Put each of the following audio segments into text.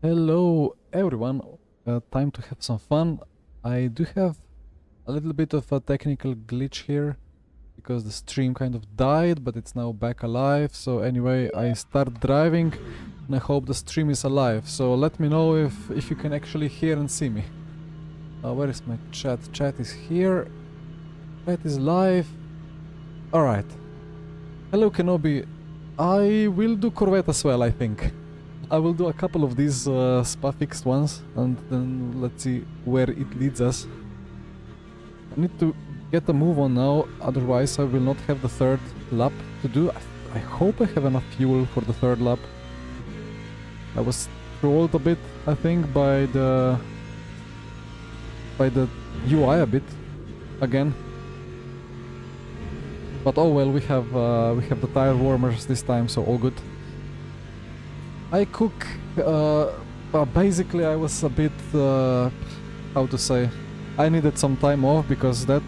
Hello everyone, time to have some fun. I do have a little bit of a technical glitch here because the stream kind of died, but it's now back alive. So anyway, I start driving and I hope the stream is alive. So let me know if you can actually hear and see me. Where is my chat? Chat is here. Chat is live. Alright. Hello Kenobi. I will do Corvette as well, I think. I will do a couple of these spa-fixed ones and then let's see where it leads us. I need to get a move on now, otherwise I will not have the third lap to do. I hope I have enough fuel for the third lap. I was trolled a bit, I think, by the UI a bit again. But oh well, we have the tire warmers this time, so all good. I cook, basically I was a bit, how to say, I needed some time off because that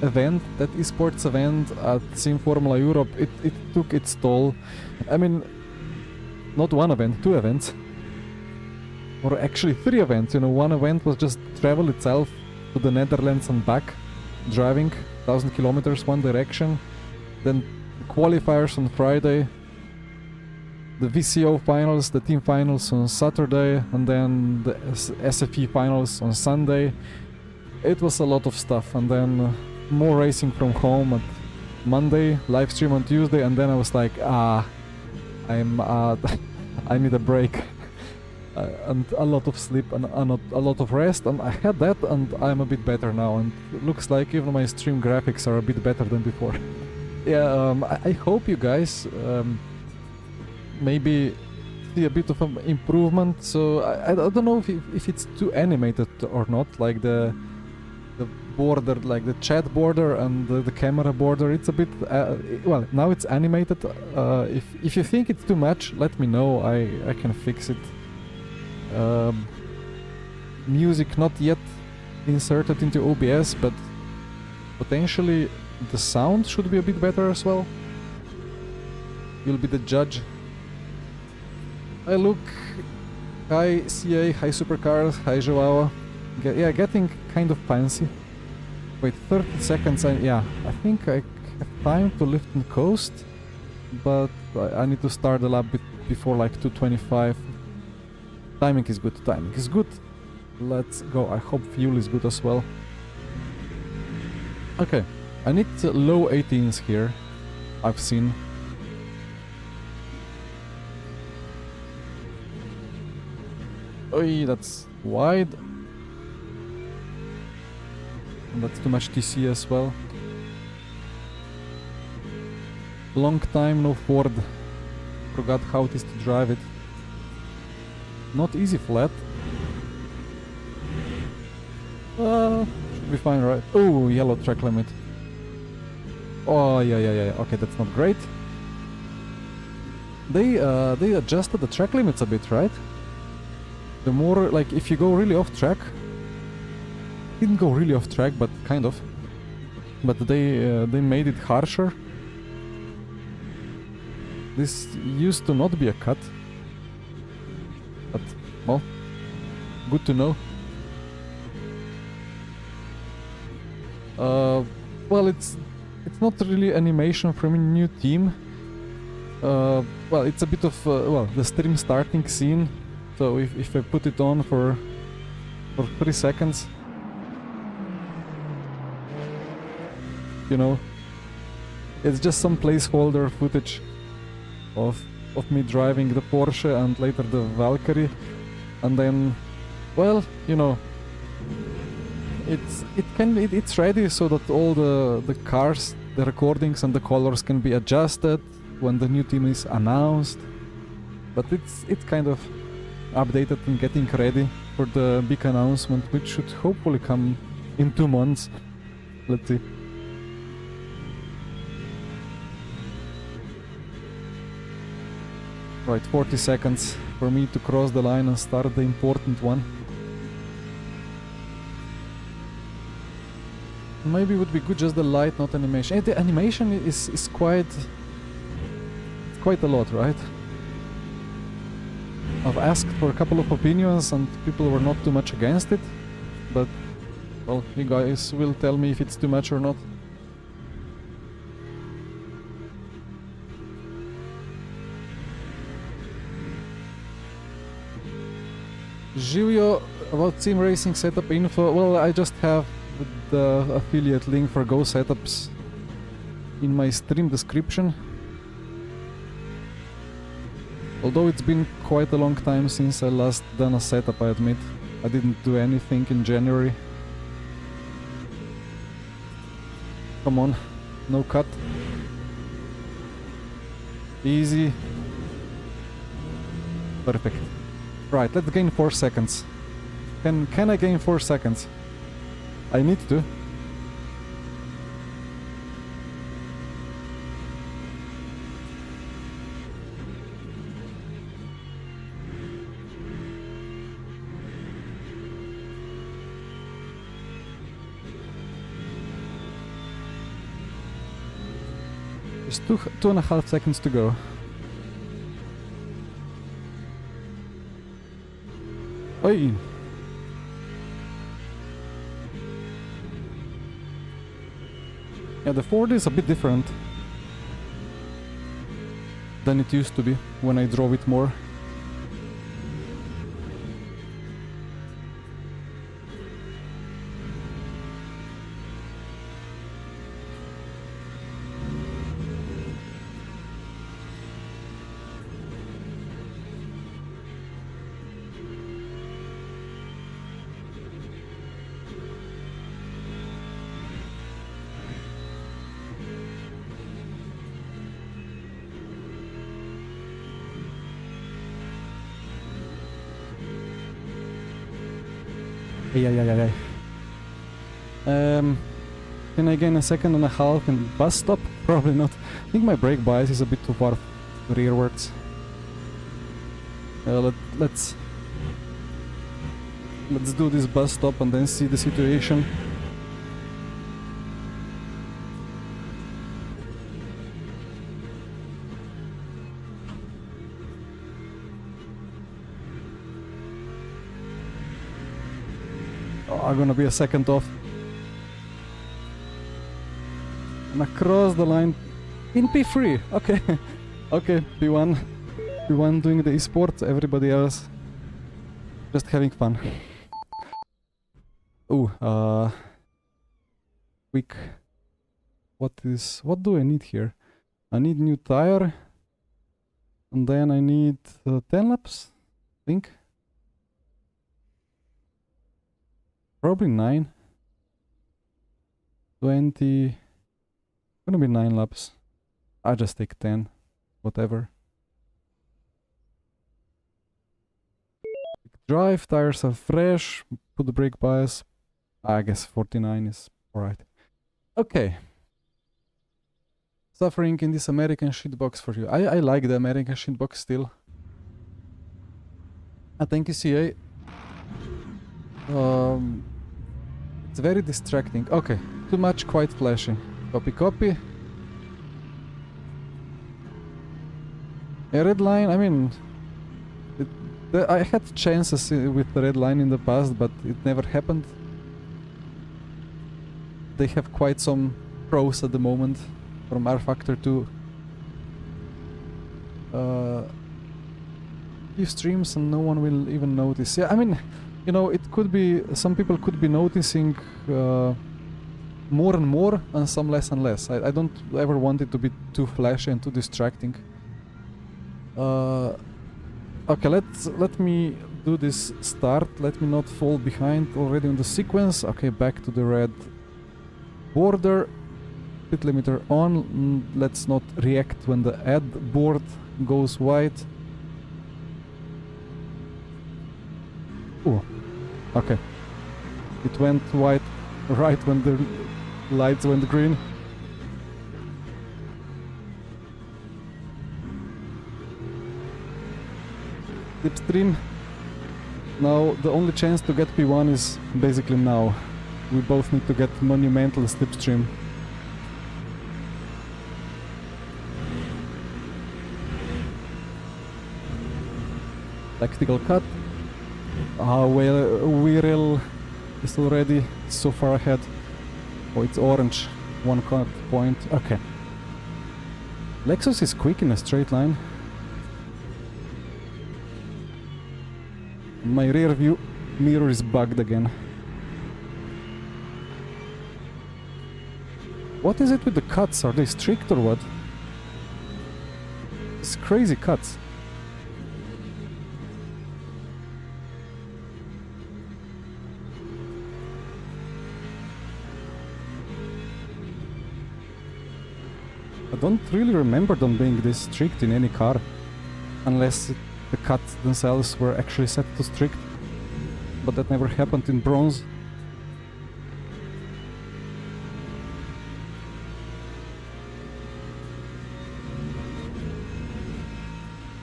event, that esports event at Sim Formula Europe, it took its toll. I mean, not one event, two events. Or actually three events, you know, one event was just travel itself to the Netherlands and back, driving 1000 kilometers one direction, then qualifiers on Friday, the VCO finals, the team finals on Saturday, and then the SFE finals on Sunday. It was a lot of stuff, and then more racing from home at Monday, live stream on Tuesday, and then I was like, I need a break. And a lot of sleep and a lot of rest, and I had that, and I'm a bit better now, and it looks like even my stream graphics are a bit better than before. Yeah, I hope you guys maybe see a bit of an improvement. So I don't know if it's too animated or not, like the border, like the chat border and the camera border. It's a bit well, now it's animated. If you think it's too much, let me know. I can fix it. Music not yet inserted into OBS, but potentially the sound should be a bit better as well. You'll be the judge. Hi Luke, hi CA, hi Supercars, hi Joao. Yeah, getting kind of fancy. Wait, 30 seconds, I think I have time to lift and coast, but I need to start the lap before like 2:25. Timing is good, timing is good. Let's go, I hope fuel is good as well. Okay, I need low 18s here, I've seen. Oi, that's wide. And that's too much TC as well. Long time no Ford. Forgot how it is to drive it. Not easy flat. Should be fine, right? Oh, yellow track limit. Oh, yeah. Okay, that's not great. They adjusted the track limits a bit, right? The more, like, if you go really off track, didn't go really off track, but kind of. But they made it harsher. This used to not be a cut, but well, good to know. Well, it's not really animation from a new team. Well, it's a bit of well, the stream starting scene. So if I put it on for 3 seconds, you know, it's just some placeholder footage of me driving the Porsche and later the Valkyrie, and then, well, you know, it's ready so that all the cars, the recordings and the colors can be adjusted when the new team is announced. But it's kind of updated and getting ready for the big announcement, which should hopefully come in 2 months. Let's see. Right, 40 seconds for me to cross the line and start the important one. Maybe it would be good just the light, not animation. The animation is quite a lot, right? I've asked for a couple of opinions and people were not too much against it, but well, you guys will tell me if it's too much or not. Živio, about sim racing setup info, well, I just have the affiliate link for Go Setups in my stream description. Although it's been quite a long time since I last done a setup, I admit. I didn't do anything in January. Come on, no cut. Easy. Perfect. Right, let's gain 4 seconds. Can I gain 4 seconds? I need to. Just 2.5 seconds to go. Oi! Yeah, the Ford is a bit different than it used to be when I drove it more. Yeah. Can I gain a second and a half in bus stop? Probably not. I think my brake bias is a bit too far rearwards. Let's do this bus stop and then see the situation. I'm gonna be a second off. And across the line in P3. Okay. Okay, P1. P1 doing the esports, everybody else just having fun. Ooh, quick. What do I need here? I need new tire. And then I need 10 laps, I think. Probably 9. 20. Gonna be 9 laps. I just take 10. Whatever. Drive, tires are fresh. Put the brake bias. I guess 49 is alright. Okay. Suffering in this American shitbox for you. I like the American shitbox still. Thank you, CA. It's very distracting. Okay, too much, quite flashy. Copy. A red line, I mean... I had chances with the red line in the past, but it never happened. They have quite some pros at the moment from R Factor 2. Few streams and no one will even notice. Yeah, I mean... You know, it could be, some people could be noticing more and more and some less and less. I don't ever want it to be too flashy and too distracting. Okay, let me do this start. Let me not fall behind already on the sequence. Okay, back to the red border. Pit limiter on. Let's not react when the add board goes white. Ooh. Okay. It went white right when the lights went green. Slipstream. Now the only chance to get P1 is basically now. We both need to get monumental slipstream. Tactical cut. Well, Wirral is already so far ahead. Oh, it's orange. 1 cut point. Okay. Lexus is quick in a straight line. My rear view mirror is bugged again. What is it with the cuts? Are they strict or what? It's crazy cuts. I don't really remember them being this strict in any car, unless the cuts themselves were actually set to strict, but that never happened in bronze.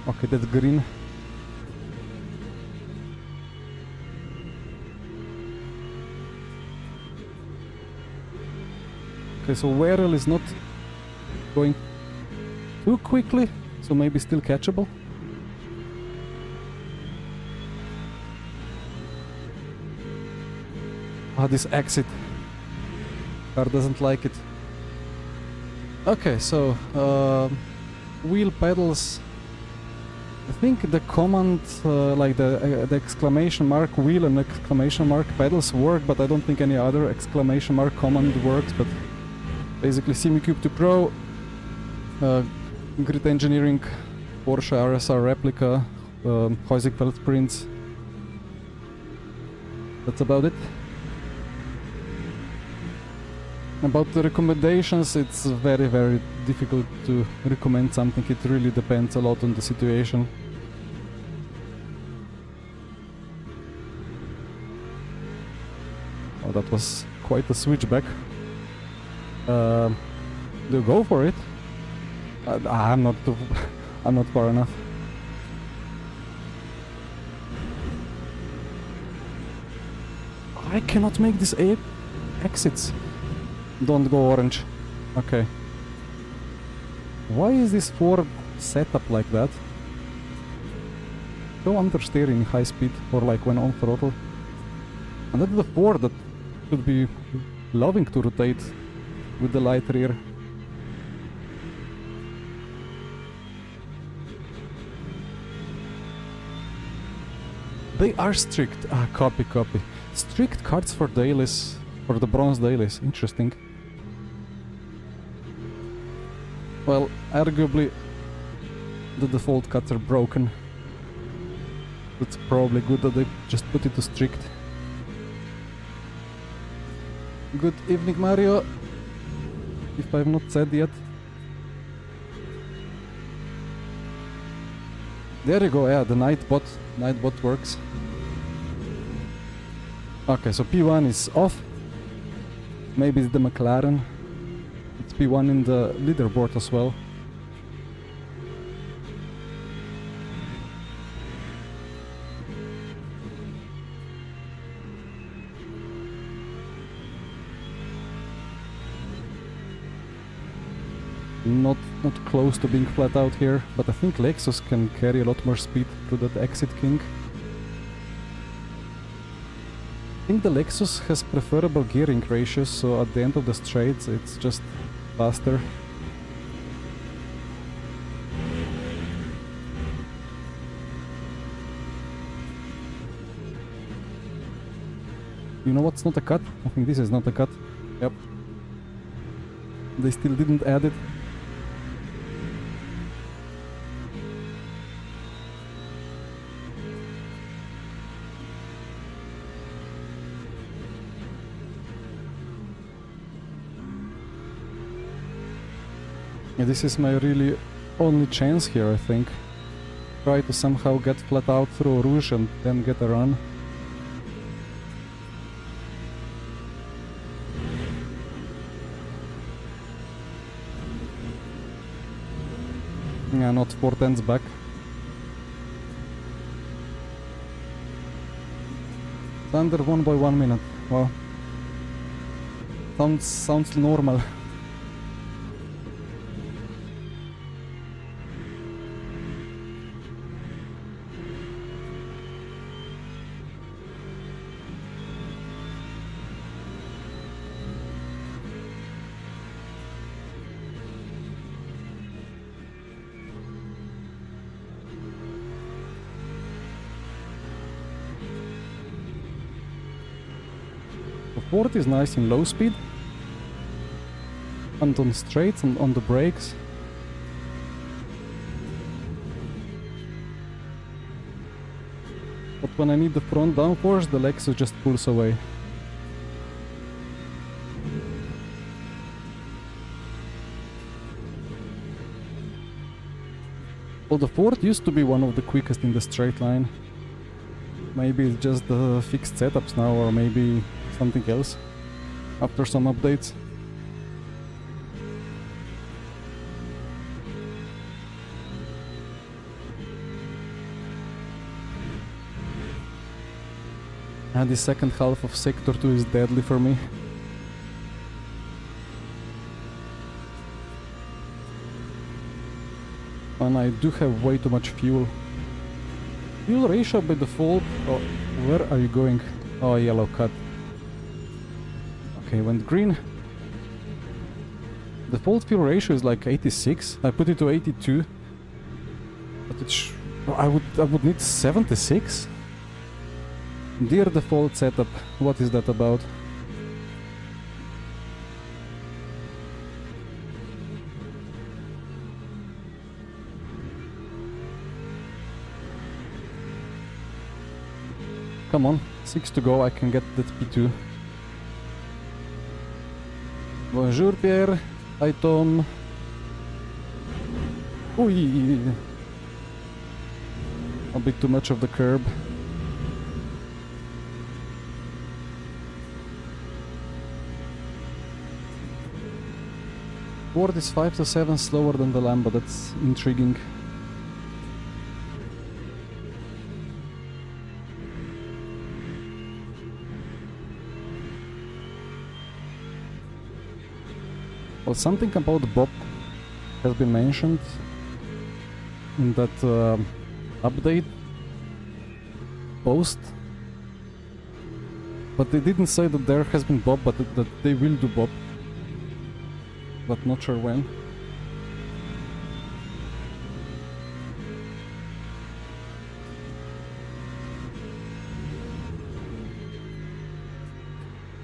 Okay, that's green. Okay, so Wirral is not going too quickly, so maybe still catchable. Ah, this exit. Car doesn't like it. Okay, so wheel pedals. I think the command, like the exclamation mark wheel and exclamation mark pedals work, but I don't think any other exclamation mark command works. But basically, SimuCube 2 Pro, Grid Engineering, Porsche RSR replica, Heusig prints. That's about it. About the recommendations, it's very, very difficult to recommend something. It really depends a lot on the situation. Oh, that was quite a switchback. Do you go for it? I'm not I'm not far enough. I cannot make these exits. Don't go orange. Okay. Why is this Ford set up like that? So understeering high speed or like when on throttle. And that's the Ford that should be loving to rotate with the light rear. They are strict. Ah, copy. Strict cards for dailies, for the bronze dailies. Interesting. Well, arguably the default cuts are broken. It's probably good that they just put it to strict. Good evening, Mario. If I've not said yet. There you go, yeah, the Nightbot works. Okay, so P1 is off. Maybe it's the McLaren. It's P1 in the leaderboard as well. Not close to being flat out here, but I think Lexus can carry a lot more speed through that exit kink. I think the Lexus has preferable gearing ratios, so at the end of the straights it's just faster. You know what's not a cut? I think this is not a cut. Yep. They still didn't add it. Yeah, this is my really only chance here, I think. Try to somehow get flat out through Rouge and then get a run. Yeah, not 4/10 back. It's under 1 by 1 minute. Wow. Sounds normal. The Ford is nice in low speed and on straights and on the brakes. But when I need the front downforce, the Lexus just pulls away. Well, the Ford used to be one of the quickest in the straight line. Maybe it's just the fixed setups now, or maybe something else after some updates. And the second half of Sector 2 is deadly for me. And I do have way too much fuel. Fuel ratio by default... Oh, where are you going? Oh, yellow cut. Okay, went green. Default fuel ratio is like 86. I put it to 82. But it's... I would need 76? Dear default setup, what is that about? Come on, 6 to go, I can get that P2. Bonjour Pierre, hi Tom. Ooh, a bit too much of the curb. Ford is 5 to 7 slower than the Lambo, that's intriguing. Well, something about BOP has been mentioned in that update post, but they didn't say that there has been BOP, but that they will do BOP, but not sure when.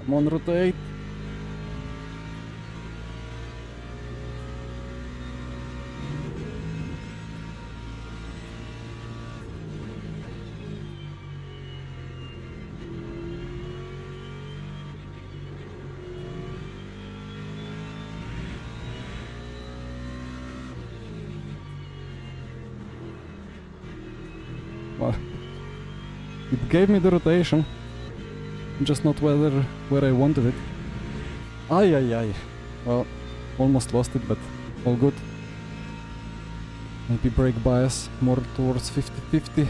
Come on, rotate. Well, it gave me the rotation, just not where I wanted it. Ay. Well, almost lost it, but all good. Maybe brake bias more towards 50-50.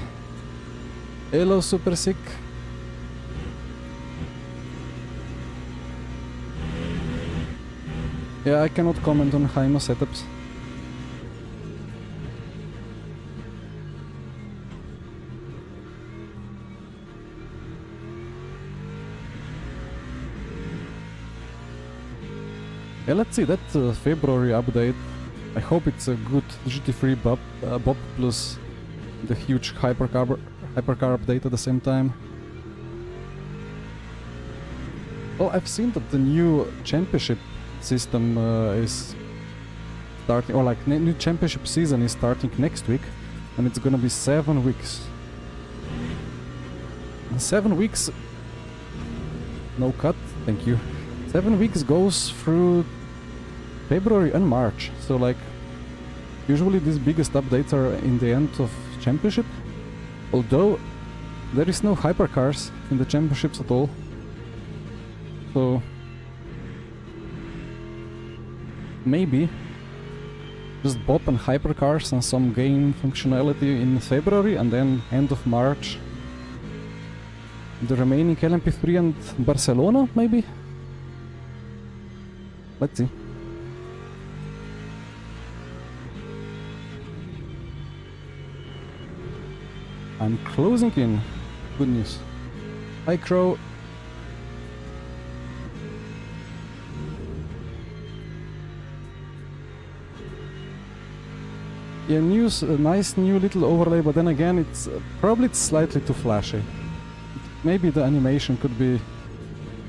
Hello, super sick. Yeah, I cannot comment on Hymo setups. Yeah, let's see that February update. I hope it's a good GT3 BOP plus the huge hypercar update at the same time. Well, I've seen that the new championship system is starting, or like new championship season is starting next week, and it's gonna be 7 weeks. And 7 weeks... No cut, thank you. 7 weeks goes through February and March, so like usually these biggest updates are in the end of championship, although there is no hypercars in the championships at all, so maybe just BOP and hypercars and some game functionality in February, and then end of March the remaining LMP3 and Barcelona, maybe? Let's see. I'm closing in. Good news. Hi Crow. Yeah, news, a nice new little overlay, but then again it's probably slightly too flashy. Maybe the animation could be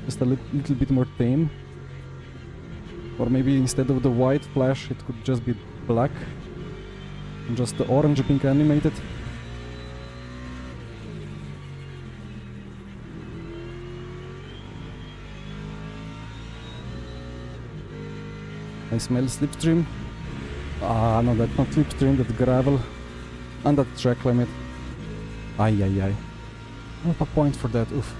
Just a little bit more tame. Or maybe instead of the white flash, it could just be black. And just the orange being animated. I smell slipstream. Ah, no, that's not slipstream, that's gravel. And that track limit. Ay, ay, ay. Not a point for that, oof.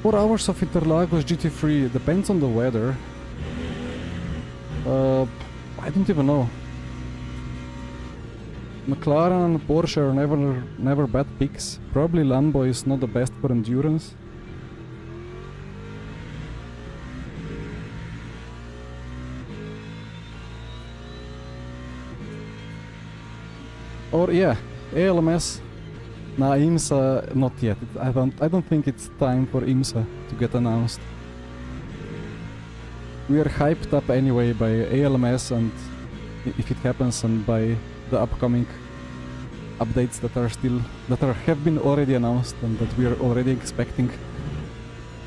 4 hours of Interlagos GT3, depends on the weather. I don't even know. McLaren and Porsche are never bad picks. Probably Lambo is not the best for endurance. Or yeah, ALMS. Nah, IMSA not yet. I don't think it's time for IMSA to get announced. We are hyped up anyway by ALMS and if it happens, and by the upcoming updates that have been already announced and that we are already expecting.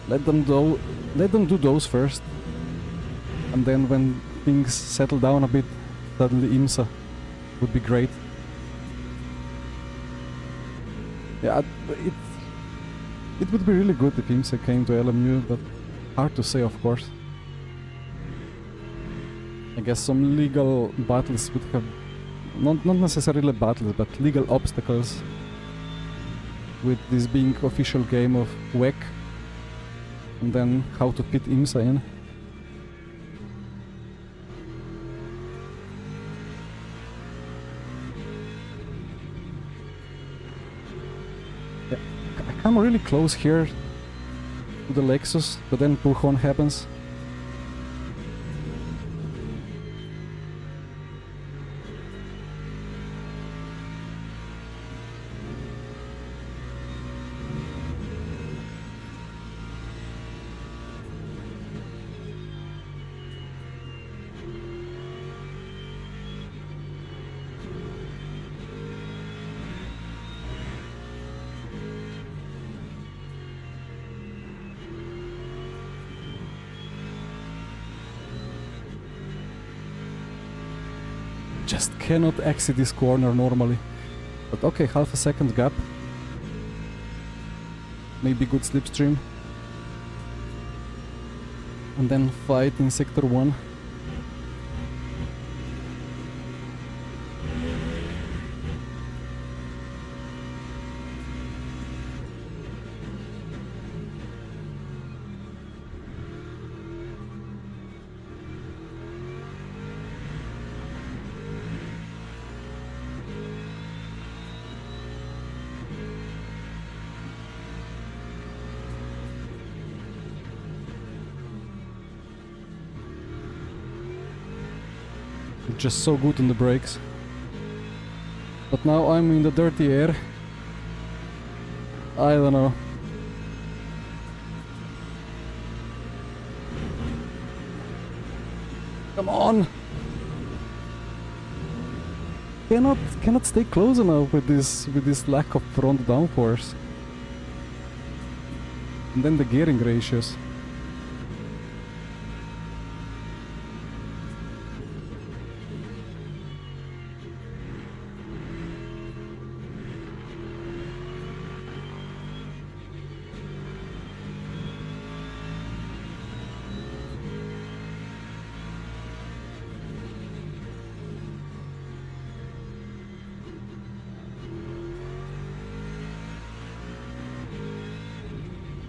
Let them do those first, and then when things settle down a bit, suddenly IMSA would be great. Yeah, it would be really good if IMSA came to LMU, but hard to say, of course. I guess some legal battles would have, not necessarily battles, but legal obstacles with this being official game of WEC, and then how to fit IMSA in. Yeah, I come really close here to the Lexus, but then pull-on happens. Just cannot exit this corner normally. But okay, half a second gap. Maybe good slipstream. And then fight in sector 1. Just so good on the brakes. But now I'm in the dirty air. I don't know. Come on! Cannot stay close enough with this lack of front downforce. And then the gearing ratios.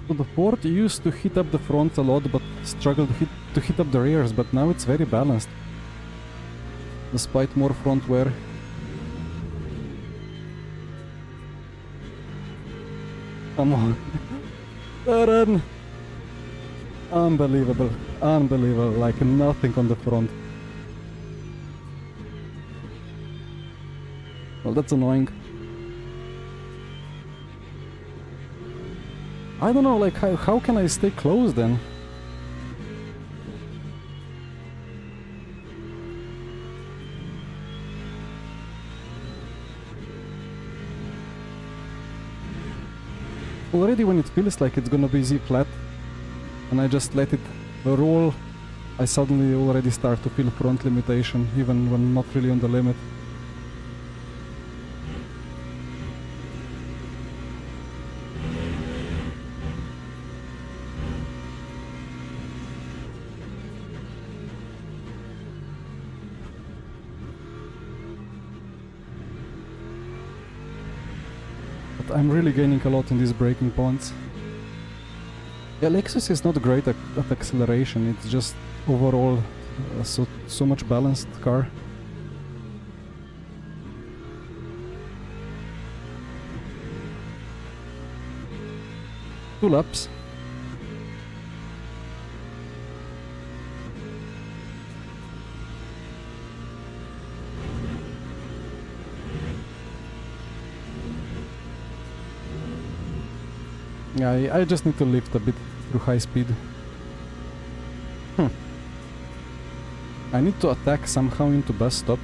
So the Ford used to hit up the front a lot, but struggled to hit up the rears, but now it's very balanced. Despite more front wear. Come on. Run! Unbelievable. Unbelievable. Like nothing on the front. Well, that's annoying. I don't know, like, how can I stay close then? already when it feels like it's gonna be Z flat and I just let it roll, I suddenly already start to feel front limitation even when not really on the limit. I'm really gaining a lot in these braking points. Yeah, Lexus is not great at acceleration, it's just overall so much balanced car. Two laps. Yeah, I just need to lift a bit through high speed. I need to attack somehow into bus stop.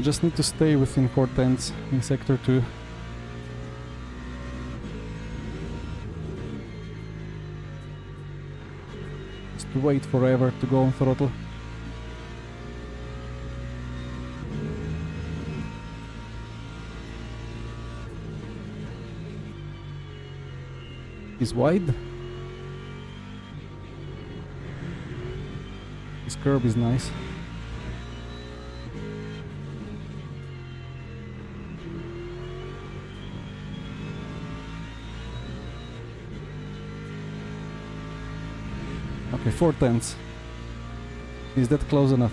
Just need to stay within 4/10 in sector 2. Just to wait forever to go on throttle. He's wide. This curb is nice. Okay, 4/10. Is that close enough?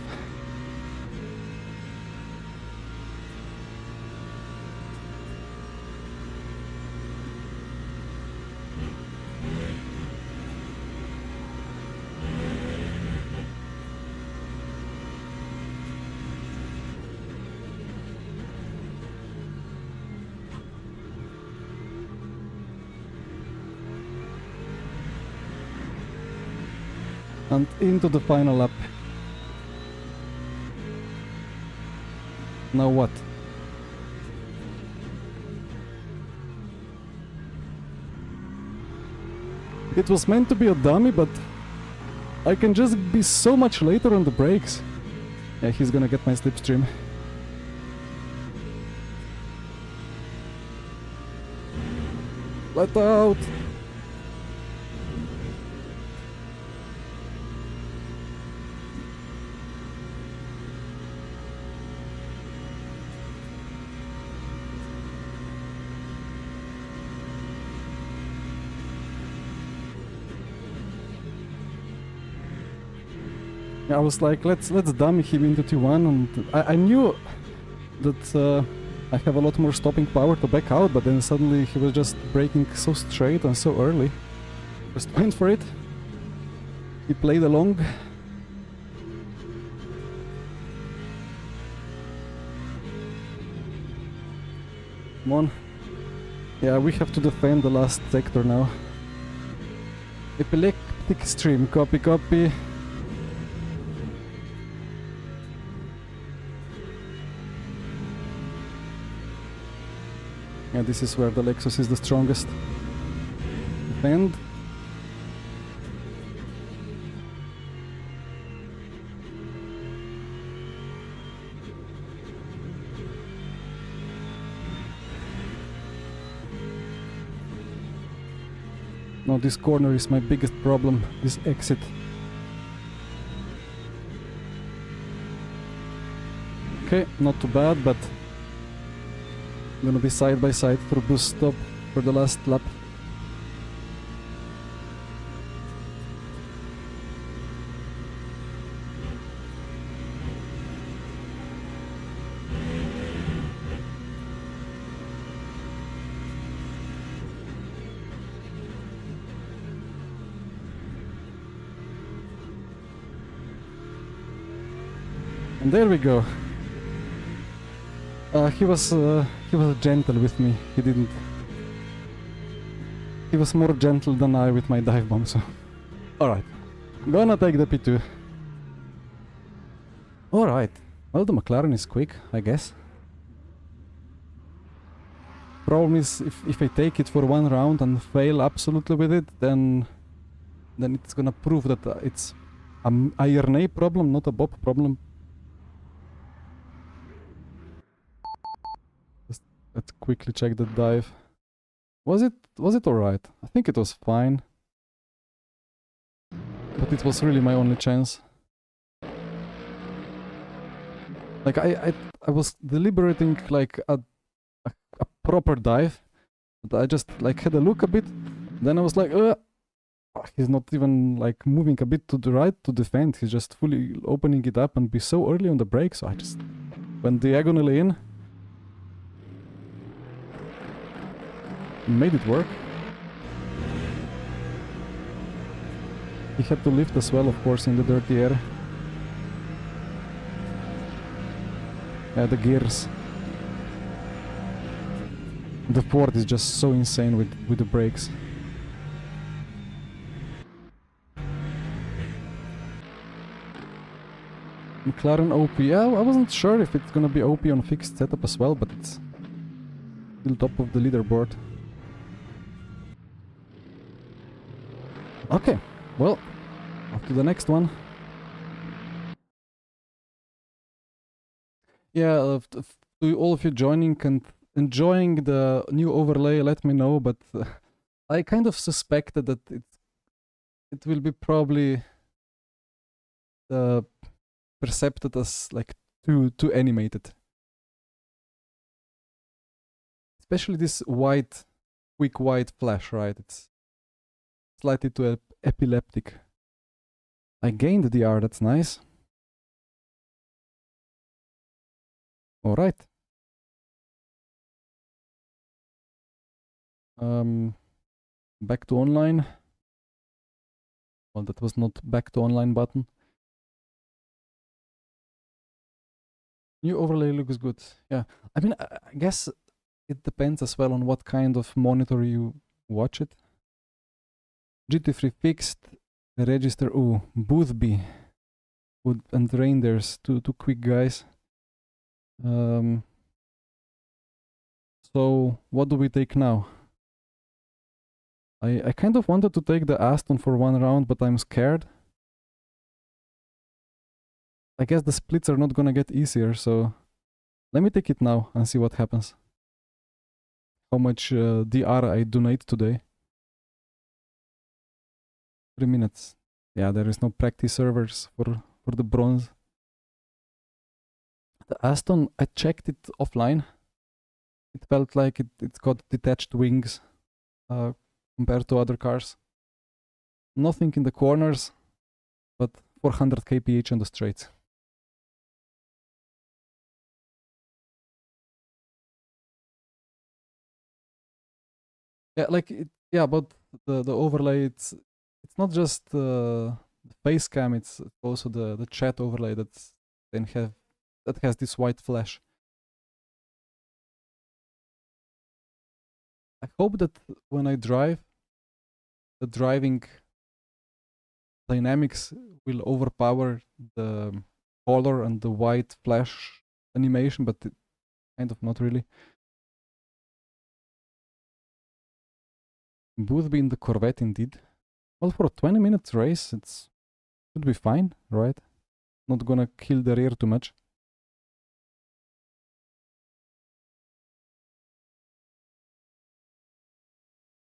And into the final lap. Now what? It was meant to be a dummy, but I can just be so much later on the brakes. Yeah, he's gonna get my slipstream. Let out! I was like, let's dummy him into T1, and I knew that I have a lot more stopping power to back out, but then suddenly he was just braking so straight and so early. Just went for it. He played along. Come on. Yeah, we have to defend the last sector now. Epileptic stream, copy, copy. Yeah, this is where the Lexus is the strongest. Defend. No, this corner is my biggest problem, this exit. Okay, not too bad, but I'm gonna be side by side through boost stop for the last lap. And there we go. He was gentle with me. He didn't. He was more gentle than I with my dive bomb. So, all right, gonna take the P2. All right. Well, the McLaren is quick, I guess. Problem is, if I take it for one round and fail absolutely with it, then it's gonna prove that it's an IRNA problem, not a BOP problem. Just let's quickly check the dive. Was it alright? I think it was fine. But it was really my only chance. Like I was deliberating like a proper dive, but I just like had a look a bit. Then I was like, he's not even like moving a bit to the right to defend. He's just fully opening it up and be so early on the brake. So I just went diagonally in, made it work. He had to lift as well, of course, in the dirty air. The gears. The Ford is just so insane with the brakes. McLaren OP. Yeah, I wasn't sure if it's gonna be OP on fixed setup as well, but it's still top of the leaderboard. Okay, well, off to the next one. Yeah, to all of you joining and enjoying the new overlay, let me know, but I kind of suspected that it will be probably perceived as like too animated. Especially this white, quick white flash, right? It's slightly too epileptic. I gained the DR, that's nice. Alright. Back to online. Well, that was not back to online button. New overlay looks good. Yeah, I mean, I guess it depends as well on what kind of monitor you watch it. GT3 fixed, register, ooh, Boothby, Wood and Reindeers, two quick guys. So what do we take now? I kind of wanted to take the Aston for one round, but I'm scared. I guess the splits are not gonna get easier, so let me take it now and see what happens. How much DR I donate today. 3 minutes. Yeah, there is no practice servers for the bronze. The Aston, I checked it offline. It felt like it's got detached wings compared to other cars. Nothing in the corners, but 400 kph on the straights. Yeah, like yeah, but the overlay, it's not just the face cam, it's also the chat overlay that has this white flash. I hope that when I drive, the driving dynamics will overpower the color and the white flash animation, but kind of not really. Boothby in the Corvette indeed. Well, for a 20-minute race, it should be fine, right? Not gonna kill the rear too much.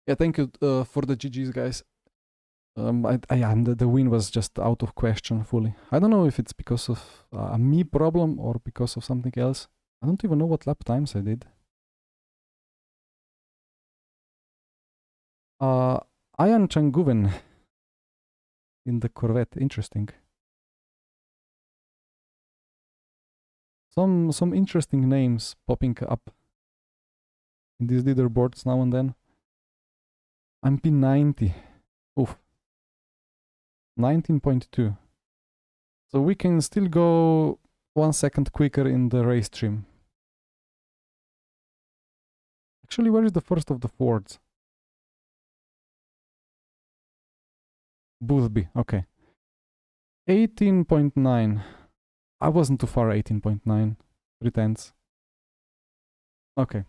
Yeah, thank you for the GGs, guys. The win was just out of question fully. I don't know if it's because of a me problem or because of something else. I don't even know what lap times I did. Ian Changuven in the Corvette, interesting. Some interesting names popping up in these leaderboards now and then. I'm P90. Oof. 19.2. So we can still go 1 second quicker in the race trim. Actually, where is the first of the Fords? Boothby, okay. 18.9. I wasn't too far, 18.9. 3/10. Okay.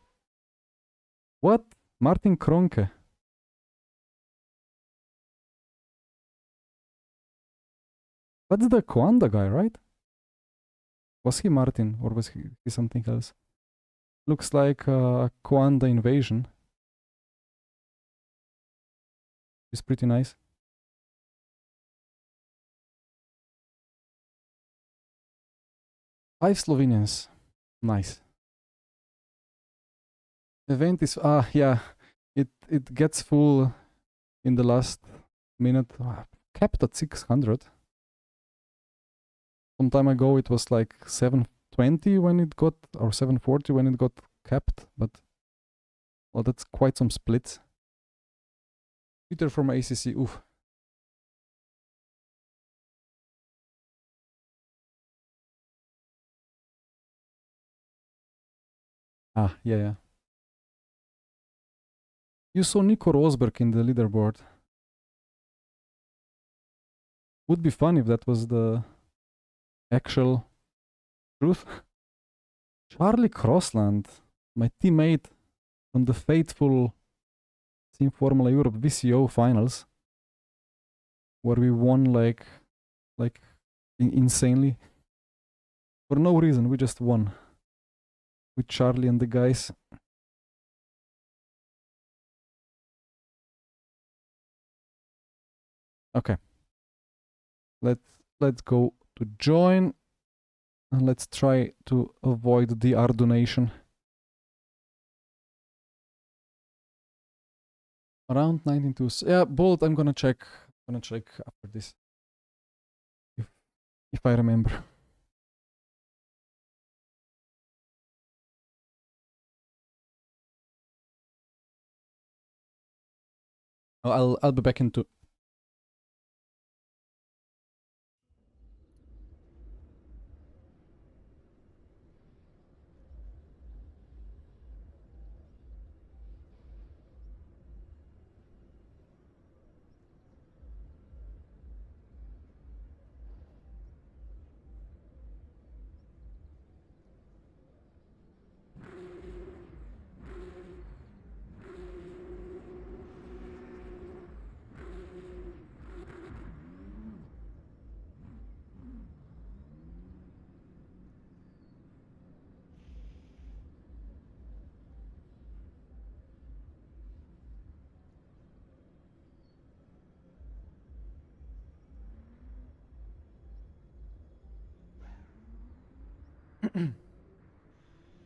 What? Martin Kronke. That's the Kwanda guy, right? Was he Martin or was he something else? Looks like a Kwanda invasion. It's pretty nice. Five Slovenians. Nice. Event is yeah. It gets full in the last minute. Capped at 600. Some time ago it was like 720 when it got, or 740 when it got capped, but well, that's quite some splits. Peter from ACC, oof. Ah, yeah. You saw Nico Rosberg in the leaderboard. Would be fun if that was the actual truth. Charlie Crossland, my teammate from the fateful Team Formula Europe VCO finals, where we won like insanely. For no reason, we just won. With Charlie and the guys. Okay. Let's go to join. And let's try to avoid the R donation. Around 19.2. Yeah, Bolt, I'm gonna check. After this. If I remember. Oh, I'll be back in 2.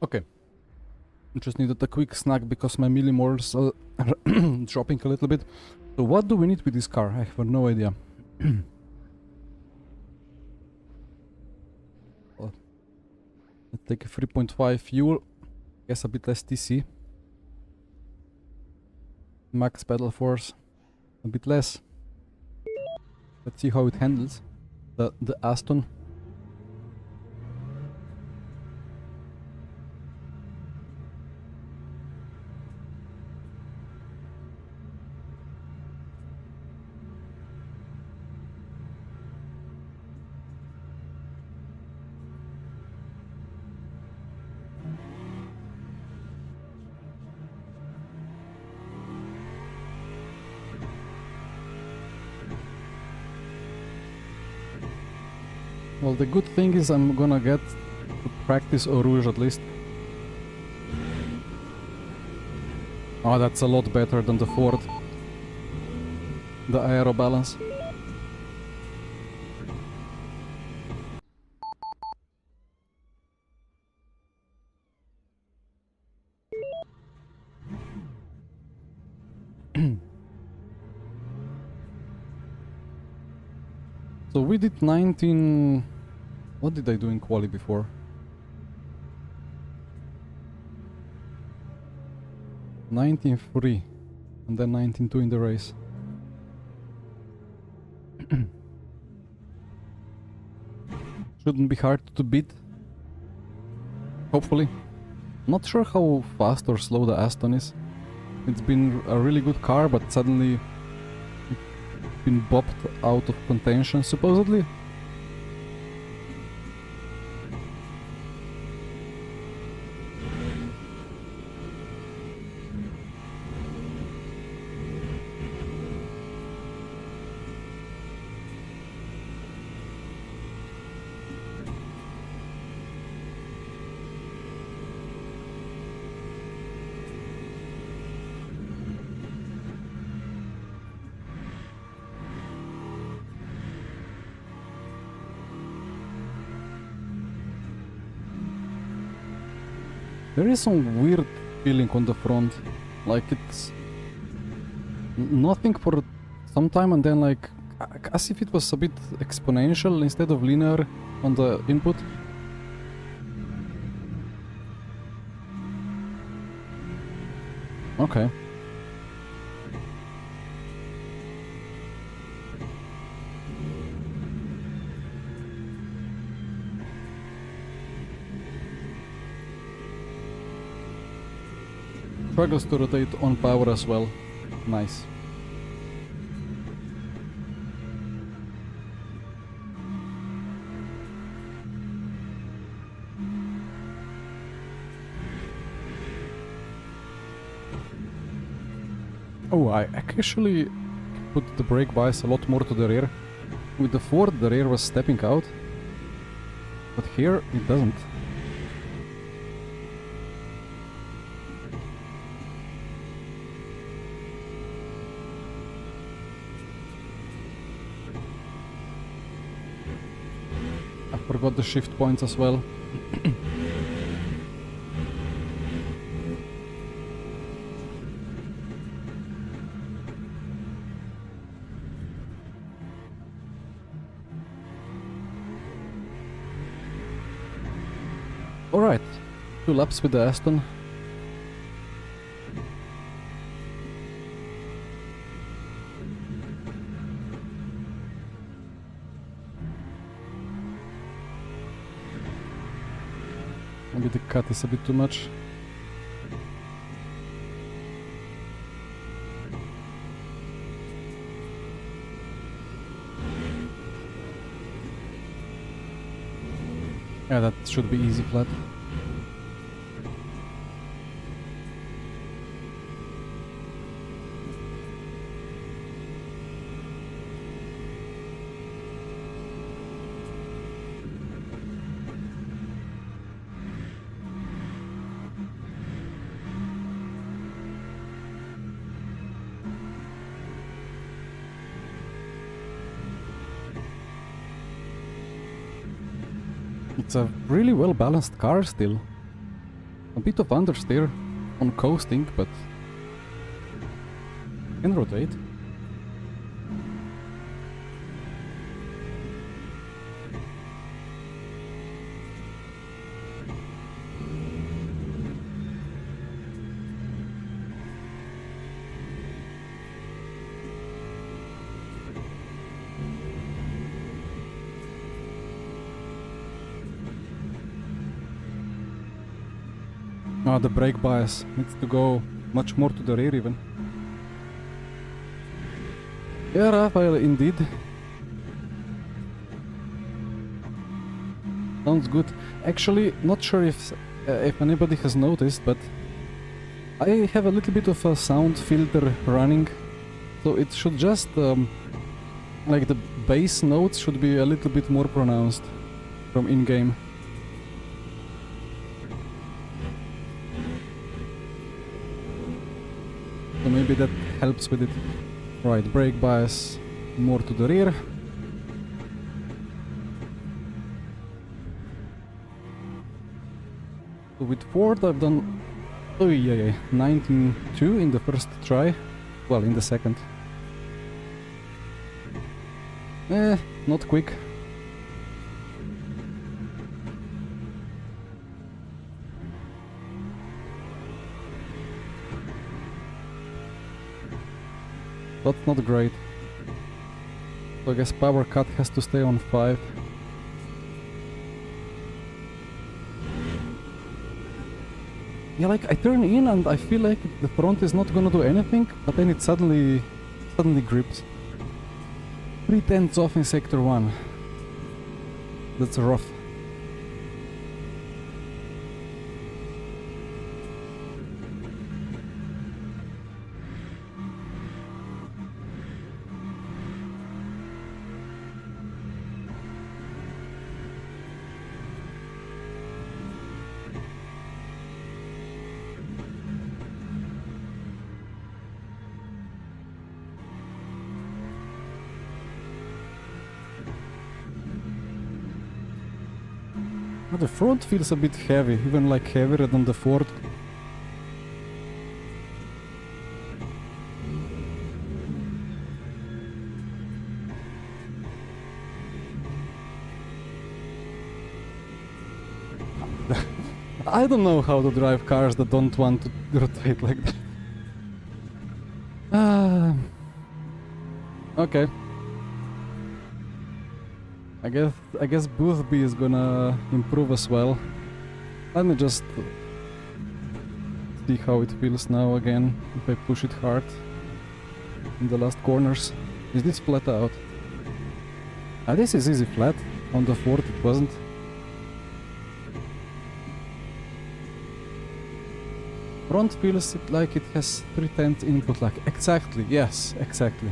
Okay. Just needed a quick snack because my millimolars are dropping a little bit. So what do we need with this car? I have no idea. Well, let's take a 3.5 fuel. Guess a bit less TC. Max pedal force. A bit less. Let's see how it handles. The Aston. Well, the good thing is I'm gonna get to practice Eau Rouge at least. Oh, that's a lot better than the Ford. The aero balance. So we did 19... What did I do in quali before? 19.3 and then 19.2 in the race. Shouldn't be hard to beat Hopefully. Not sure how fast or slow the Aston is. It's been a really good car, but suddenly it's been bopped out of contention, supposedly. There is some weird feeling on the front, like it's nothing for some time and then like as if it was a bit exponential instead of linear on the input. Okay. Struggles to rotate on power as well. Nice. Oh, I actually put the brake bias a lot more to the rear. With the Ford, the rear was stepping out, but here it doesn't. I forgot the shift points as well. Alright, 2 laps with the Aston. Maybe the cut is a bit too much. Yeah, that should be easy flat. It's a really well balanced car still. A bit of understeer on coasting, but can rotate. Ah, the brake bias needs to go much more to the rear even. Yeah, Rafael, indeed. Sounds good. Actually, not sure if anybody has noticed, but I have a little bit of a sound filter running, so it should just like the bass notes should be a little bit more pronounced from in-game. So maybe that helps with it. Right, brake bias more to the rear. So with Ford I've done 19.2 in the first try. Well, in the second. Not quick. That's not great. So I guess power cut has to stay on 5. Yeah, like I turn in and I feel like the front is not gonna do anything, but then it suddenly grips. 3/10 off in sector 1. That's rough. The front feels a bit heavy, even like heavier than the Ford. I don't know how to drive cars that don't want to rotate like that. Okay. I guess BOP is gonna improve as well. Let me just see how it feels now again if I push it hard in the last corners. Is this flat out? This is easy flat. On the Ford it wasn't. Front feels like it has 3/10 input lag. Exactly, yes, exactly.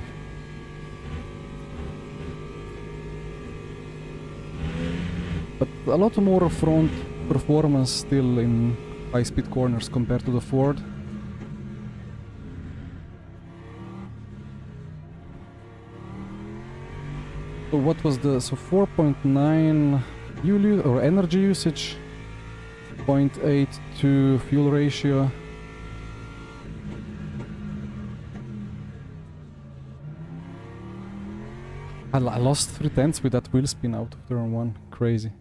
But a lot more front performance still in high-speed corners compared to the Ford. So what was the... so 4.9 or energy usage, 0.82 fuel ratio. I lost 3/10 with that wheel spin out of turn 1. Crazy.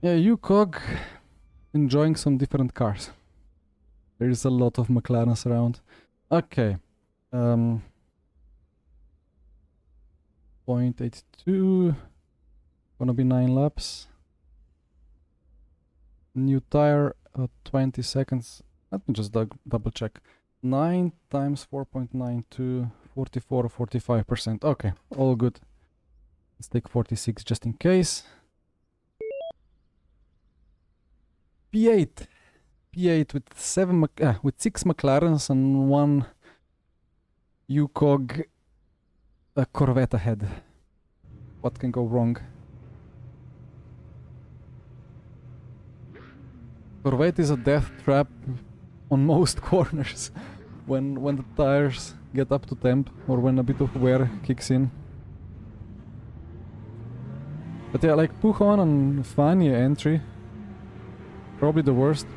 Yeah, UCOG enjoying some different cars. There is a lot of McLarens around. Okay. 0.82. Gonna be 9 laps. New tire, 20 seconds. Let me just double check. 9 times 4.92, 44 or 45%. Okay, all good. Let's take 46 just in case. P8 with 6 McLarens and 1 UCOG Corvette ahead. What can go wrong? Corvette is a death trap on most corners when the tires get up to temp or when a bit of wear kicks in. But yeah, like Pujon and Fania entry, probably the worst.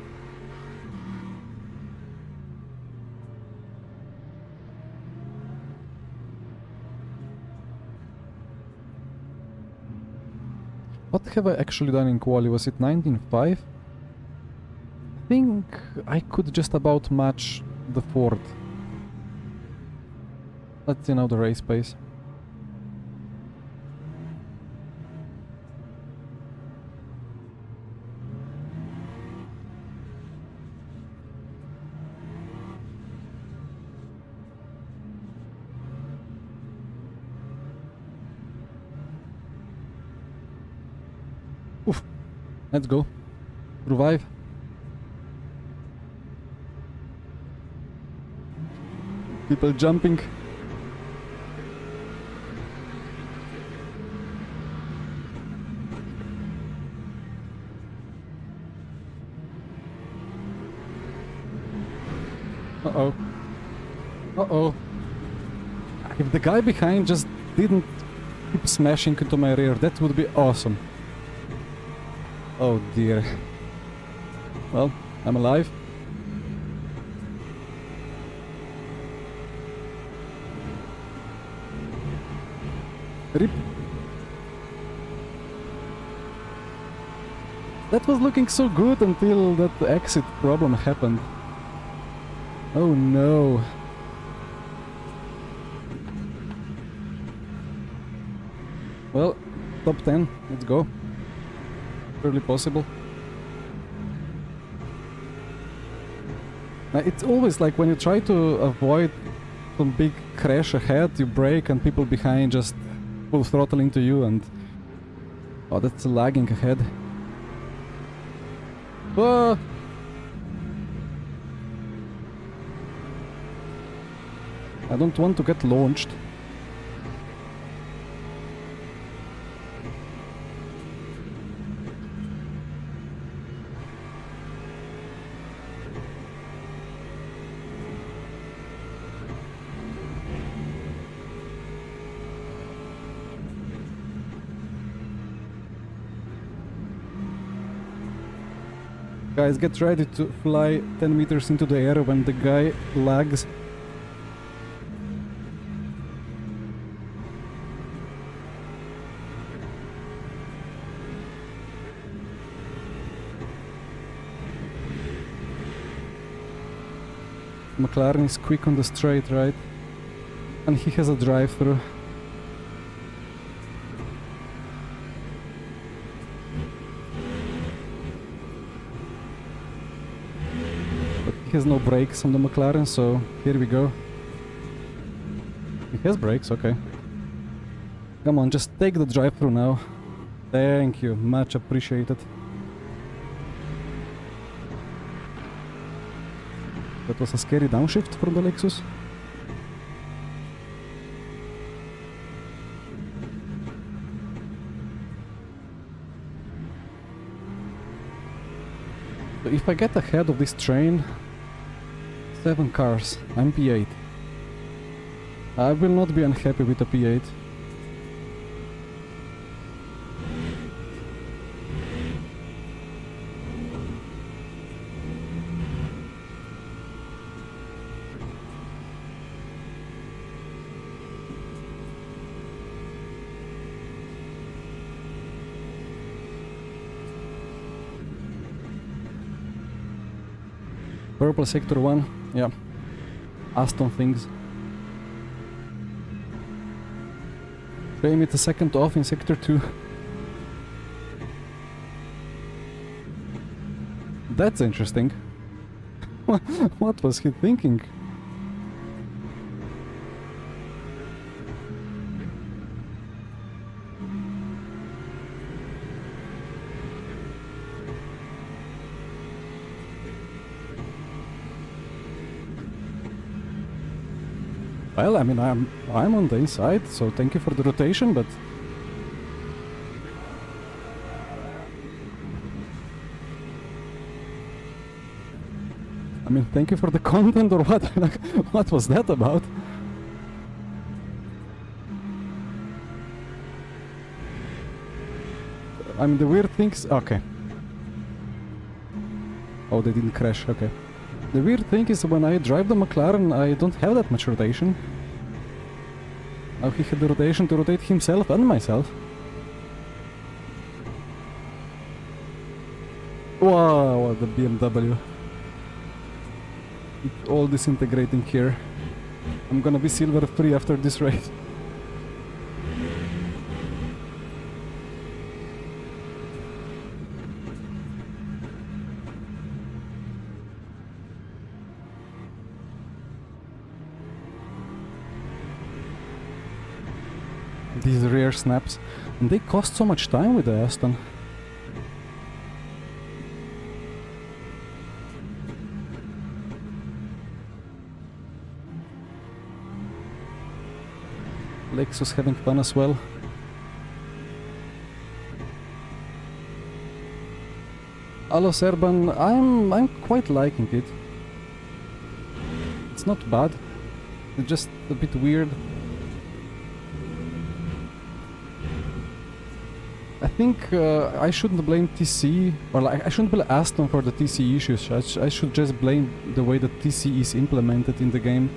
What have I actually done in quali? Was it 19.5? I think I could just about match the Ford. Let's see now the race pace. Oof. Let's go. Revive. People jumping. Uh-oh. Uh-oh. If the guy behind just didn't keep smashing into my rear, that would be awesome. Oh dear. Well, I'm alive. Rip. That was looking so good until that exit problem happened. Oh no. Well, top 10. Let's go. Surely possible. Now, it's always like when you try to avoid some big crash ahead, you brake and people behind just full throttle into you and... Oh, that's lagging ahead. Whoa! I don't want to get launched. Guys, get ready to fly 10 meters into the air when the guy lags. McLaren is quick on the straight, right? And he has a drive-through. Has no brakes on the McLaren, so here we go. He has brakes, okay. Come on, just take the drive-through now. Thank you, much appreciated. That was a scary downshift from the Lexus. So if I get ahead of this train, 7 cars, I'm P8. I will not be unhappy with a P8. Purple sector 1, yeah. Aston things. Shame it's a second off in sector 2. That's interesting. What was he thinking? Well, I mean, I'm on the inside, so thank you for the rotation, but... I mean, thank you for the content, or what? What was that about? I mean, the weird things... Okay. Oh, they didn't crash, okay. The weird thing is when I drive the McLaren, I don't have that much rotation. Now he had the rotation to rotate himself and myself. Wow, the BMW. It's all disintegrating here. I'm gonna be silver free after this race. These rear snaps, and they cost so much time with the Aston. Lexus having fun as well. Alos Urban, I'm quite liking it. It's not bad. It's just a bit weird. I think I shouldn't blame TC, or like I shouldn't blame Aston for the TC issues. I should just blame the way that TC is implemented in the game.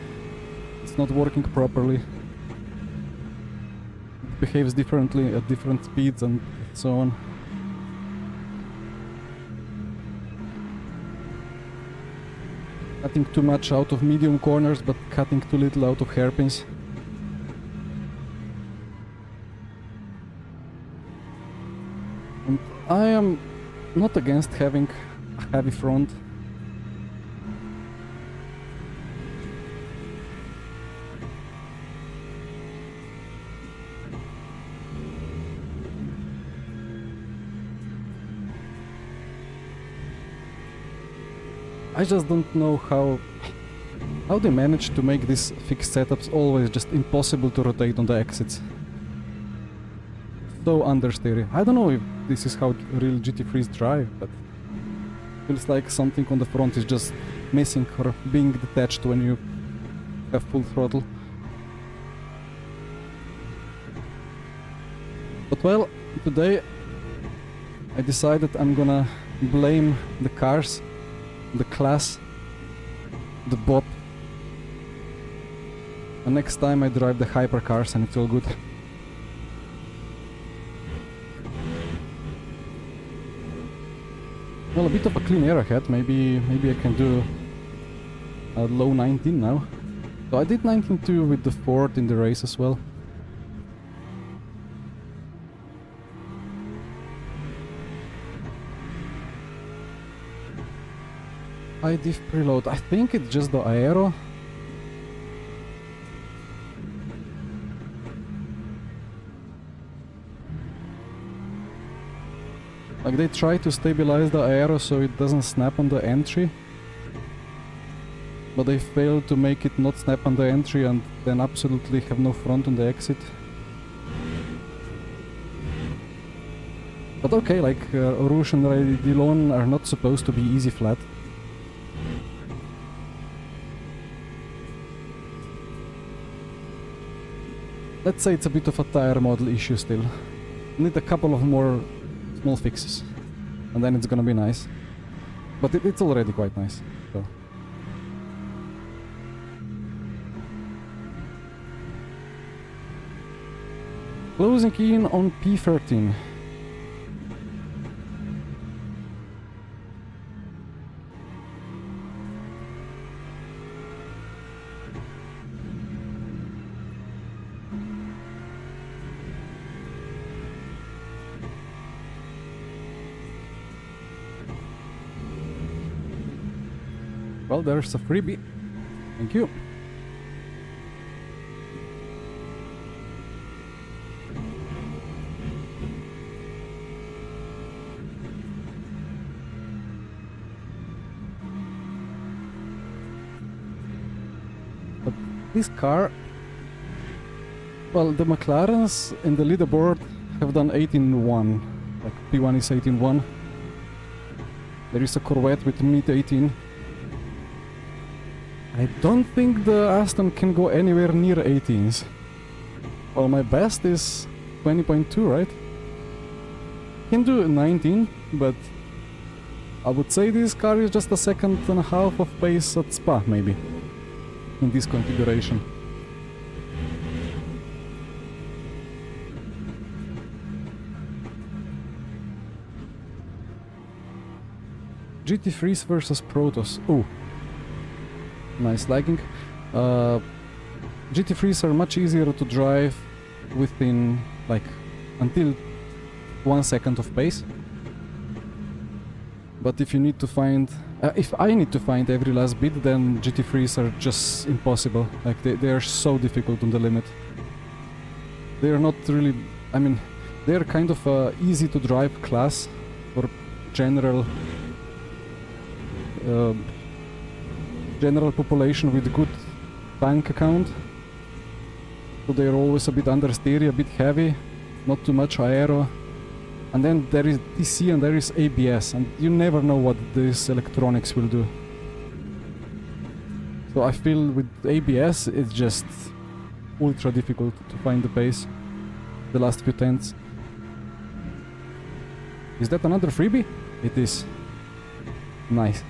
It's not working properly. It behaves differently at different speeds and so on. Cutting too much out of medium corners, but cutting too little out of hairpins. I am not against having a heavy front. I just don't know how they manage to make these fixed setups always just impossible to rotate on the exits. So understeery. I don't know if this is how real GT3s drive, but feels like something on the front is just missing or being detached when you have full throttle. But well, today I decided I'm gonna blame the cars, the class, the BOP. And next time I drive the hypercars and it's all good. Well, a bit of a clean air ahead. Maybe I can do a low 19 now. So I did 19.2 with the Ford in the race as well. High diff preload. I think it's just the aero. Like they try to stabilize the aero so it doesn't snap on the entry. But they fail to make it not snap on the entry and then absolutely have no front on the exit. But okay, like Rouge and Dillon are not supposed to be easy flat. Let's say it's a bit of a tire model issue still. Need a couple of more small fixes and then it's gonna be nice. But it's already quite nice. So. Closing in on P13. Well, there's a freebie. Thank you. But this car, well, the McLarens in the leaderboard have done 18.1. Like P1 is 18.1. There is a Corvette with mid-18. I don't think the Aston can go anywhere near 18s. Well, my best is 20.2, right? Can do 19, but I would say this car is just a second and a half of pace at Spa, maybe, in this configuration. GT3s versus Protos. Oh. Nice lagging. GT3s are much easier to drive within, like, until 1 second of pace. But if you need to find... if I need to find every last bit, then GT3s are just impossible. Like, they are so difficult on the limit. They are not really... I mean, they are kind of a easy to drive class for general... general population with good bank account. So they're always a bit understeery, a bit heavy, not too much aero. And then there is DC and there is ABS, and you never know what this electronics will do. So I feel with ABS it's just ultra difficult to find the pace the last few tenths. Is that another freebie? It is. Nice.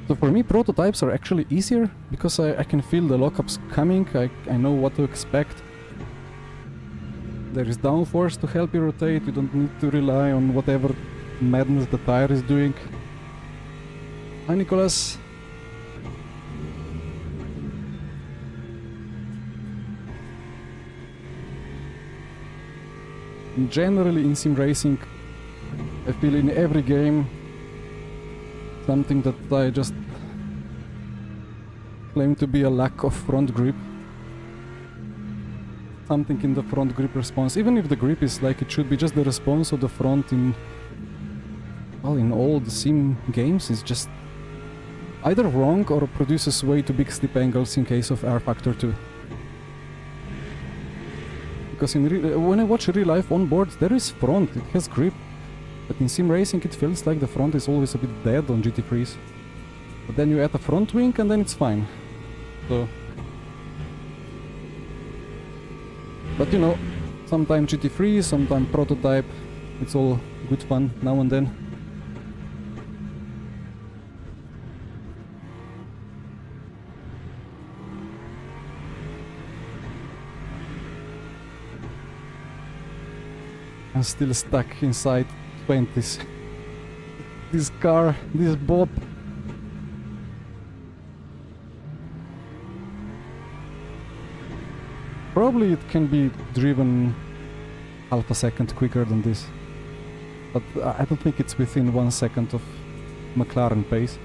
So for me, prototypes are actually easier, because I can feel the lockups coming, I know what to expect. There is downforce to help you rotate, you don't need to rely on whatever madness the tire is doing. Hi Nicholas. Generally in sim racing, I feel in every game something that I just claim to be a lack of front grip. Something in the front grip response, even if the grip is like it should be, just the response of the front in, well, in all the sim games is just either wrong or produces way too big slip angles in case of R factor 2. Because when I watch real life on board, there is front, it has grip, but in sim racing it feels like the front is always a bit dead on GT3s. But then you add a front wing and then it's fine. So, but you know, sometimes GT3, sometimes prototype, it's all good fun now and then. I'm still stuck inside 20s. This car, this BOP. Probably it can be driven half a second quicker than this. But I don't think it's within 1 second of McLaren pace.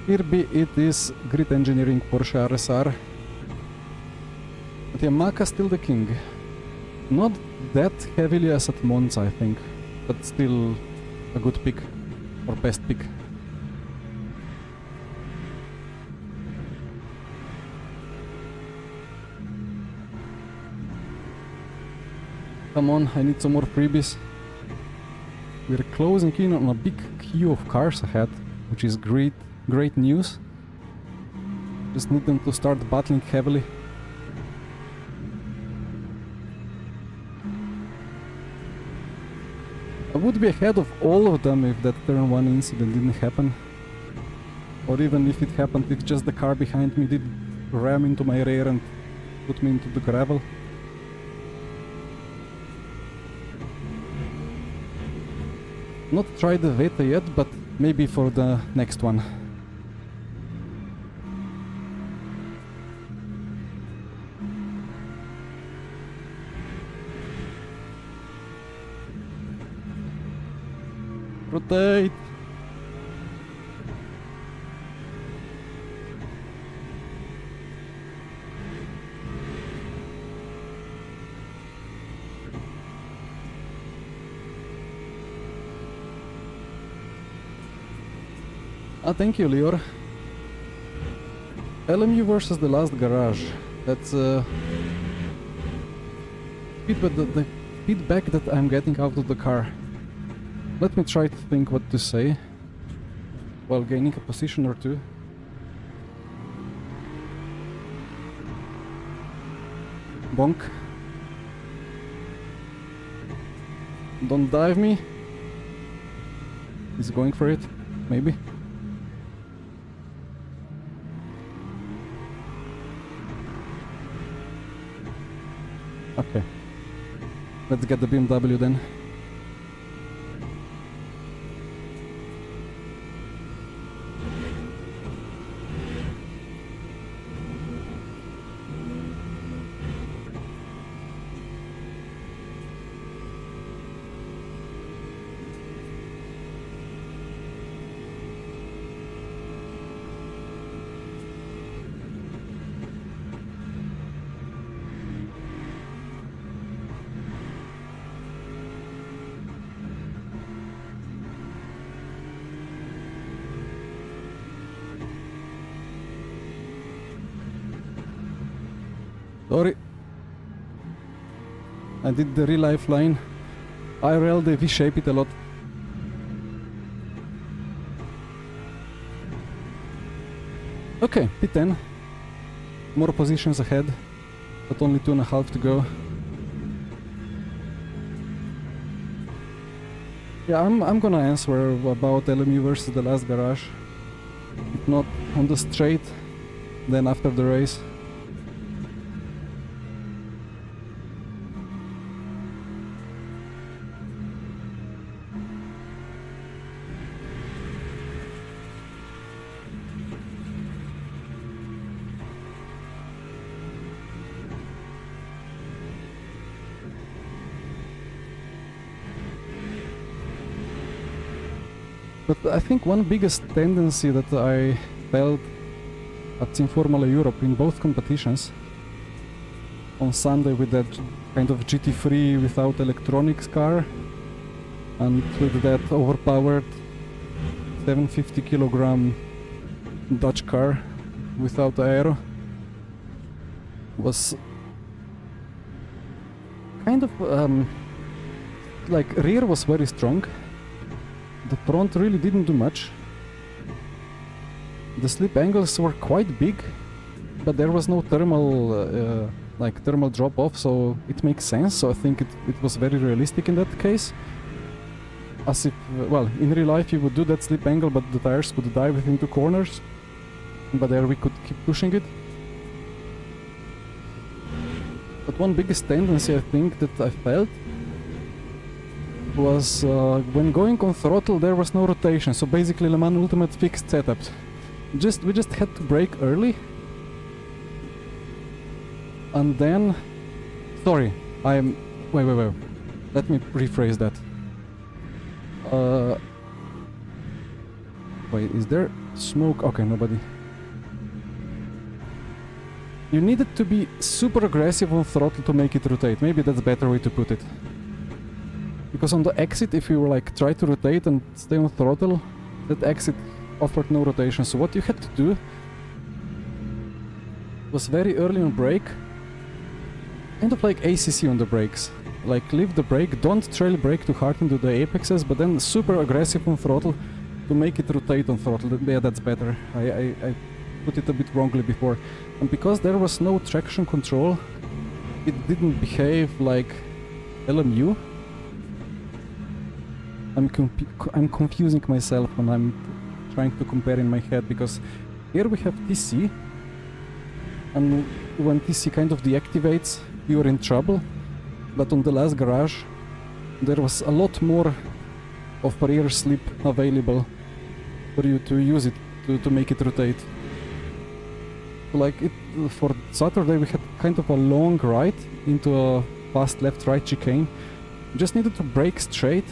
Here it is grid engineering Porsche RSR. But Yamaha still the king. Not that heavily as at Monza, I think, but still a good pick, or best pick. Come on, I need some more freebies. We're closing in on a big queue of cars ahead, which is great news. Just need them to start battling heavily. I would be ahead of all of them if that turn 1 incident didn't happen. Or even if it happened, if just the car behind me did ram into my rear and put me into the gravel. Not tried the Veta yet, but maybe for the next one. Rotate! Ah, thank you, Lior. LMU versus the last garage. That's the feedback that I'm getting out of the car. Let me try to think what to say while gaining a position or two. Bonk. Don't dive me. He's going for it, maybe. Okay. Let's get the BMW then. Sorry. I did the real life line. IRL they V-shape it a lot. Okay, P10. More positions ahead, but only 2.5 to go. Yeah, I'm gonna answer about LMU versus the last garage. If not on the straight, then after the race. But I think one biggest tendency that I felt at Team Formula Europe in both competitions, on Sunday with that kind of GT3 without electronics car, and with that overpowered 750 kilogram Dutch car without aero, was kind of like rear was very strong, the front really didn't do much, the slip angles were quite big, but there was no thermal thermal drop off, so it makes sense. So I think it was very realistic in that case, as if well, in real life you would do that slip angle but the tires could dive into corners, but there we could keep pushing it. But one biggest tendency I think that I felt was when going on throttle there was no rotation, so basically Le Mans Ultimate fixed setups. We just had to brake early, and then wait, let me rephrase that. Wait, is there smoke? Okay, nobody. You needed to be super aggressive on throttle to make it rotate. Maybe that's a better way to put it. Because on the exit, if you like try to rotate and stay on throttle, that exit offered no rotation. So what you had to do was very early on brake, kind of like ACC on the brakes. Like leave the brake, don't trail brake too hard into the apexes, but then super aggressive on throttle to make it rotate on throttle. Yeah, that's better. I put it a bit wrongly before. And because there was no traction control, it didn't behave like LMU. I'm confusing myself when I'm trying to compare in my head, because here we have TC, and when TC kind of deactivates, you're in trouble. But on the last garage, there was a lot more of rear slip available for you to use it to make it rotate. Like for Saturday we had kind of a long ride into a fast left-right chicane. Just needed to brake straight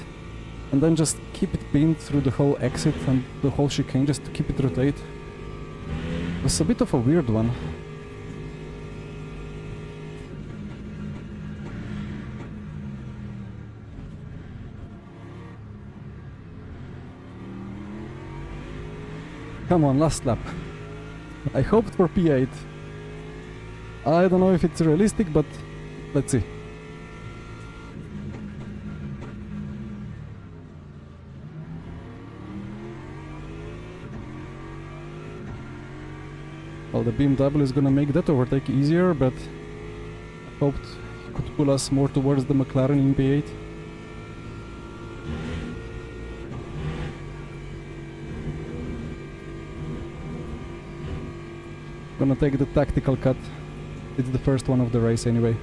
and then just keep it pinned through the whole exit and the whole chicane just to keep it rotate. It was a bit of a weird one. Come on, last lap. I hoped for P8. I don't know if it's realistic, but let's see. Well, the BMW is gonna make that overtake easier, but I hoped he could pull us more towards the McLaren in P8. Gonna take the tactical cut. It's the first one of the race anyway.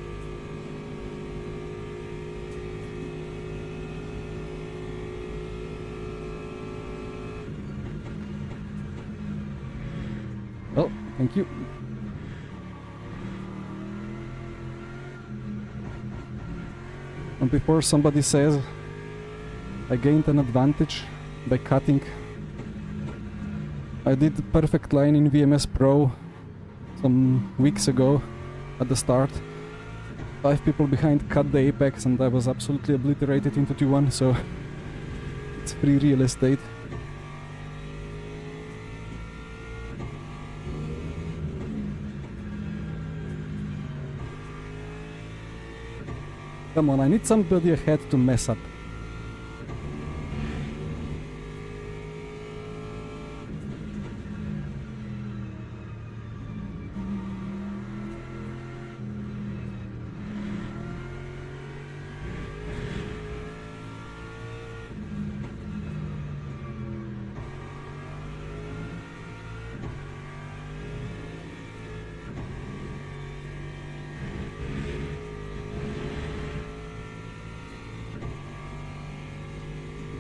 Oh, thank you. And before somebody says I gained an advantage by cutting, I did the perfect line in VMS Pro some weeks ago at the start. 5 people behind cut the apex and I was absolutely obliterated into T1, so it's free real estate. Come on, I need somebody ahead to mess up.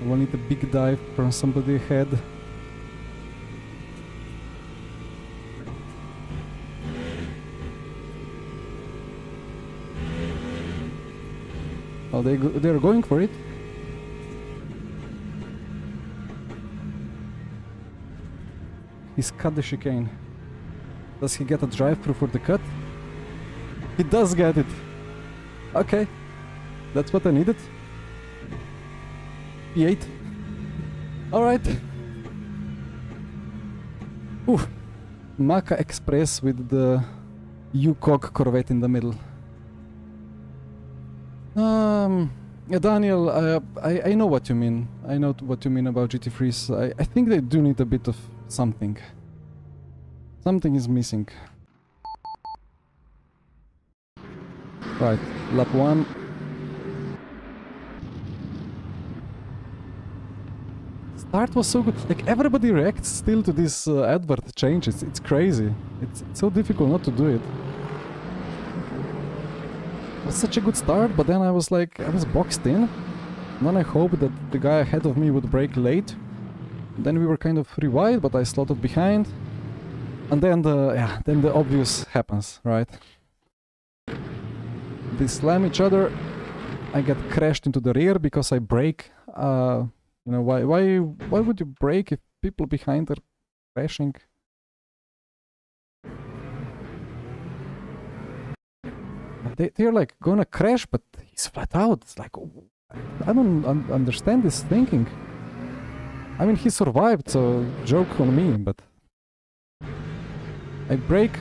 We'll need a big dive from somebody ahead. Oh, they're going for it. He's cut the chicane. Does he get a drive-through for the cut? He does get it. Okay. That's what I needed. P8. Alright. Ooh. Maka Express with the UCOG Corvette in the middle. Yeah, Daniel, I know what you mean. I know what you mean about GT3s. I think they do need a bit of something. Something is missing. Right, lap 1. Start was so good. Like, everybody reacts still to this advert changes. It's crazy. It's so difficult not to do it. It was such a good start, but then I was like, I was boxed in. And then I hoped that the guy ahead of me would brake late. Then we were kind of free wide, but I slotted behind. And then the obvious happens, right? They slam each other. I get crashed into the rear because I brake. You know, why would you brake if people behind are crashing? They're like gonna crash, but he's flat out. It's like, I don't understand this thinking. I mean, he survived, so joke on me, but I brake.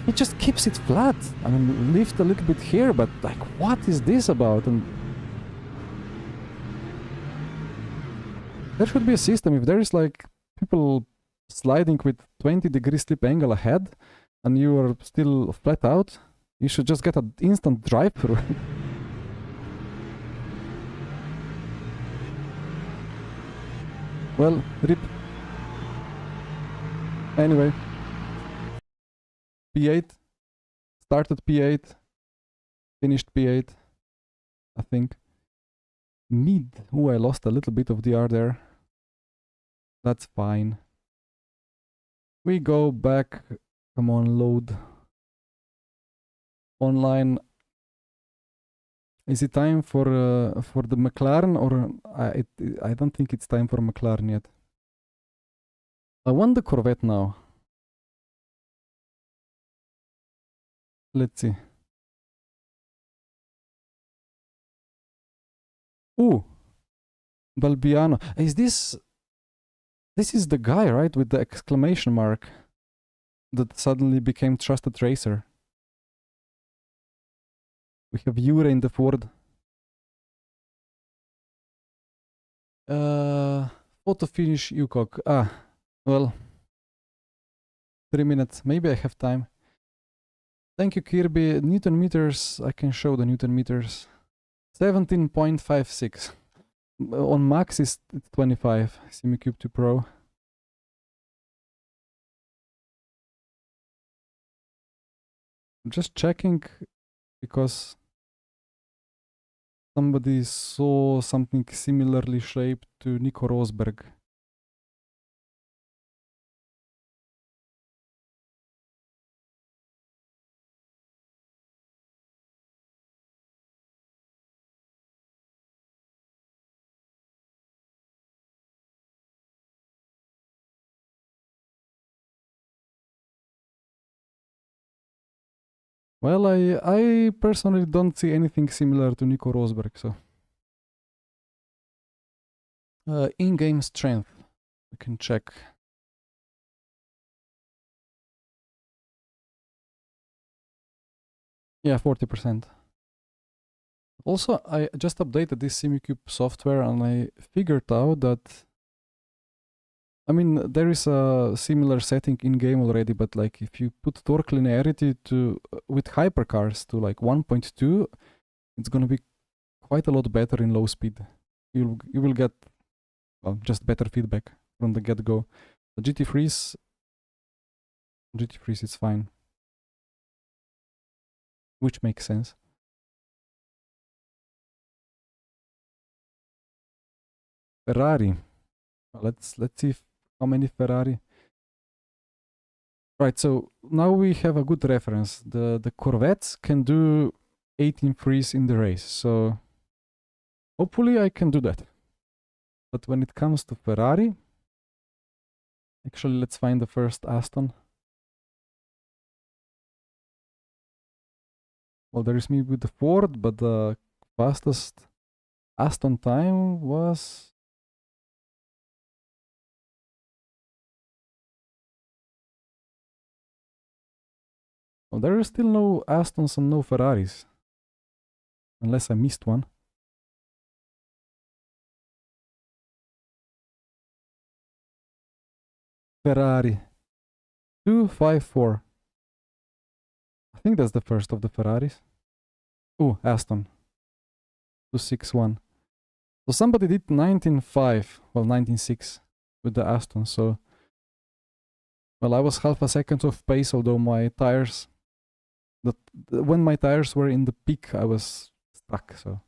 He just keeps it flat. I mean, lift a little bit here, but like, what is this about? And there should be a system. If there is like people sliding with 20-degree slip angle ahead, and you are still flat out, you should just get an instant drive-through. Well, rip. Anyway. P8. Started P8. Finished P8. I think. Mid. Ooh, I lost a little bit of DR there. That's fine. We go back. Come on, load. Online. Is it time for the McLaren, or I don't think it's time for McLaren yet. I want the Corvette now. Let's see. Ooh, Balbiano. Is this is the guy, right, with the exclamation mark that suddenly became trusted racer? We have Jure in the Ford. Photo finish UCOG. Ah, well. 3 minutes. Maybe I have time. Thank you, Kirby. Newton meters. I can show the Newton meters. 17.56. On max is 25. SimiCube 2 Pro. I'm just checking because somebody saw something similarly shaped to Nico Rosberg. Well, I personally don't see anything similar to Nico Rosberg, so. In-game strength, we can check. Yeah, 40%. Also, I just updated this SimiCube software and I figured out that, I mean, there is a similar setting in-game already, but like if you put torque linearity to with hypercars to like 1.2, it's gonna be quite a lot better in low speed. You will get, well, just better feedback from the get-go. The GT3s is fine, which makes sense. Ferrari. Let's see how many Ferrari. Right, so now we have a good reference. The Corvettes can do 18 frees in the race, so hopefully I can do that. But when it comes to Ferrari, Actually, let's find the first Aston. Well, there is me with the Ford, but the fastest Aston time was... Well, there is still no Astons and no Ferraris. Unless I missed one. Ferrari. 254. I think that's the first of the Ferraris. Oh, Aston. 261. So somebody did 19.5, well 19.6 with the Aston, so... Well, I was half a second off pace, although my tires... when my tires were in the peak, I was stuck, so...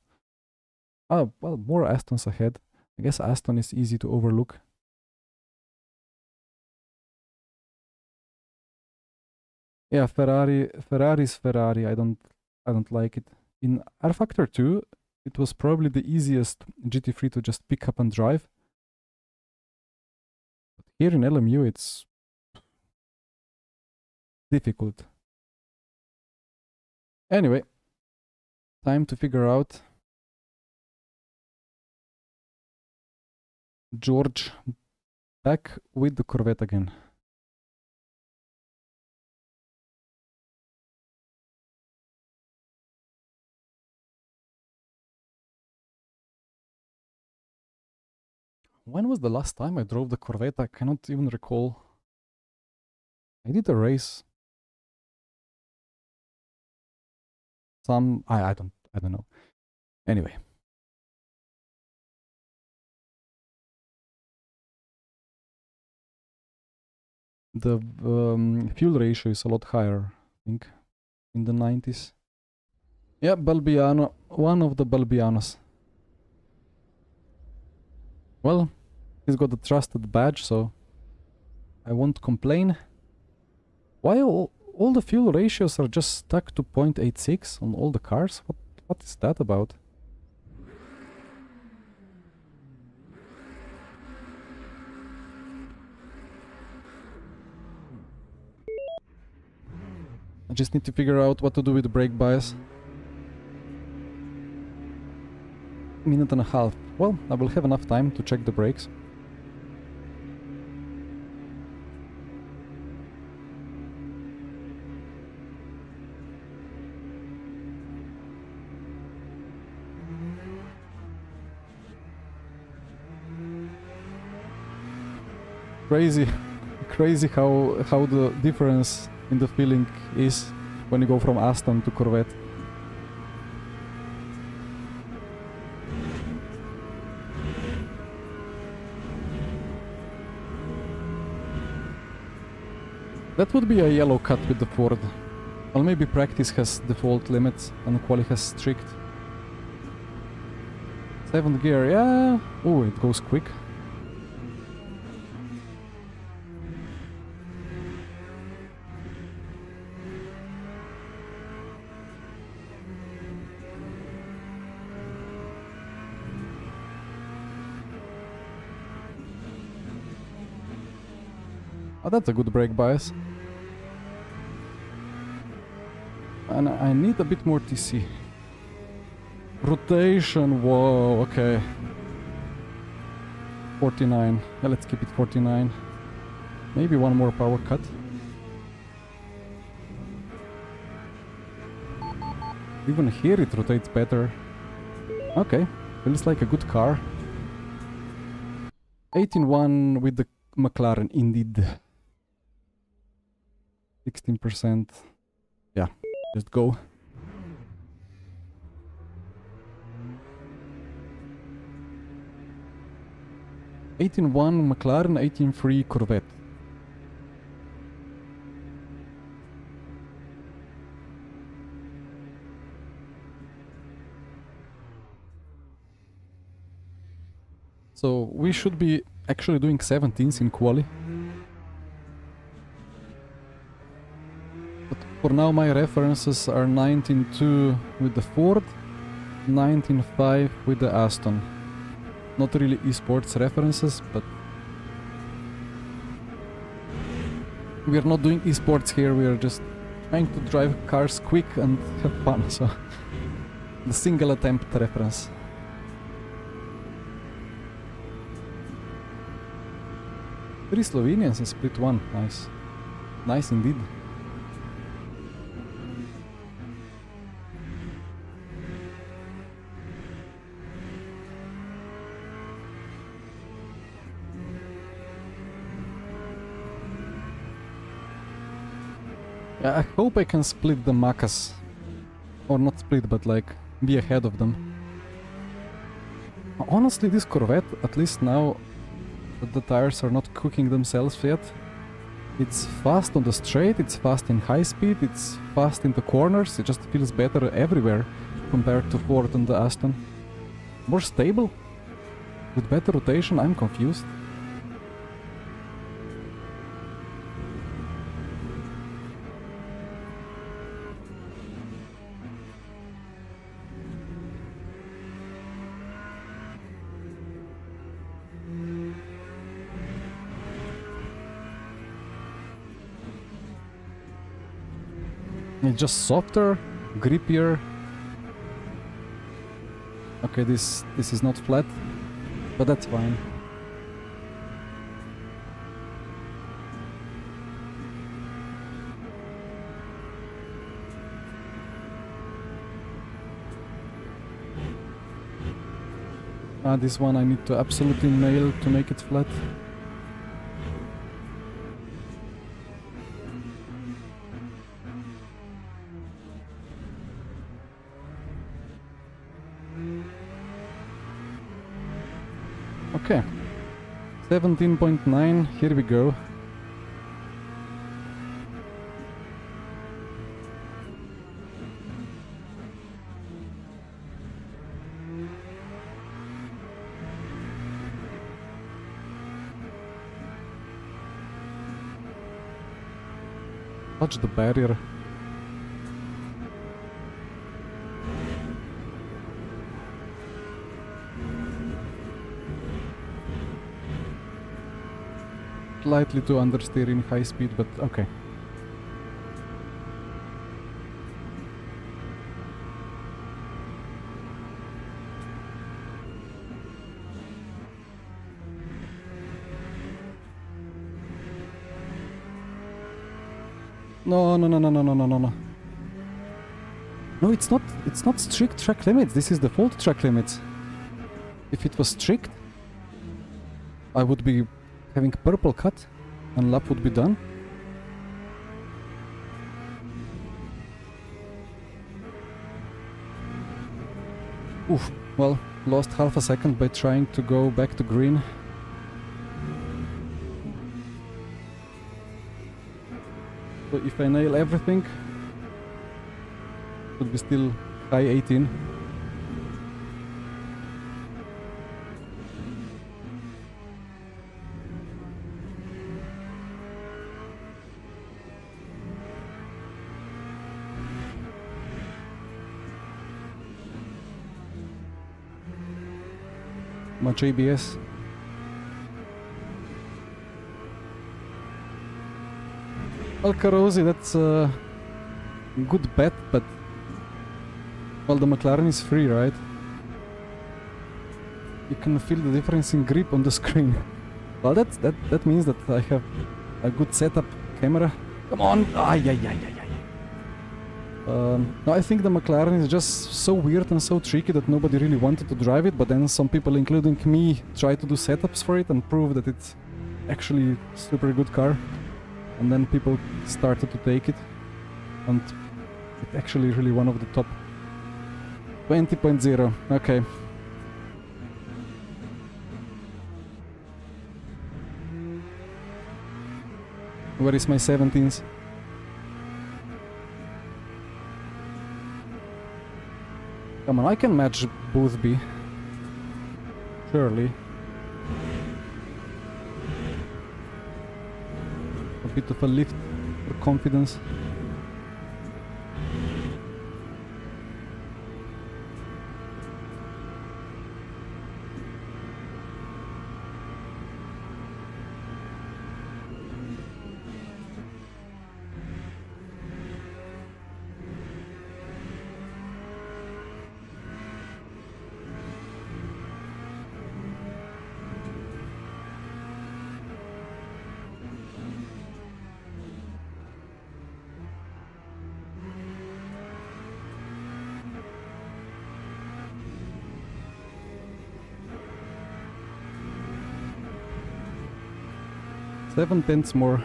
Oh, well, more Astons ahead. I guess Aston is easy to overlook. Yeah, Ferrari's Ferrari. I don't like it. In R Factor 2, it was probably the easiest GT3 to just pick up and drive. But here in LMU, it's difficult. Anyway, time to figure out George back with the Corvette again. When was the last time I drove the Corvette? I cannot even recall. I did a race. I don't know. Anyway. The fuel ratio is a lot higher, I think, in the 90s. Yeah, Balbiano, one of the Balbianos. Well, he's got the trusted badge, so I won't complain. Why all the fuel ratios are just stuck to 0.86 on all the cars? What is that about? I just need to figure out what to do with the brake bias. Minute and a half. Well, I will have enough time to check the brakes. Crazy how the difference in the feeling is when you go from Aston to Corvette. That would be a yellow cut with the Ford. Well, maybe practice has default limits and quali has strict. 7th gear, yeah. Oh, it goes quick. Oh, that's a good brake bias. And I need a bit more TC. Rotation, whoa, okay. 49. Yeah, let's keep it 49. Maybe one more power cut. Even here it rotates better. Okay, feels like a good car. 18.1 with the McLaren, indeed. 16%. Yeah, just go. $18.1 McLaren, 18.3 Corvette. So we should be actually doing 17s in quali. But for now my references are 19.2 with the Ford, 19.5 with the Aston. Not really esports references, but We are not doing esports here, we are just trying to drive cars quick and have fun, so... The single attempt reference. 3 Slovenians in split 1, nice. Nice indeed. Yeah, I hope I can split the Macas. Or not split, but like, be ahead of them. Honestly, this Corvette, at least now that the tires are not cooking themselves yet, it's fast on the straight, it's fast in high speed, it's fast in the corners, it just feels better everywhere compared to Ford and the Aston. More stable? With better rotation? I'm confused. It's just softer, grippier. Okay, this is not flat, but that's fine. This one I need to absolutely nail to make it flat. Okay, 17.9, here we go. Touch the barrier. Slightly too understeer in high speed, but okay. No. No, it's not strict track limits. This is default track limits. If it was strict, I would be having purple cut and lap would be done. Oof, well, lost half a second by trying to go back to green. So if I nail everything, it would be still high 18. Much ABS. Well, Carosi, that's a good bet, but well, the McLaren is free, right? You can feel the difference in grip on the screen. Well, that means that I have a good setup camera. Come on! No, I think the McLaren is just so weird and so tricky that nobody really wanted to drive it, but then some people, including me, tried to do setups for it and prove that it's actually a super good car. And then people started to take it, and it's actually really one of the top. 20.0, okay. Where is my 17s? Come on, I can match Boothby. Surely. A bit of a lift for confidence. 7/10 more.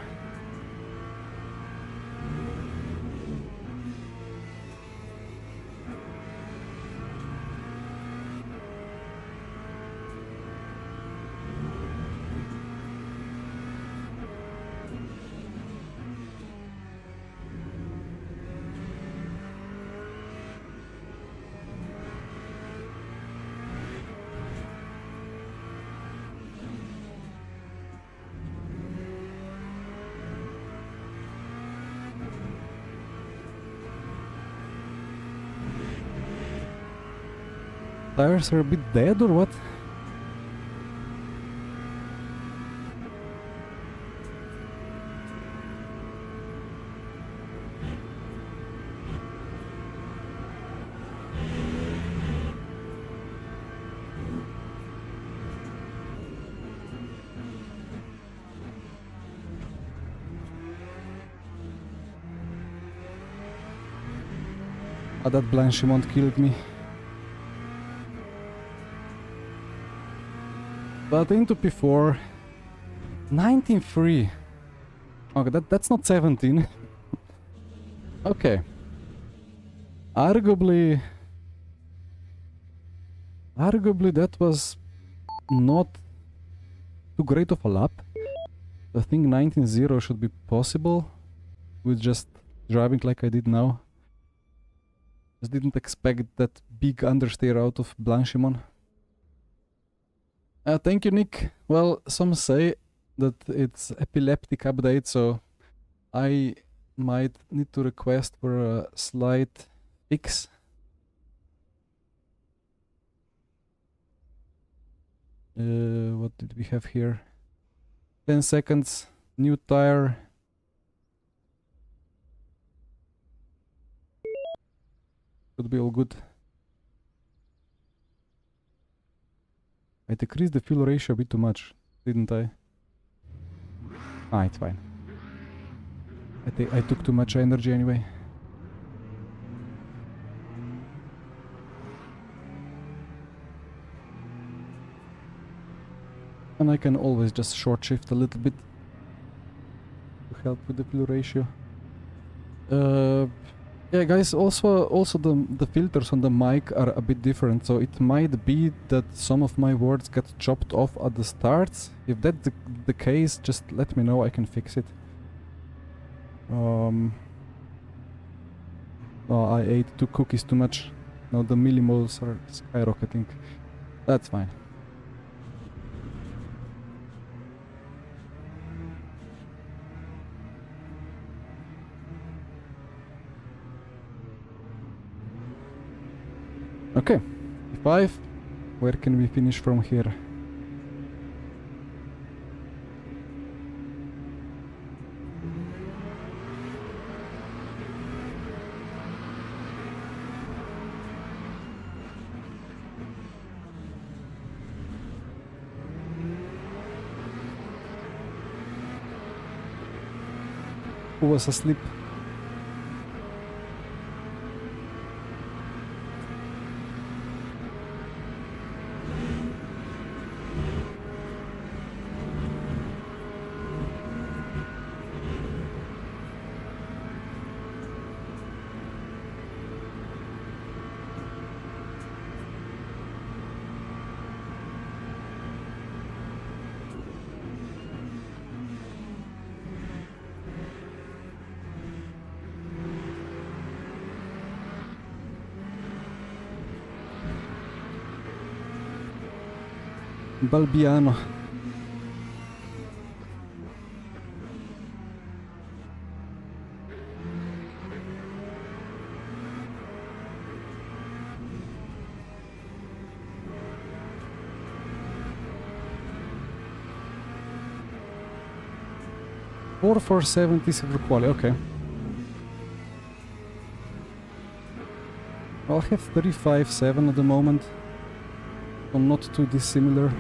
Tires are a bit dead or what? Ah, that Blanchimont killed me. But into P4, 19.3. Okay, that's not 17. Okay. Arguably that was not too great of a lap. I think 19.0 should be possible with just driving like I did now. Just didn't expect that big understeer out of Blanchimont. Thank you, Nick. Well, some say that it's epileptic update, so I might need to request for a slight fix. What did we have here? 10 seconds, new tire. Should be all good. I decreased the fuel ratio a bit too much, didn't I? Ah, it's fine. I took too much energy anyway. And I can always just short shift a little bit to help with the fuel ratio. Yeah, guys, also the filters on the mic are a bit different, so it might be that some of my words get chopped off at the start. If that's the case, just let me know, I can fix it. Oh, I ate 2 cookies too much. Now the millimoles are skyrocketing. That's fine. Okay, 5. Where can we finish from here? Who was asleep? Balbiano. Or 470 silver quality, okay. I'll have 35.7 at the moment. So not too dissimilar.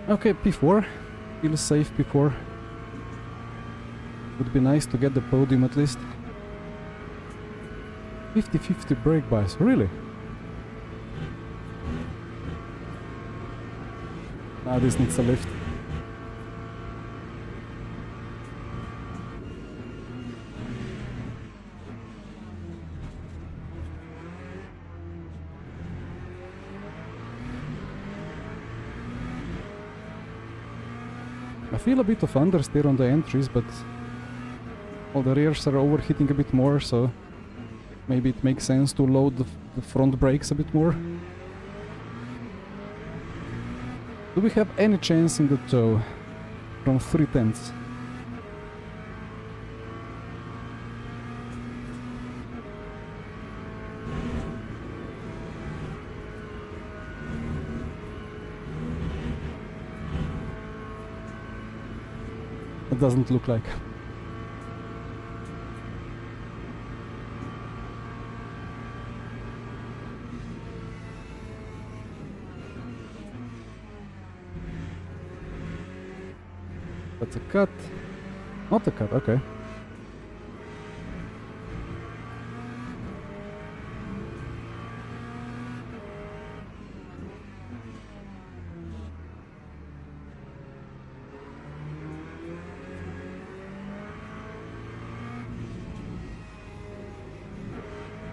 Okay, P4. Feel safe P4. Would be nice to get the podium at least. 50-50 brake bias, really? Ah, this needs a lift. I feel a bit of understeer on the entries, but all the rears are overheating a bit more, so maybe it makes sense to load the front brakes a bit more. Do we have any chance in the tow from 3/10? It doesn't look like. That's a cut. Not a cut, okay.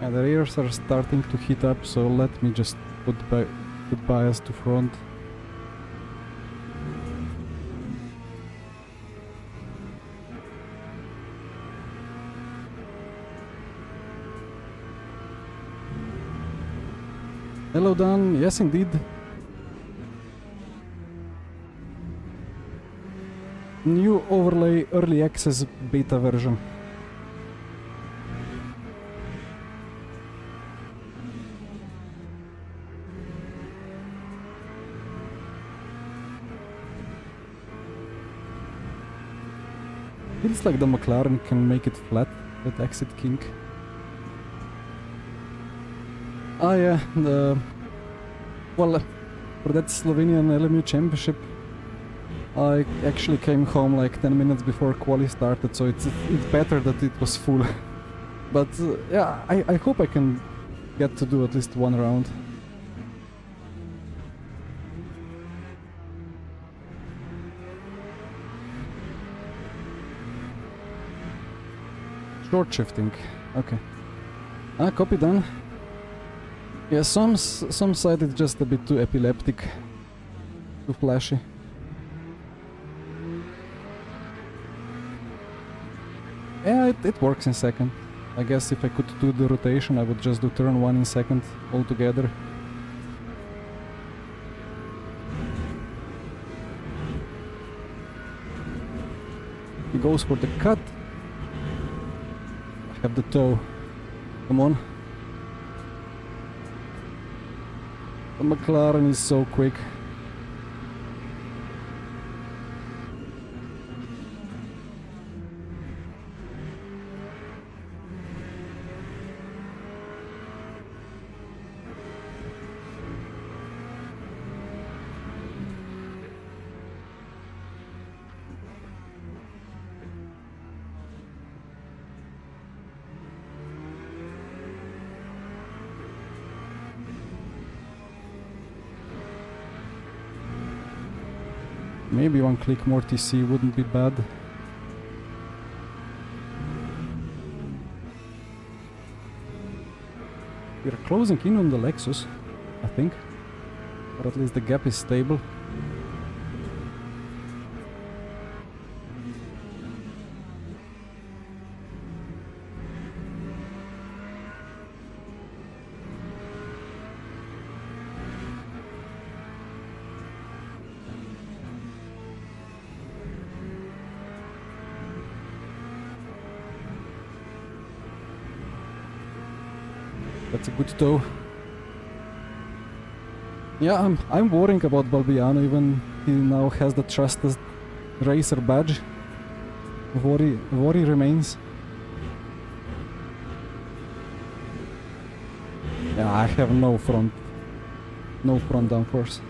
Yeah, the rears are starting to heat up, so let me just put bias to front. Hello Dan, yes indeed. New overlay early access beta version. Feels like the McLaren can make it flat, that exit kink. Ah yeah, well, for that Slovenian LMU championship, I actually came home like 10 minutes before quali started, so it's better that it was full. But yeah, I hope I can get to do at least one round. Short shifting, okay. Ah, copy done. Yeah, some side is just a bit too epileptic, too flashy. Yeah, it works in second. I guess if I could do the rotation, I would just do turn 1 in second altogether. He goes for the cut. I have the toe. Come on. The McLaren is so quick. Maybe one click more TC wouldn't be bad. We're closing in on the Lexus, I think. Or at least the gap is stable. That's a good toe. Yeah, I'm worrying about Balbiano, even he now has the trusted racer badge. Worry remains. Yeah, I have no front downforce.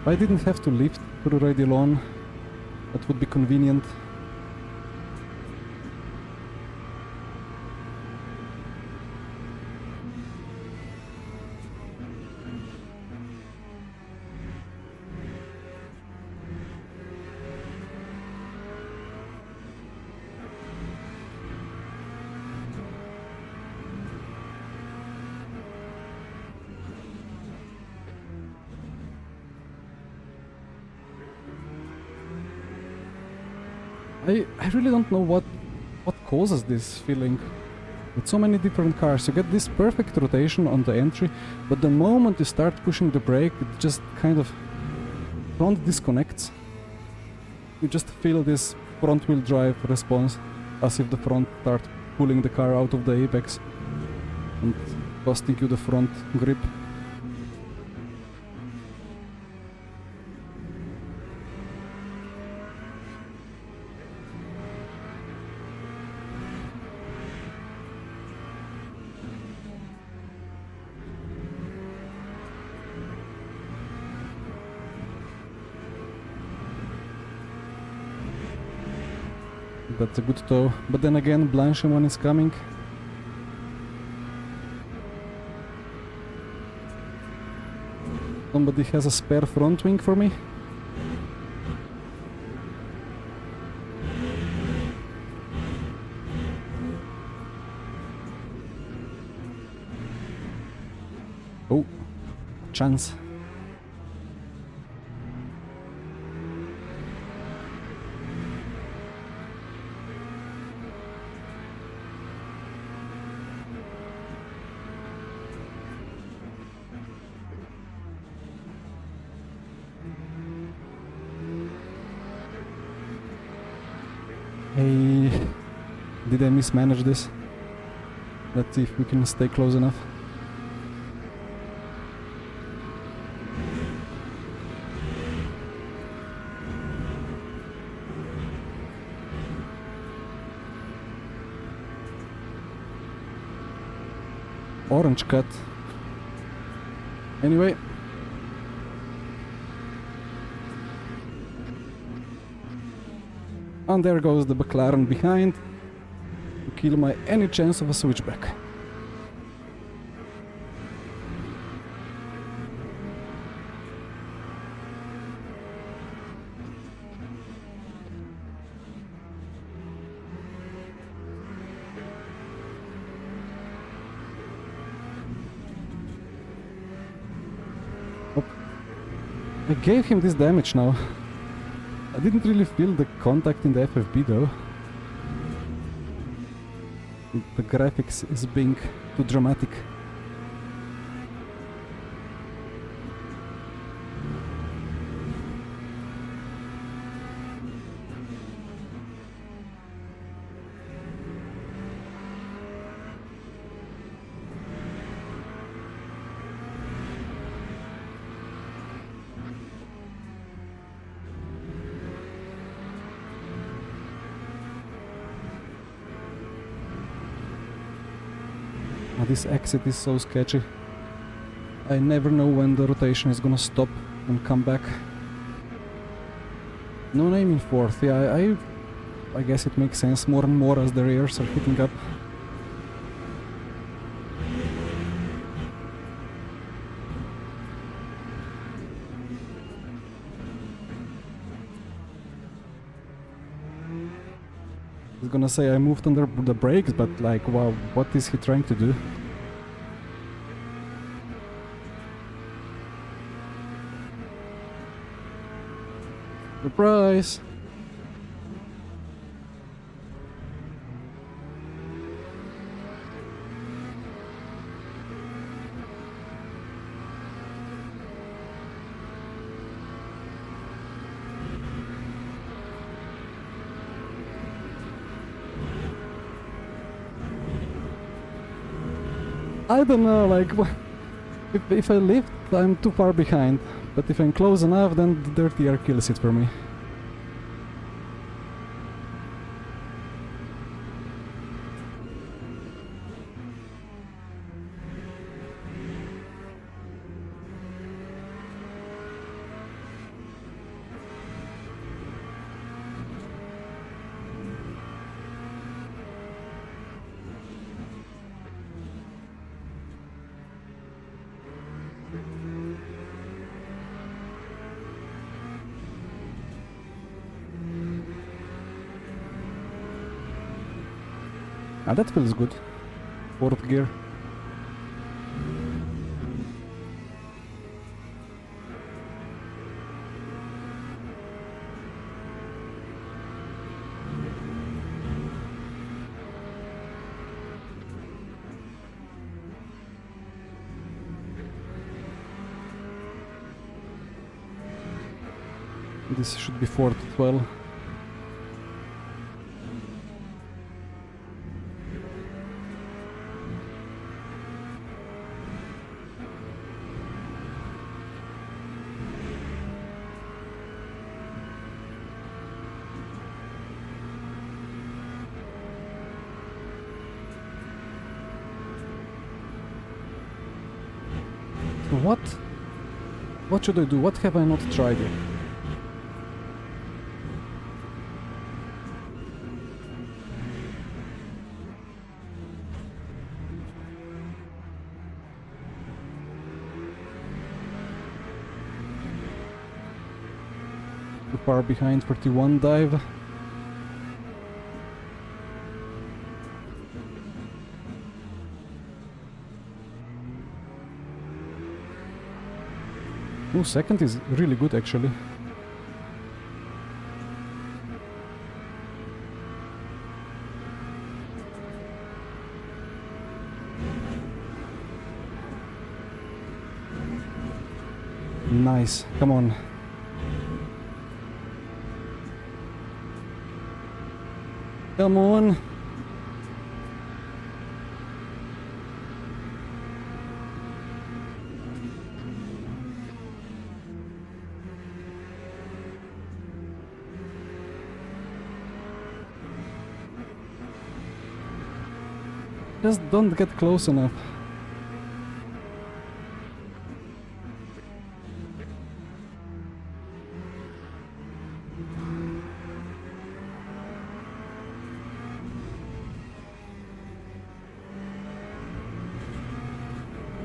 If I didn't have to lift through radial lawn, that would be convenient. I really don't know what causes this feeling. With so many different cars, you get this perfect rotation on the entry, but the moment you start pushing the brake, it just kind of front disconnects. You just feel this front wheel drive response, as if the front start pulling the car out of the apex and costing you the front grip. That's a good tow, but then again, Blanchimon is coming. Somebody has a spare front wing for me. Oh, chance. Hey, did I mismanage this? Let's see if we can stay close enough. Orange cut. Anyway. And there goes the McLaren behind to kill my any chance of a switchback. Oh. I gave him this damage now. I didn't really feel the contact in the FFB though. The graphics is being too dramatic. This exit is so sketchy. I never know when the rotation is gonna stop and come back. No name in fourth. Yeah, I guess it makes sense more and more as the rears are hitting up. I was gonna say I moved under the brakes, but like, wow, what is he trying to do? Surprise! I don't know, like, if I lift, I'm too far behind, but if I'm close enough, then the dirty air kills it for me. Ah, that feels good. Fourth gear. This should be fourth as well. So what should I do? What have I not tried yet? Too far behind for T1 dive. Oh, second is really good actually. Nice, come on. Come on. Just don't get close enough.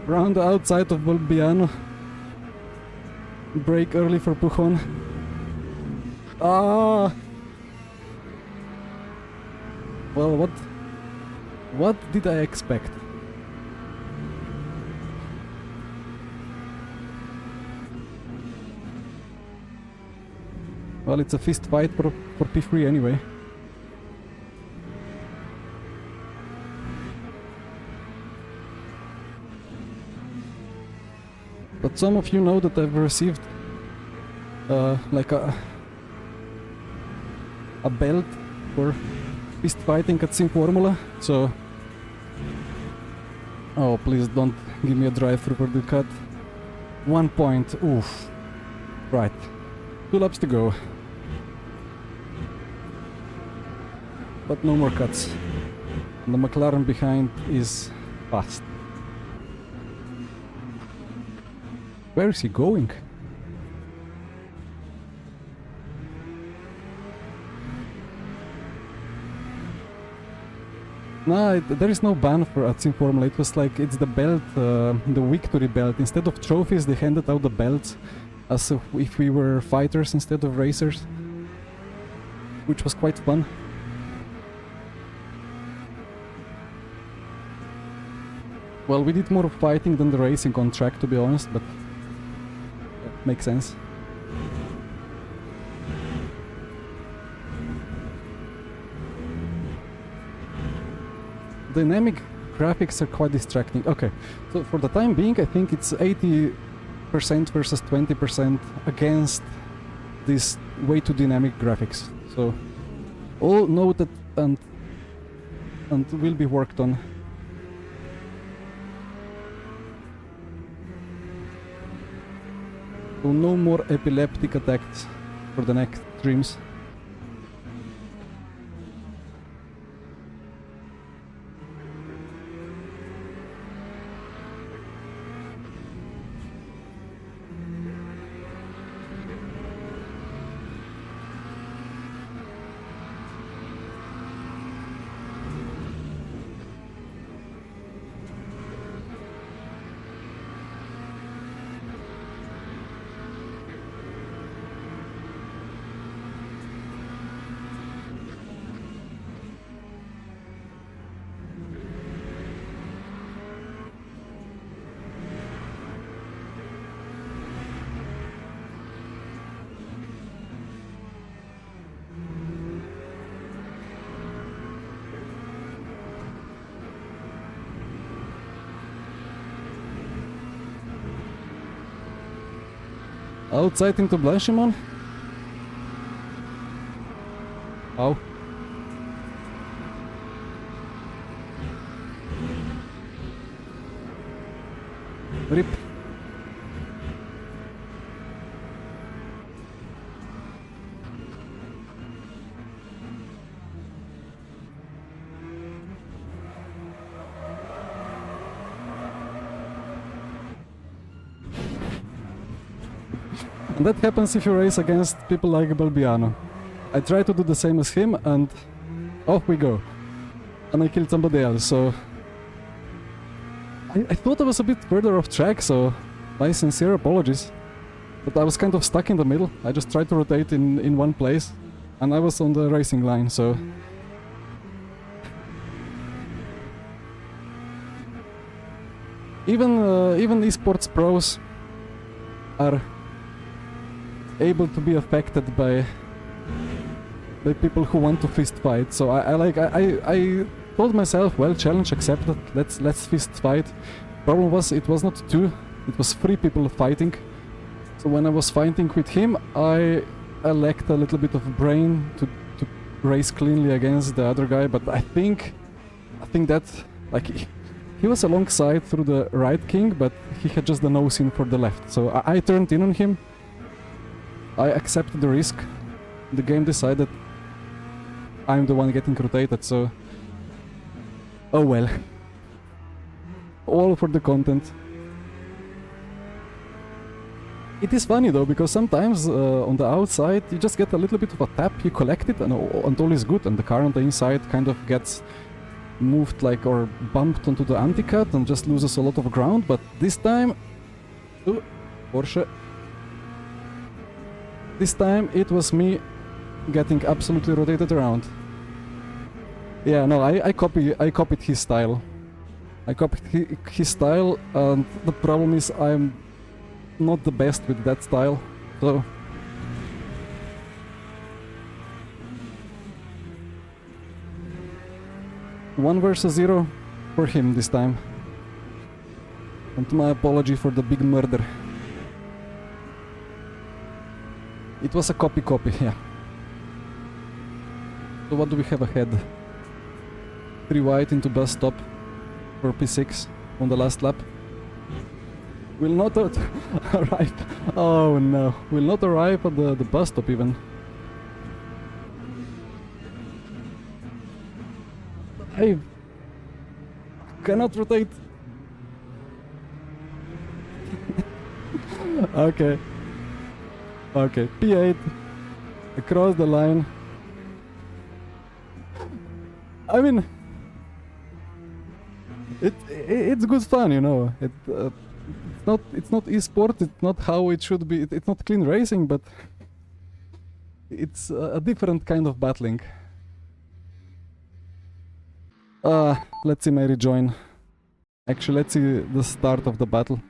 Round the outside of Bolbiano. Brake early for Pujon. Ah! Well, what did I expect? Well, it's a fist fight for P3 anyway. But some of you know that I've received like a belt for fist fighting at Sim Formula, so... Oh, please don't give me a drive-through for the cut. 1 point, oof. Right, 2 laps to go. But no more cuts. And the McLaren behind is fast. Where is he going? No, there is no ban for at Sim Formula. It was like, it's the belt, the victory belt. Instead of trophies, they handed out the belts as if we were fighters instead of racers, which was quite fun. Well, we did more fighting than the racing on track, to be honest, but that makes sense. Dynamic graphics are quite distracting. Okay, so for the time being, I think it's 80% versus 20% against this way too dynamic graphics. So all noted and will be worked on. So no more epileptic attacks for the next streams. Outside into Blanchimon. Ow. Rip. And that happens if you race against people like Balbiano. I try to do the same as him and off we go. And I killed somebody else, so... I thought I was a bit further off track, so my sincere apologies. But I was kind of stuck in the middle. I just tried to rotate in one place. And I was on the racing line, so... Even esports pros are able to be affected by people who want to fist fight. So I told myself, well, challenge accepted. Let's fist fight. Problem was, it was not two, it was three people fighting. So when I was fighting with him, I lacked a little bit of brain to race cleanly against the other guy. But I think that like he was alongside through the right king, but he had just the nose in for the left. So I turned in on him. I accepted the risk. The game decided I'm the one getting rotated, so... Oh well. All for the content. It is funny though, because sometimes on the outside you just get a little bit of a tap, you collect it and all is good, and the car on the inside kind of gets moved like or bumped onto the anti-cut and just loses a lot of ground, but this time... Ooh, Porsche. This time it was me getting absolutely rotated around. Yeah, no, I copied his style. I copied his style, and the problem is I'm not the best with that style, so... 1 versus 0 for him this time. And my apology for the big murder. It was a copy, yeah. So what do we have ahead? 3 wide into bus stop for P6 on the last lap. Will not arrive. Oh no, will not arrive at the bus stop even. I cannot rotate. Okay. Okay, P8 across the line. I mean, it's good fun, you know. It's not esport. It's not how it should be. It's not clean racing, but it's a different kind of battling. Let's see my rejoin. Actually, let's see the start of the battle.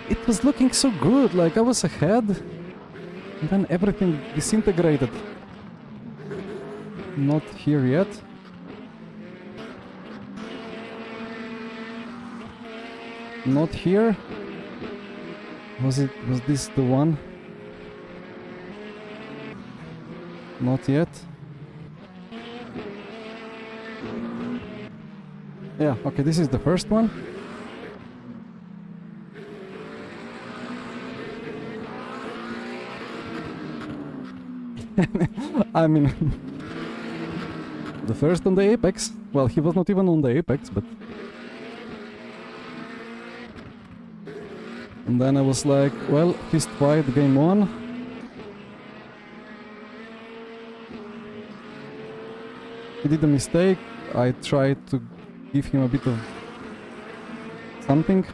It was looking so good. Like I was ahead. And then everything disintegrated. Not here yet. Not here. Was this the one? Not yet. Yeah, okay, this is the first one. I mean, the first on the apex. Well, he was not even on the apex, but... And then I was like, well, fist fight, game on. He did a mistake. I tried to give him a bit of something.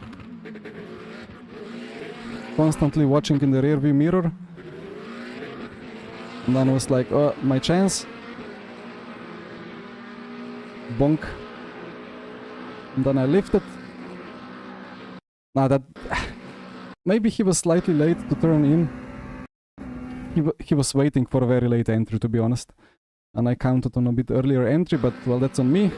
Constantly watching in the rearview mirror. And then I was like, oh, my chance. Bonk. And then I lifted. Now that... Maybe he was slightly late to turn in. He was waiting for a very late entry, to be honest. And I counted on a bit earlier entry, but well, that's on me.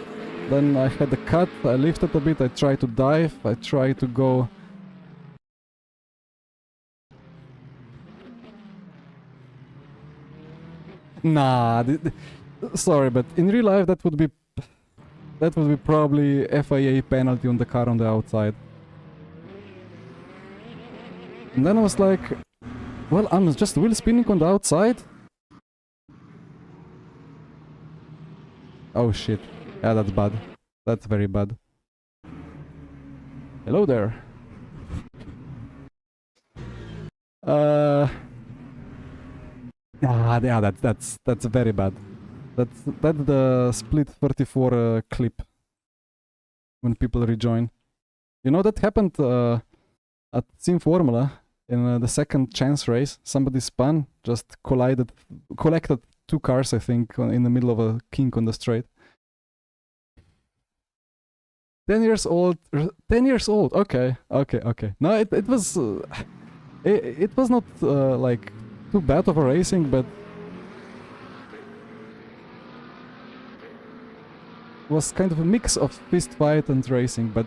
Then I had a cut, I lifted a bit, I tried to dive, I tried to go... Nah, sorry, but in real life that would be probably FIA penalty on the car on the outside. And then I was like, well, I'm just wheel spinning on the outside. Oh shit. Yeah, that's bad. That's very bad. Hello there. Yeah, that's very bad. That's the split 34 clip when people rejoin. You know that happened at Sim Formula in the second chance race. Somebody spun, just collected 2 cars, I think, in the middle of a kink on the straight. 10 years old. 10 years old. Okay. No, it was it was not like too bad of a racing, but it was kind of a mix of fist fight and racing. But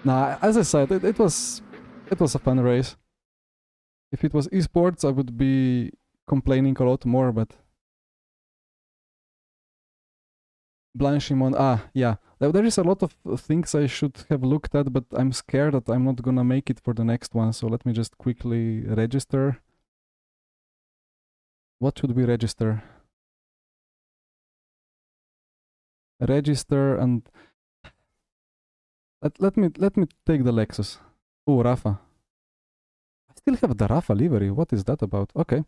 nah, as I said, it was a fun race. If it was esports, I would be complaining a lot more, but Blanchimon, yeah. There is a lot of things I should have looked at, but I'm scared that I'm not gonna make it for the next one, so let me just quickly register. What should we register? Register and... Let me take the Lexus. Oh, Rafa. I still have the Rafa livery. What is that about? Okay.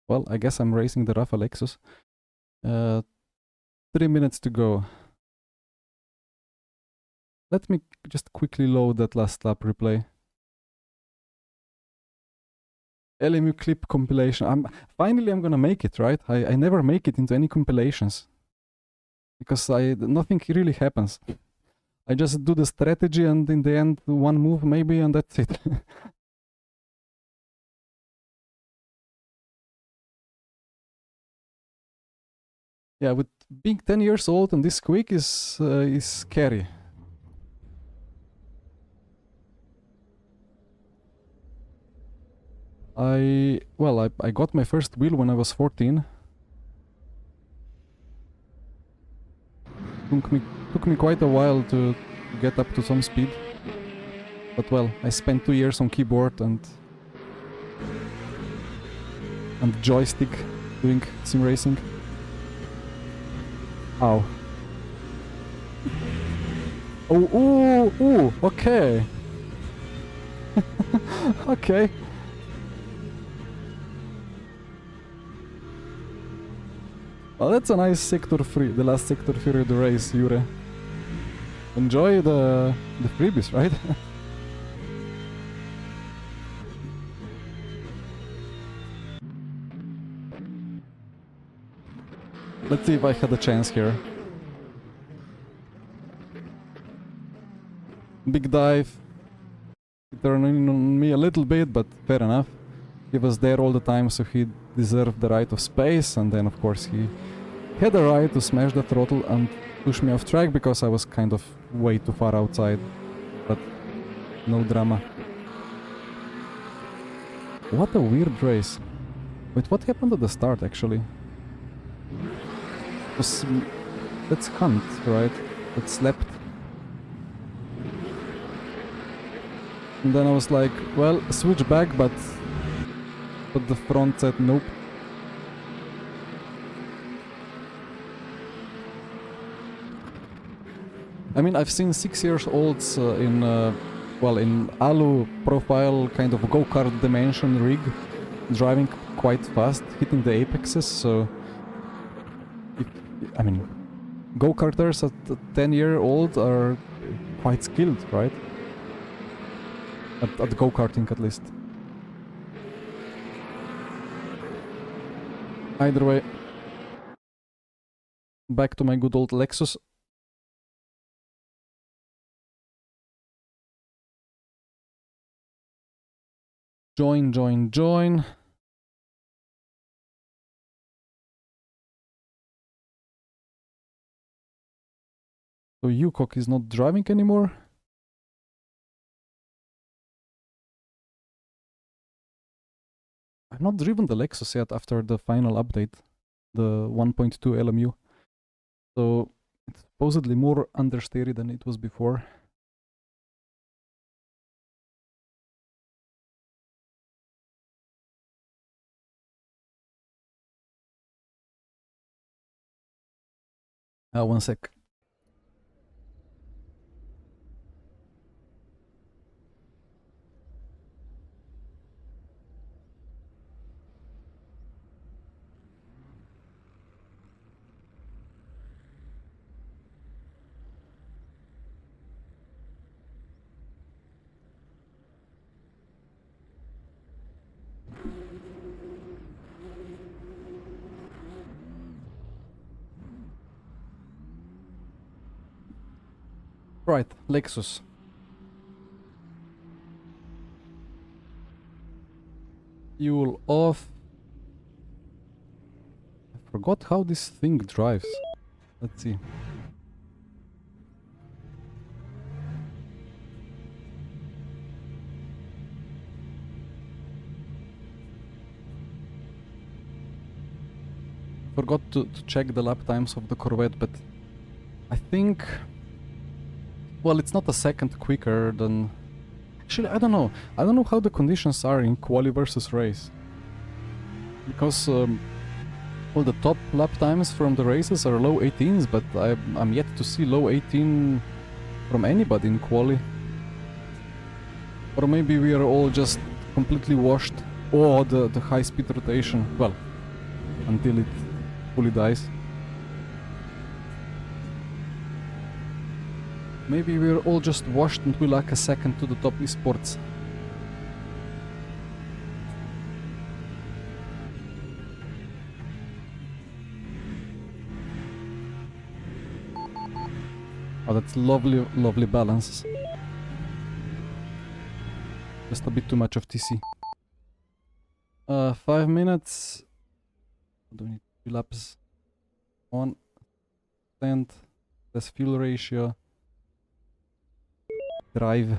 Well, I guess I'm racing the Rafa Lexus. 3 minutes to go. Let me just quickly load that last lap replay. LMU clip compilation. Finally I'm gonna make it, right? I never make it into any compilations. Because nothing really happens. I just do the strategy and in the end one move maybe and that's it. Yeah, with being 10 years old and this quick is scary. I got my first wheel when I was 14. Took me quite a while to get up to some speed. But well, I spent 2 years on keyboard and joystick doing sim racing. Ow. Oh, ooh, okay. Okay. Well, that's a nice sector 3, the last sector 3 of the race, Jure. Enjoy the freebies, right? Let's see if I had a chance here. Big dive. He turned in on me a little bit, but fair enough. He was there all the time, so he deserved the right of space, and then of course he had the right to smash the throttle and push me off track because I was kind of way too far outside. But no drama. What a weird race. Wait, what happened at the start actually? That's Hunt, right? That slept. And then I was like, well, switch back, but the front said nope. I mean, I've seen 6-year-olds in alu profile kind of go-kart dimension rig, driving quite fast, hitting the apexes, so... I mean, go-karters at 10-year-old are quite skilled, right? At go-karting at least. Either way, back to my good old Lexus. Join. So Yukok is not driving anymore? I've not driven the Lexus yet after the final update. the 1.2 LMU. So it's supposedly more understeery than it was before. One sec. Right, Lexus. Fuel off. I forgot how this thing drives. Let's see. Forgot to check the lap times of the Corvette, but I think... Well, it's not a second quicker than... Actually, I don't know. I don't know how the conditions are in quali versus race. Because, well, the top lap times from the races are low 18s, but I'm yet to see low 18 from anybody in quali. Or maybe we are all just completely washed. Or the high-speed rotation. Well, until it fully dies. Maybe we're all just washed and we lack a second to the top esports. Oh, that's lovely, lovely balance. Just a bit too much of TC. 5 minutes. Do we need 3 laps? 1%. Less fuel ratio. Drive.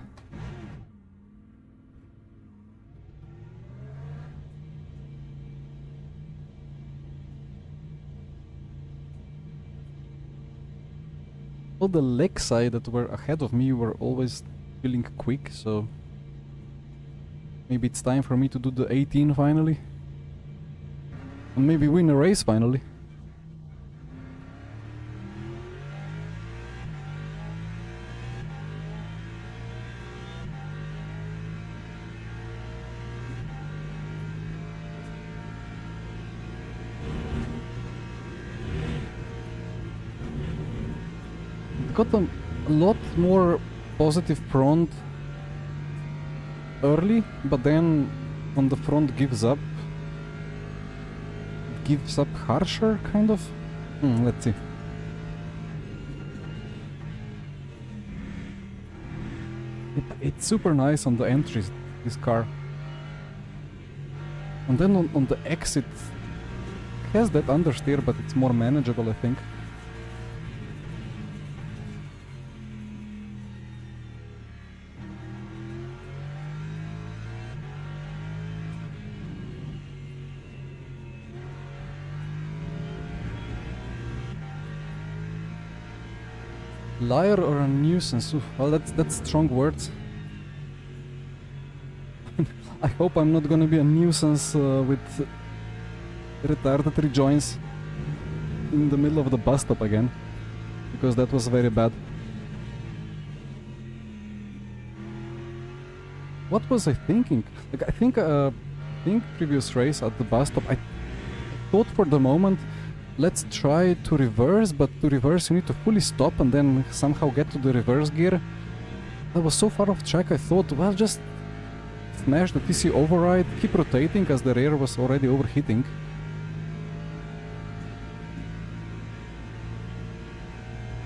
All the Lexi that were ahead of me were always feeling quick, so maybe it's time for me to do the 18 finally. And maybe win a race finally. Got a lot more positive front early, but then when the front gives up, it gives up harsher, kind of. Let's see. It's super nice on the entries, this car. And then on the exit, it has that understeer, but it's more manageable, I think. Liar or a nuisance? Oof, well, that's strong words. I hope I'm not gonna be a nuisance with retarded rejoins in the middle of the bus stop again, because that was very bad. What was I thinking? Like, I think previous race at the bus stop, I thought for the moment, let's try to reverse, but to reverse you need to fully stop and then somehow get to the reverse gear. I was so far off track, I thought, well, just smash the TC override, keep rotating as the rear was already overheating.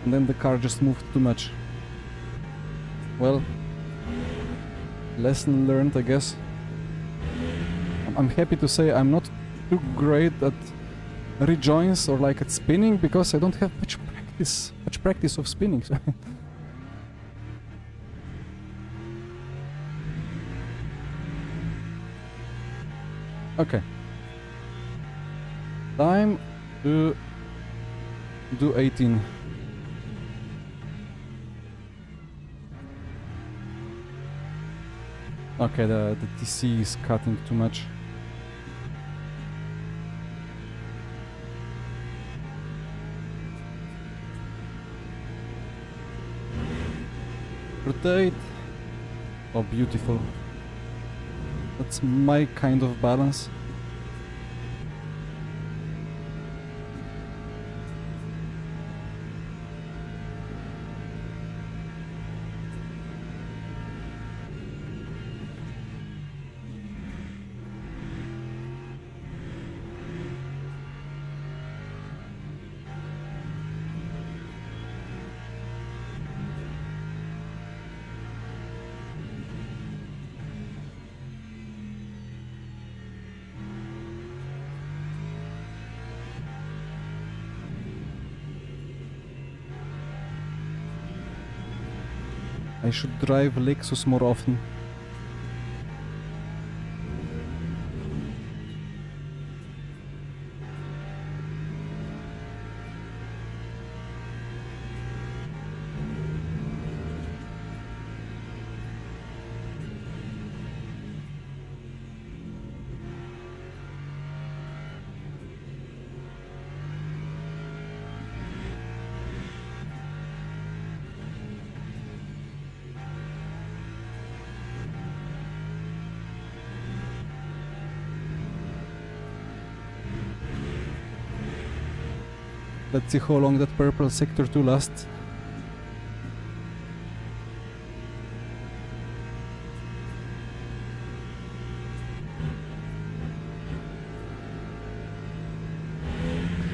And then the car just moved too much. Well, lesson learned, I guess. I'm happy to say I'm not too great at rejoins or like at spinning, because I don't have much practice of spinning. Okay. Time Do 18. Okay, the TC is cutting too much. Rotate. Oh, beautiful. That's my kind of balance. I should drive Lexus more often. Let's see how long that purple sector 2 lasts.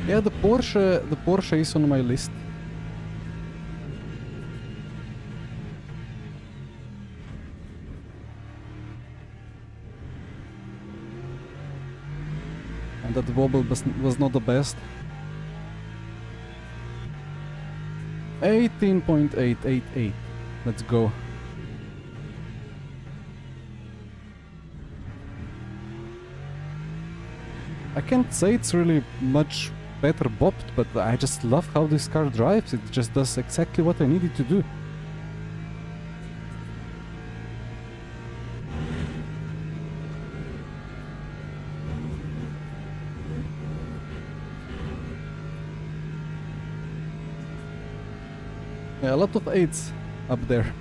Yeah, the Porsche is on my list. And that wobble was not the best. 18.888. Let's go. I can't say it's really much better bopped, but I just love how this car drives. It just does exactly what I need it to do. Yeah, a lot of 8s up there.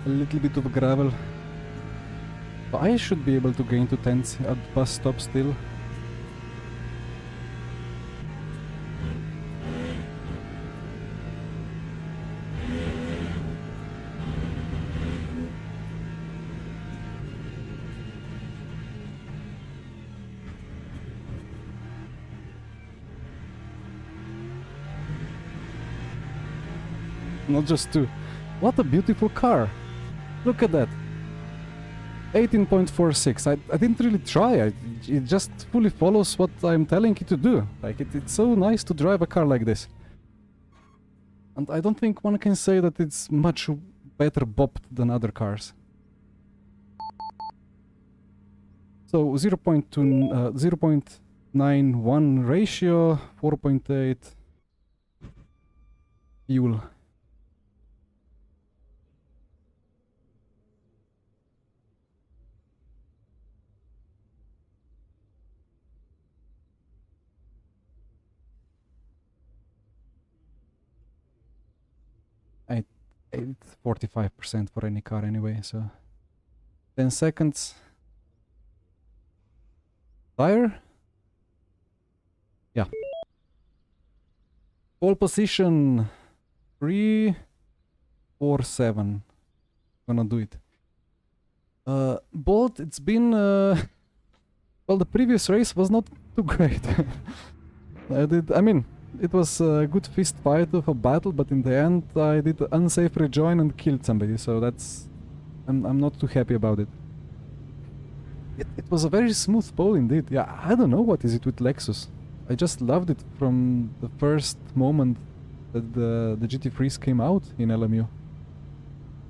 A little bit of gravel. But I should be able to gain to 10s at bus stop still. Not just 2. What a beautiful car! Look at that. 18.46. I didn't really try. It just fully follows what I'm telling it to do. Like it's so nice to drive a car like this. And I don't think one can say that it's much better bopped than other cars. So 0.91 ratio, 4.8. fuel. It's 45% for any car anyway, so 10 seconds. Tire? Yeah. Pole position 3-4-7. Gonna do it. Bolt, it's been well, the previous race was not too great. I mean, it was a good fist fight of a battle, but in the end I did unsafe rejoin and killed somebody, so that's... I'm not too happy about it. It was a very smooth pole indeed. Yeah, I don't know what is it with Lexus. I just loved it from the first moment that the GT3s came out in LMU.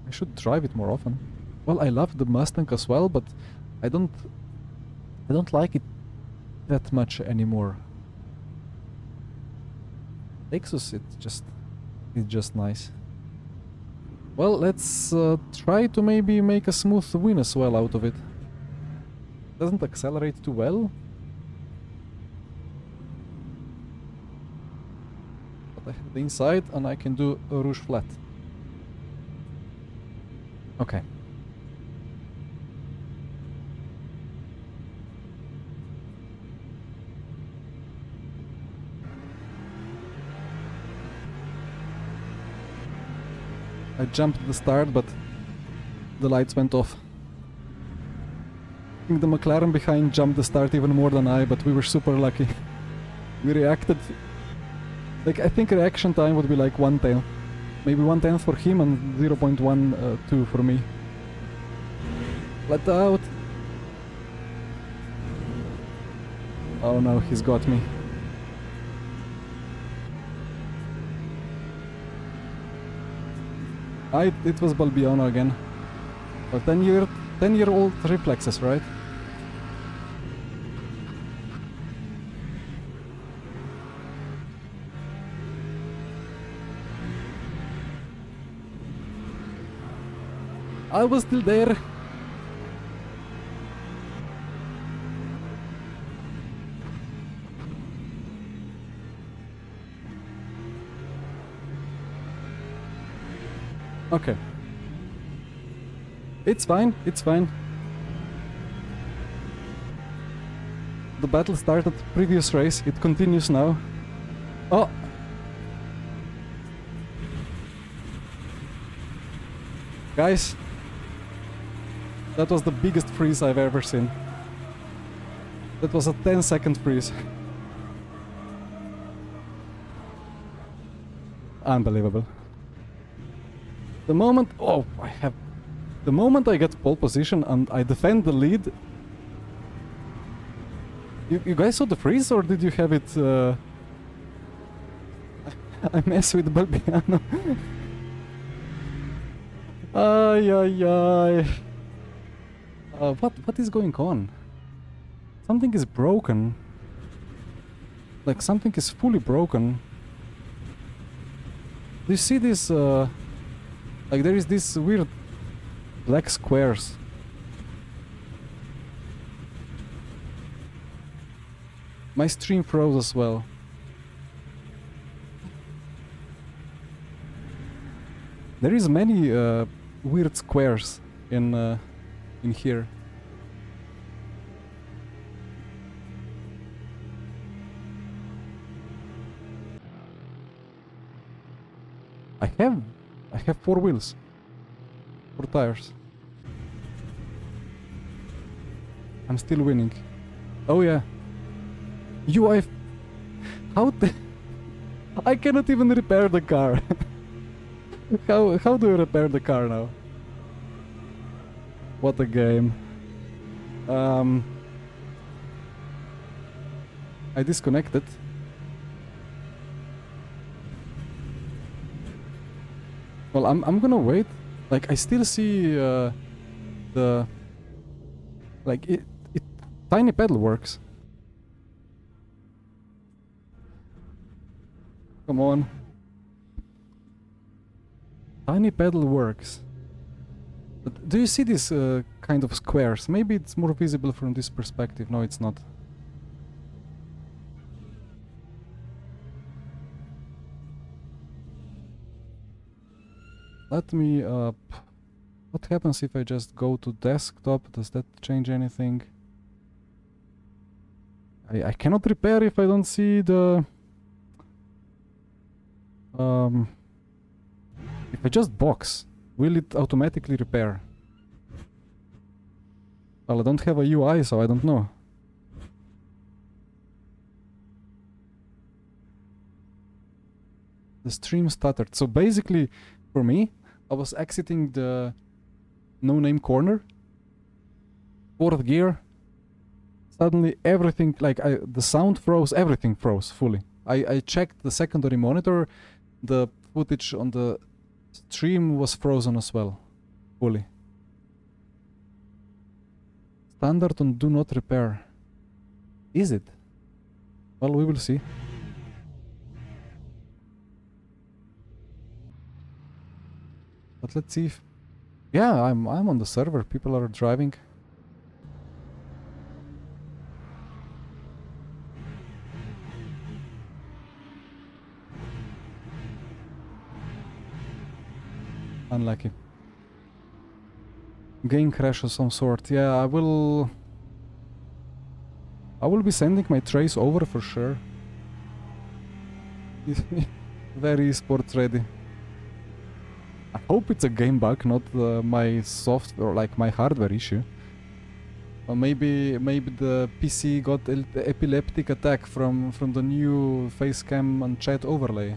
I should drive it more often. Well, I love the Mustang as well, but I don't like it that much anymore. Lexus, it's just nice. Well, let's try to maybe make a smooth win as well out of it. Doesn't accelerate too well. But I have the inside and I can do a rouge flat. Okay. I jumped at the start, but the lights went off. I think the McLaren behind jumped the start even more than I, but we were super lucky. We reacted... Like, I think reaction time would be like 1/10. Maybe 1/10 for him and 0.12 for me. Let out! Oh no, he's got me. It was Balbiano again. But 10-year-old reflexes, right? I was still there. Okay. It's fine, it's fine. The battle started previous race, it continues now. Oh! Guys, that was the biggest freeze I've ever seen. That was a 10-second freeze. Unbelievable. The moment... Oh, the moment I get pole position and I defend the lead... You guys saw the freeze, or did you have it... I mess with Balbiano. Ay, ay, ay. What is going on? Something is broken. Like, something is fully broken. Do you see this, like, there is this weird black squares. My stream froze as well. There is many weird squares in here. I have 4 wheels. 4 tires. I'm still winning. Oh yeah. How the... I cannot even repair the car. How do you repair the car now? What a game. I disconnected. Well, I'm gonna wait. Like, I still see the... Like, it tiny pedal works. Come on. Tiny pedal works. But do you see these kind of squares? Maybe it's more visible from this perspective. No, it's not. Let me what happens if I just go to desktop? Does that change anything? I cannot repair if I don't see the if I just box, will it automatically repair? Well, I don't have a UI, so I don't know. The stream stuttered. So basically, for me, I was exiting the no-name corner, 4th gear. Suddenly everything, like the sound froze, everything froze fully. I checked the secondary monitor, the footage on the stream was frozen as well, fully. Standard on do not repair. Is it? Well, we will see. But let's see if... Yeah, I'm on the server, people are driving. Unlucky. Game crash of some sort. Yeah, I will be sending my trace over for sure. Very sports ready. I hope it's a game bug, not my software or like my hardware issue. Or maybe the PC got epileptic attack from the new facecam and chat overlay.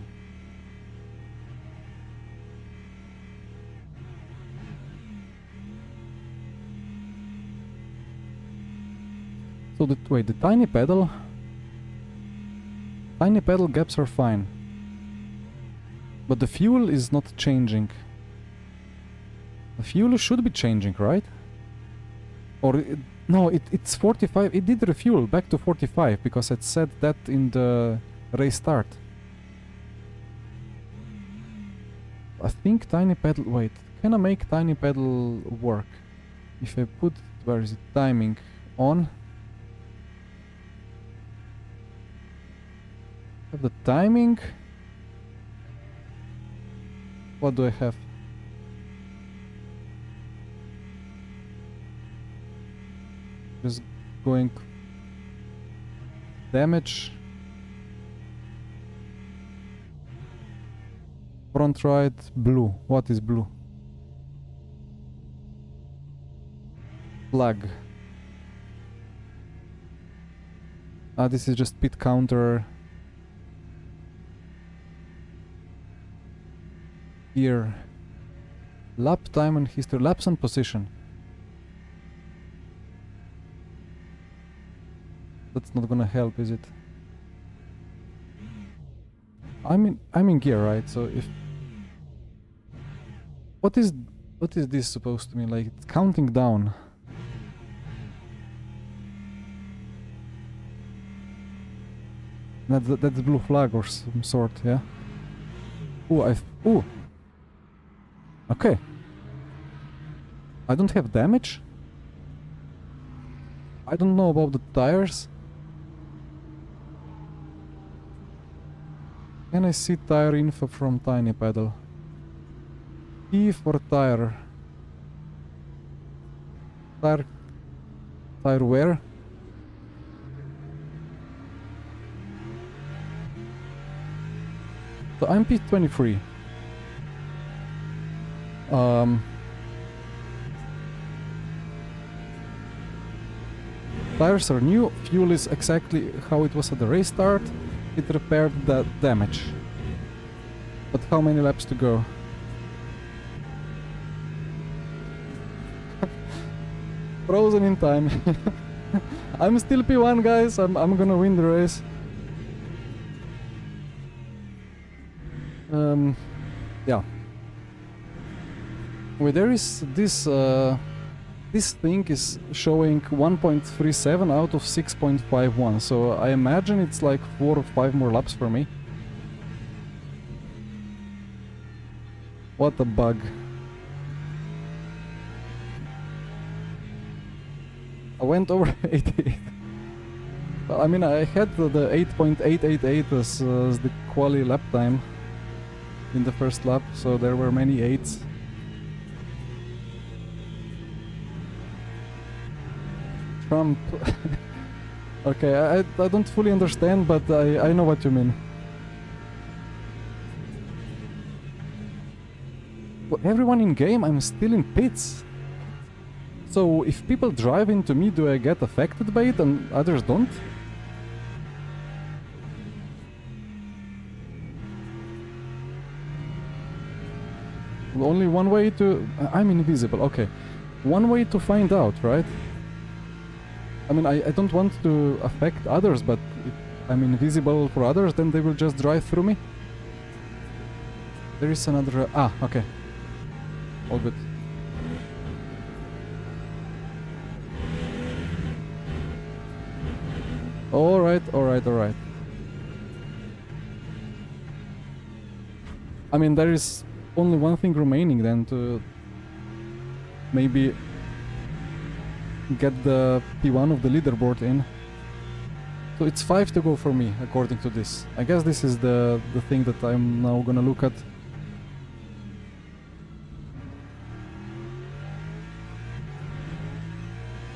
So wait, the tiny pedal gaps are fine, but the fuel is not changing. The fuel should be changing, right? Or no, it's 45. It did refuel back to 45 because it said that in the race start. I think tiny pedal. Wait, can I make tiny pedal work? If I put, where is it? Timing on. Have the timing. What do I have? Just going damage. Front right, blue. What is blue? Flag. Ah, this is just pit counter. Here. Lap time and history. Laps and position. That's not gonna help, is it? I'm in gear, right? So if what is this supposed to mean? Like it's counting down. That's blue flag or some sort, yeah. Ooh. Okay. I don't have damage. I don't know about the tires. Can I see tire info from tiny pedal? E for tire. Tire wear. So I'm P23. Tires are new, fuel is exactly how it was at the race start. It repaired that damage. But how many laps to go? Frozen in time. I'm still P1, guys. I'm gonna win the race. Yeah. Wait, there is this this thing is showing 1.37 out of 6.51, so I imagine it's like 4 or 5 more laps for me. What a bug. I went over 88. Well, I mean, I had the 8.888 as the quali lap time in the first lap, so there were many 8s. Trump. Okay, I don't fully understand, but I know what you mean. Well, everyone in game, I'm still in pits. So if people drive into me, do I get affected by it and others don't? Well, only one way to... I'm invisible, okay. One way to find out, right? I mean, I don't want to affect others, but if I'm invisible for others, then they will just drive through me. There is another... Ah, okay. All good. Alright, alright, alright. I mean, there is only one thing remaining then to maybe get the P1 of the leaderboard in. So it's 5 to go for me, according to this. I guess this is the thing that I'm now gonna look at.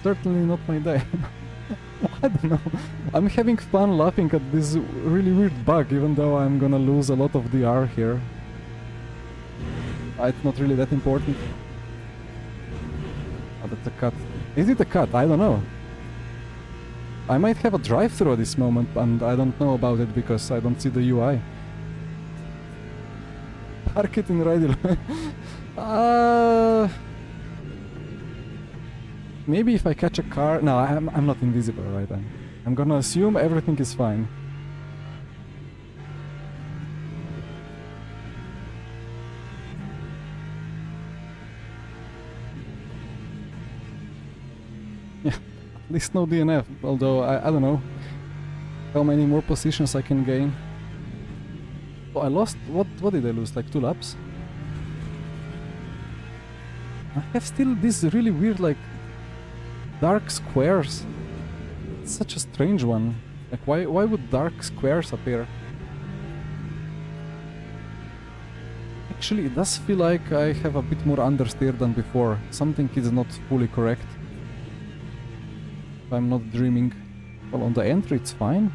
Certainly not my day. I don't know. I'm having fun laughing at this really weird bug, even though I'm gonna lose a lot of DR here. It's not really that important. Oh, that's a cut. Is it a cut? I don't know. I might have a drive-through at this moment, and I don't know about it because I don't see the UI. Park it in radio. Maybe if I catch a car... No, I'm not invisible, right? I'm gonna assume everything is fine. Yeah, at least no DNF, although I don't know how many more positions I can gain. Oh, I lost... What did I lose? Like 2 laps? I have still this really weird, like, dark squares. It's such a strange one. Like, why would dark squares appear? Actually, it does feel like I have a bit more understeer than before. Something is not fully correct. If I'm not dreaming. Well, on the entry it's fine.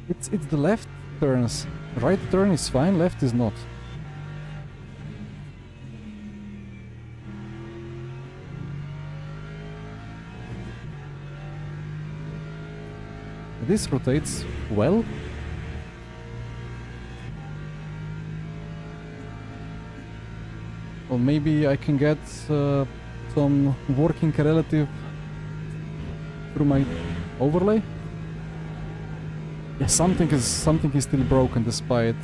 It's the left turns. Right turn is fine, left is not. This rotates well. Well, maybe I can get some working relative through my overlay. Yeah, something is still broken despite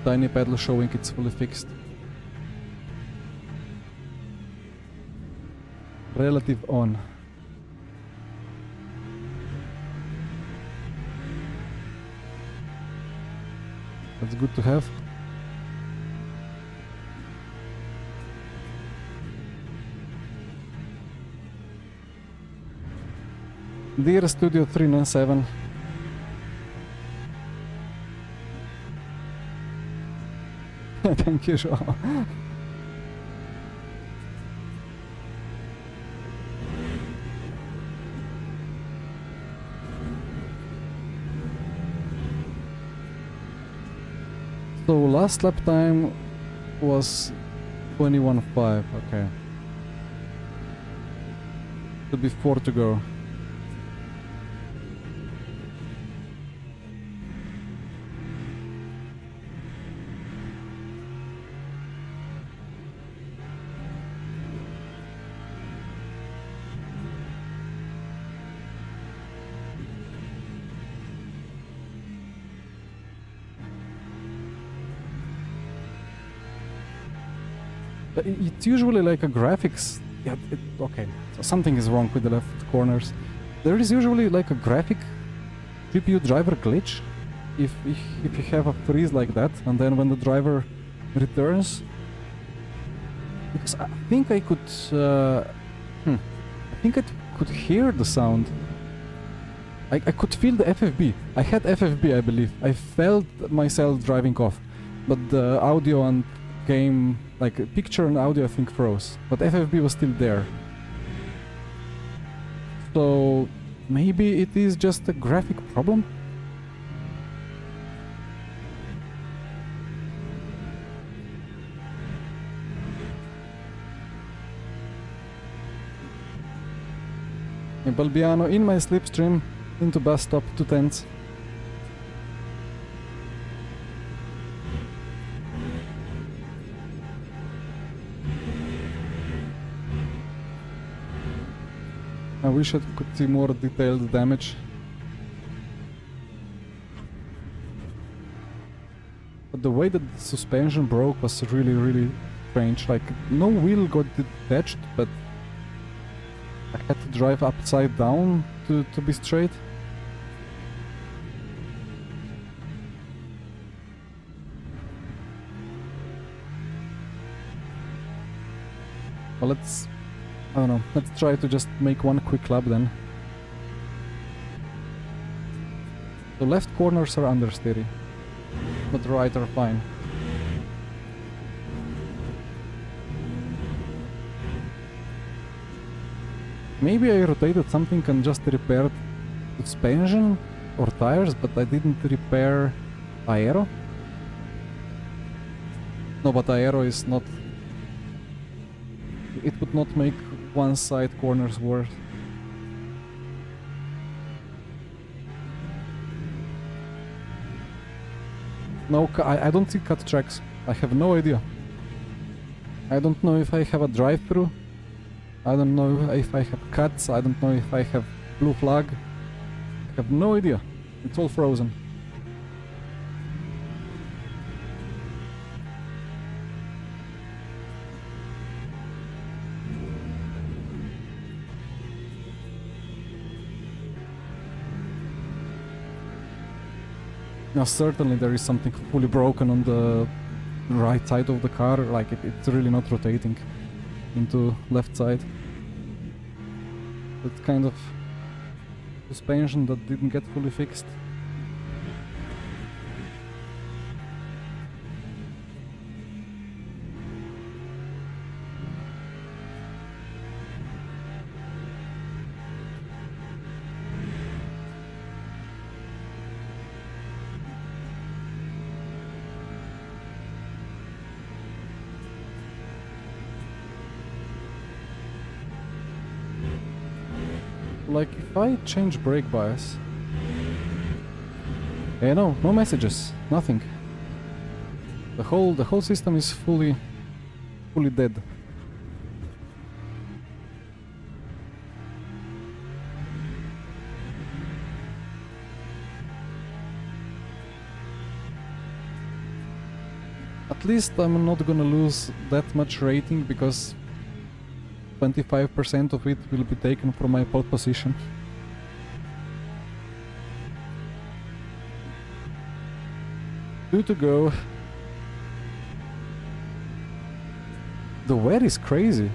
tiny pedal showing it's fully fixed. Relative on. That's good to have. Dear Studio 397. Thank you, Joao. So last lap time was 21.5, okay. Should be 4 to go. It's usually like a graphics... Yeah, okay, so something is wrong with the left corners. There is usually like a graphic GPU driver glitch if you have a freeze like that, and then when the driver returns, because I think I could, I think I could hear the sound. I could feel the FFB. I had FFB, I believe. I felt myself driving off, but the audio and game, like picture and audio, I think froze, but FFB was still there. So maybe it is just a graphic problem. Balbiano in my slipstream into bus stop 210s. I wish I could see more detailed damage. But the way that the suspension broke was really strange. Like, no wheel got detached, but I had to drive upside down to be straight. Well, I don't know, let's try to just make one quick lap then. The left corners are understeery, but the right are fine. Maybe I rotated something and just repaired suspension or tires, but I didn't repair aero. No, but aero is not... It would not make one side corners worse. No, I don't see cut tracks. I have no idea. I don't know if I have a drive-through. I don't know if I have cuts. I don't know if I have blue flag. I have no idea. It's all frozen. Now certainly there is something fully broken on the right side of the car, like it's really not rotating into left side. It's kind of suspension that didn't get fully fixed. Like, if I change brake bias... no messages, nothing. The whole system is fully dead. At least I'm not gonna lose that much rating, because 25% of it will be taken from my pole position. Two to go. The wear is crazy.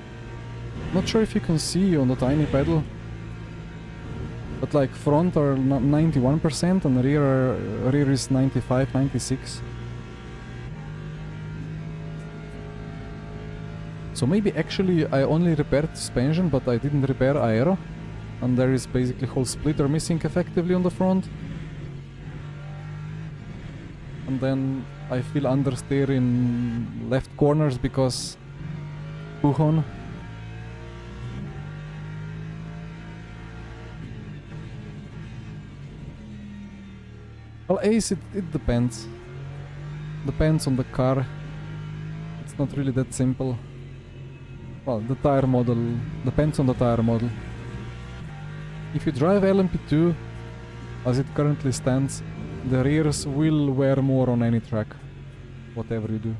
Not sure if you can see on the tiny pedal, but like front are 91% and rear is 95, 96. So maybe actually I only repaired suspension, but I didn't repair aero, and there is basically whole splitter missing effectively on the front. And then I feel understeer in left corners because Pujon. Well, Ace, it depends. Depends on the car. It's not really that simple. Well, the tire model depends on the tire model. If you drive LMP2, as it currently stands, the rears will wear more on any track, whatever you do.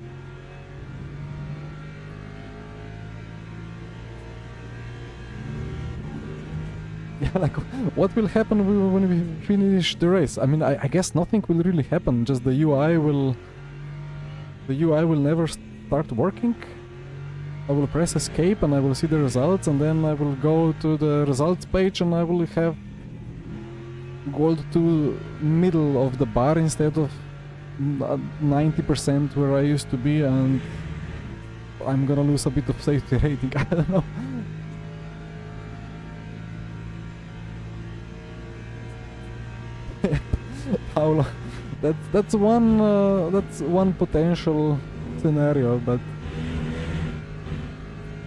Yeah, like, what will happen when we finish the race? I mean, I guess nothing will really happen, just the UI will... The UI will never start working. I will press escape and I will see the results, and then I will go to the results page and I will have gold to middle of the bar instead of 90% where I used to be, and I'm gonna lose a bit of safety rating. I don't know. Paolo, that's one potential scenario, but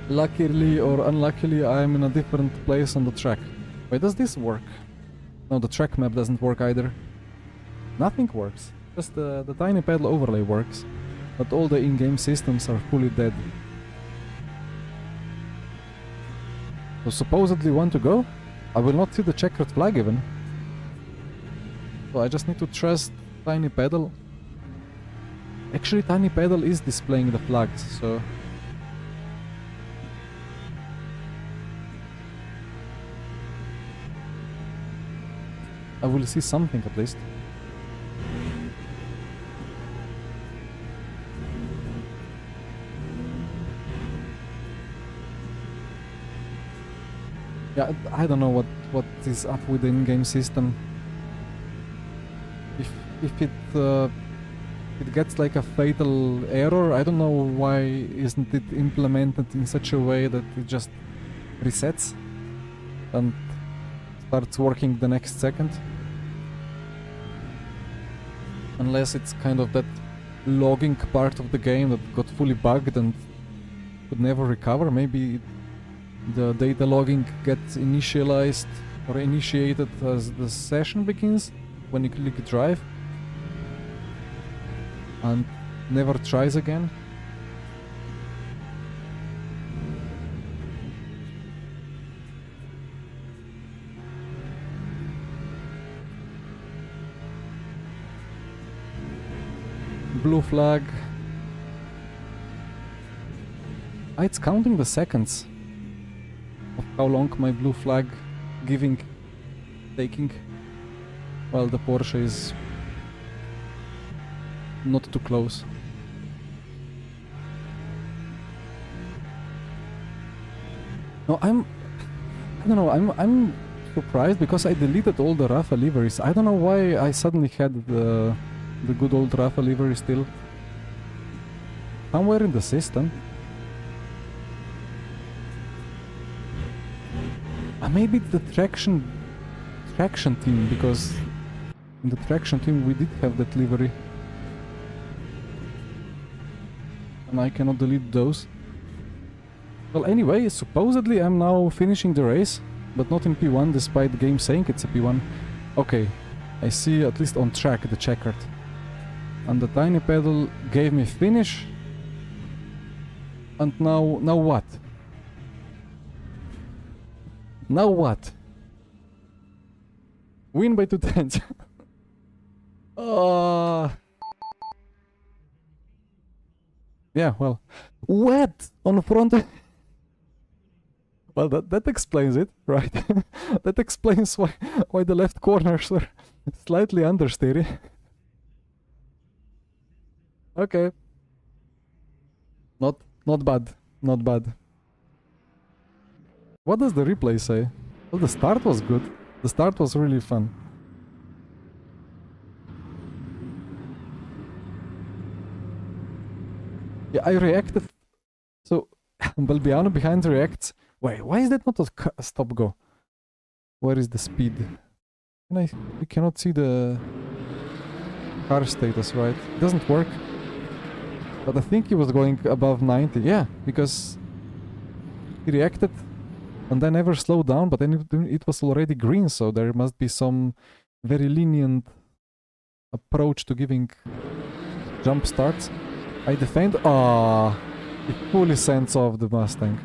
luckily or unluckily I'm in a different place on the track. Wait, does this work? No, the track map doesn't work either. Nothing works. Just the tiny pedal overlay works, but all the in-game systems are fully dead. So supposedly want to go? I will not see the checkered flag even. So I just need to trust tiny pedal. Actually, tiny pedal is displaying the flags, so... I will see something at least. Yeah, I don't know what is up with the in-game system. If it gets like a fatal error, I don't know why isn't it implemented in such a way that it just resets and starts working the next second. Unless it's kind of that logging part of the game that got fully bugged and could never recover. Maybe the data logging gets initialized or initiated as the session begins when you click drive and never tries again. Blue flag. Ah, it's counting the seconds of how long my blue flag taking, while the Porsche is not too close. No, I don't know, I'm surprised because I deleted all the Rafa liveries. I don't know why I suddenly had the good old Rafa livery still. Somewhere in the system. Maybe the traction team, because in the traction team we did have that livery. And I cannot delete those. Well, anyway, supposedly I'm now finishing the race, but not in P1 despite the game saying it's a P1. Okay, I see at least on track the checkered. And the tiny pedal gave me finish. And now what? Now what? Win by 2 tenths. Yeah, well, wet on front. Well, that explains it, right? That explains why the left corners were slightly understeery. Okay. Not bad. Not bad. What does the replay say? Well, the start was good. The start was really fun. Yeah, I reacted. So, Balbiano behind reacts. Wait, why is that not a stop go? Where is the speed? We cannot see the car status, right? It doesn't work. But I think he was going above 90. Yeah, because he reacted and then never slowed down, but then it was already green, so there must be some very lenient approach to giving jump starts. I defend. It fully sends off the Mustang.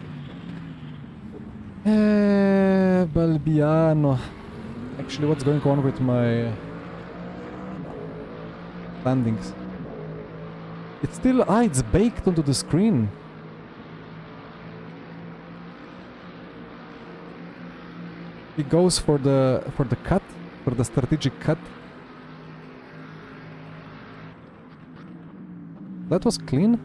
Balbiano. Actually, what's going on with my landings? It's still... it's baked onto the screen. He goes for the cut, for the strategic cut. That was clean.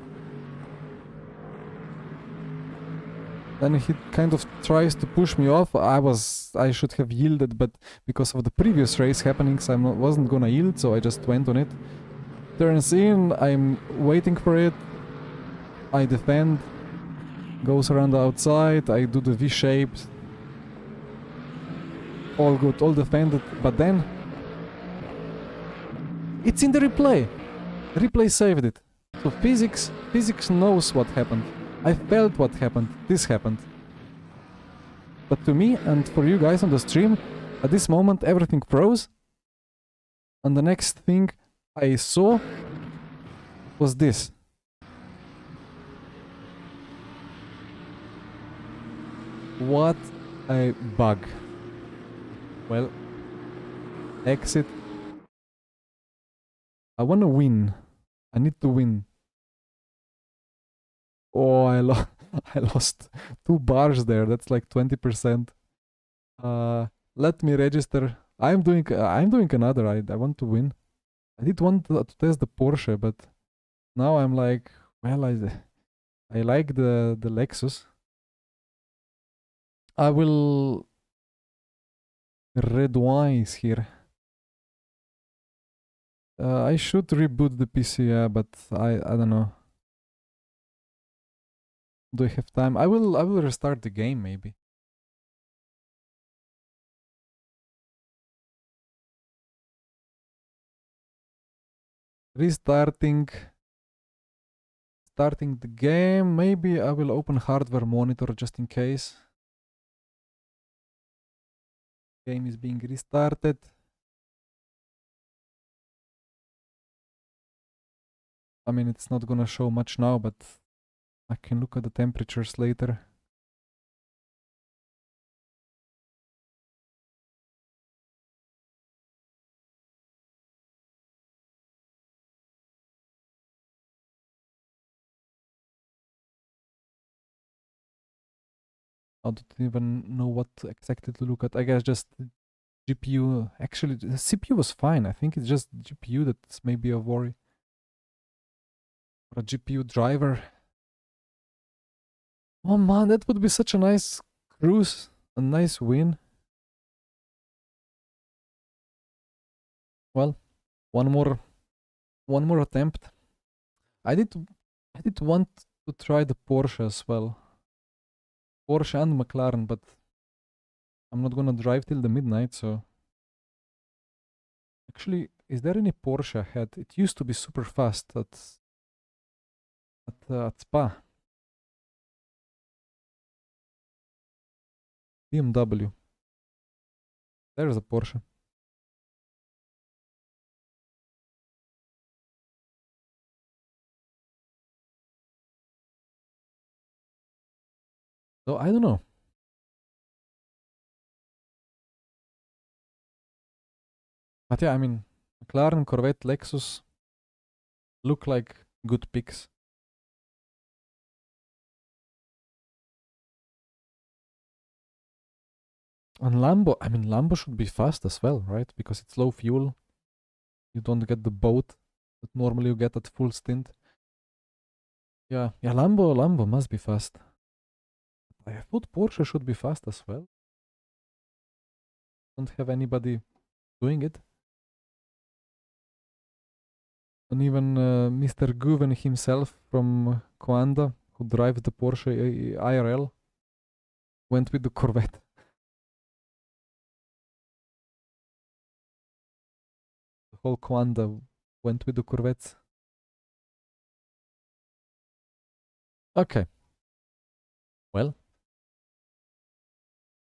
Then he kind of tries to push me off. I should have yielded, but because of the previous race happenings, wasn't gonna yield, so I just went on it. Turns in, I'm waiting for it. I defend. Goes around the outside, I do the V-shape. All good, all defended, but then... It's in the replay! The replay saved it. So physics knows what happened. I felt what happened. This happened. But to me, and for you guys on the stream, at this moment everything froze. And the next thing I saw was this. What a bug. Well, exit. I want to win. I need to win. Oh, I lost 2 bars there. That's like 20%. Let me register. I'm doing another. I want to win. I did want to test the Porsche, but now I'm like, well, I like the Lexus. I will... Red wine is here. I should reboot the PC, yeah, but I don't know. Do I have time? I will restart the game maybe. Starting the game. Maybe I will open hardware monitor just in case. Game is being restarted. I mean, it's not gonna show much now, but I can look at the temperatures later. I don't even know what exactly to look at. I guess just GPU. Actually, the CPU was fine. I think it's just GPU that's maybe a worry. Or a GPU driver. Oh man, that would be such a nice cruise. A nice win. Well, one more attempt. I did want to try the Porsche as well. Porsche and McLaren, but I'm not gonna drive till the midnight, so... Actually, is there any Porsche ahead? It used to be super fast at Spa. BMW. There's a Porsche. So I don't know. But yeah, I mean, McLaren, Corvette, Lexus look like good picks. And Lambo, I mean, Lambo should be fast as well, right? Because it's low fuel. You don't get the boat that normally you get at full stint. Yeah, Lambo must be fast. I thought Porsche should be fast as well. Don't have anybody doing it. And even Mr. Guven himself from Coanda, who drives the Porsche IRL, went with the Corvette. The whole Coanda went with the Corvettes. Okay. Well,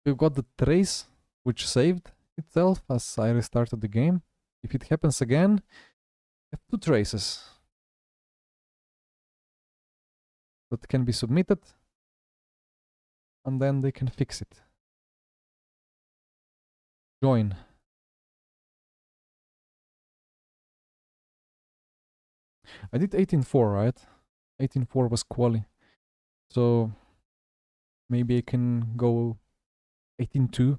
we've got the trace, which saved itself as I restarted the game. If it happens again, I have 2 traces that can be submitted, and then they can fix it. Join. I did 18.4, right? 18.4 was quali. So maybe I can go 18.2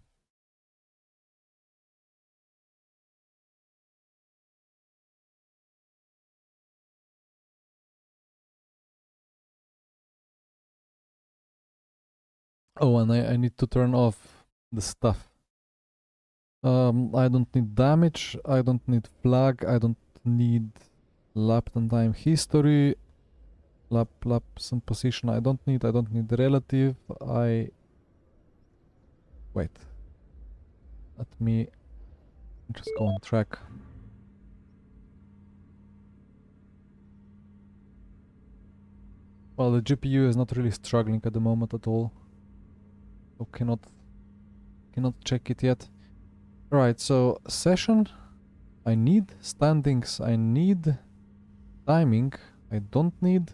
Oh, and I need to turn off the stuff. I don't need damage, I don't need flag, I don't need lap and time history, laps and position I don't need relative, wait. Let me just go on track. Well, the GPU is not really struggling at the moment at all. So cannot check it yet. Right, so session I need, standings I need, timing I don't need,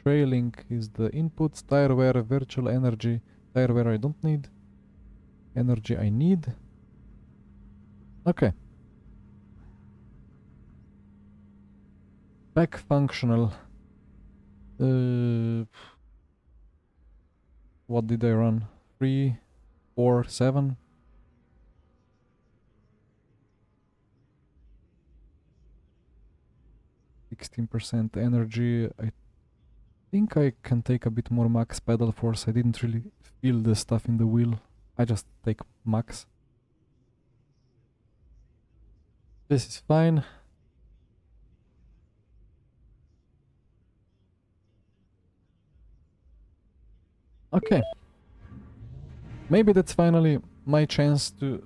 trailing is the inputs, tire wear, virtual energy, tire wear I don't need, energy I need. Okay. Back functional. What did I run? 3, 4, 7? 16% energy. I think I can take a bit more max pedal force. I didn't really feel the stuff in the wheel. I just take max. This is fine. Okay. Maybe that's finally my chance to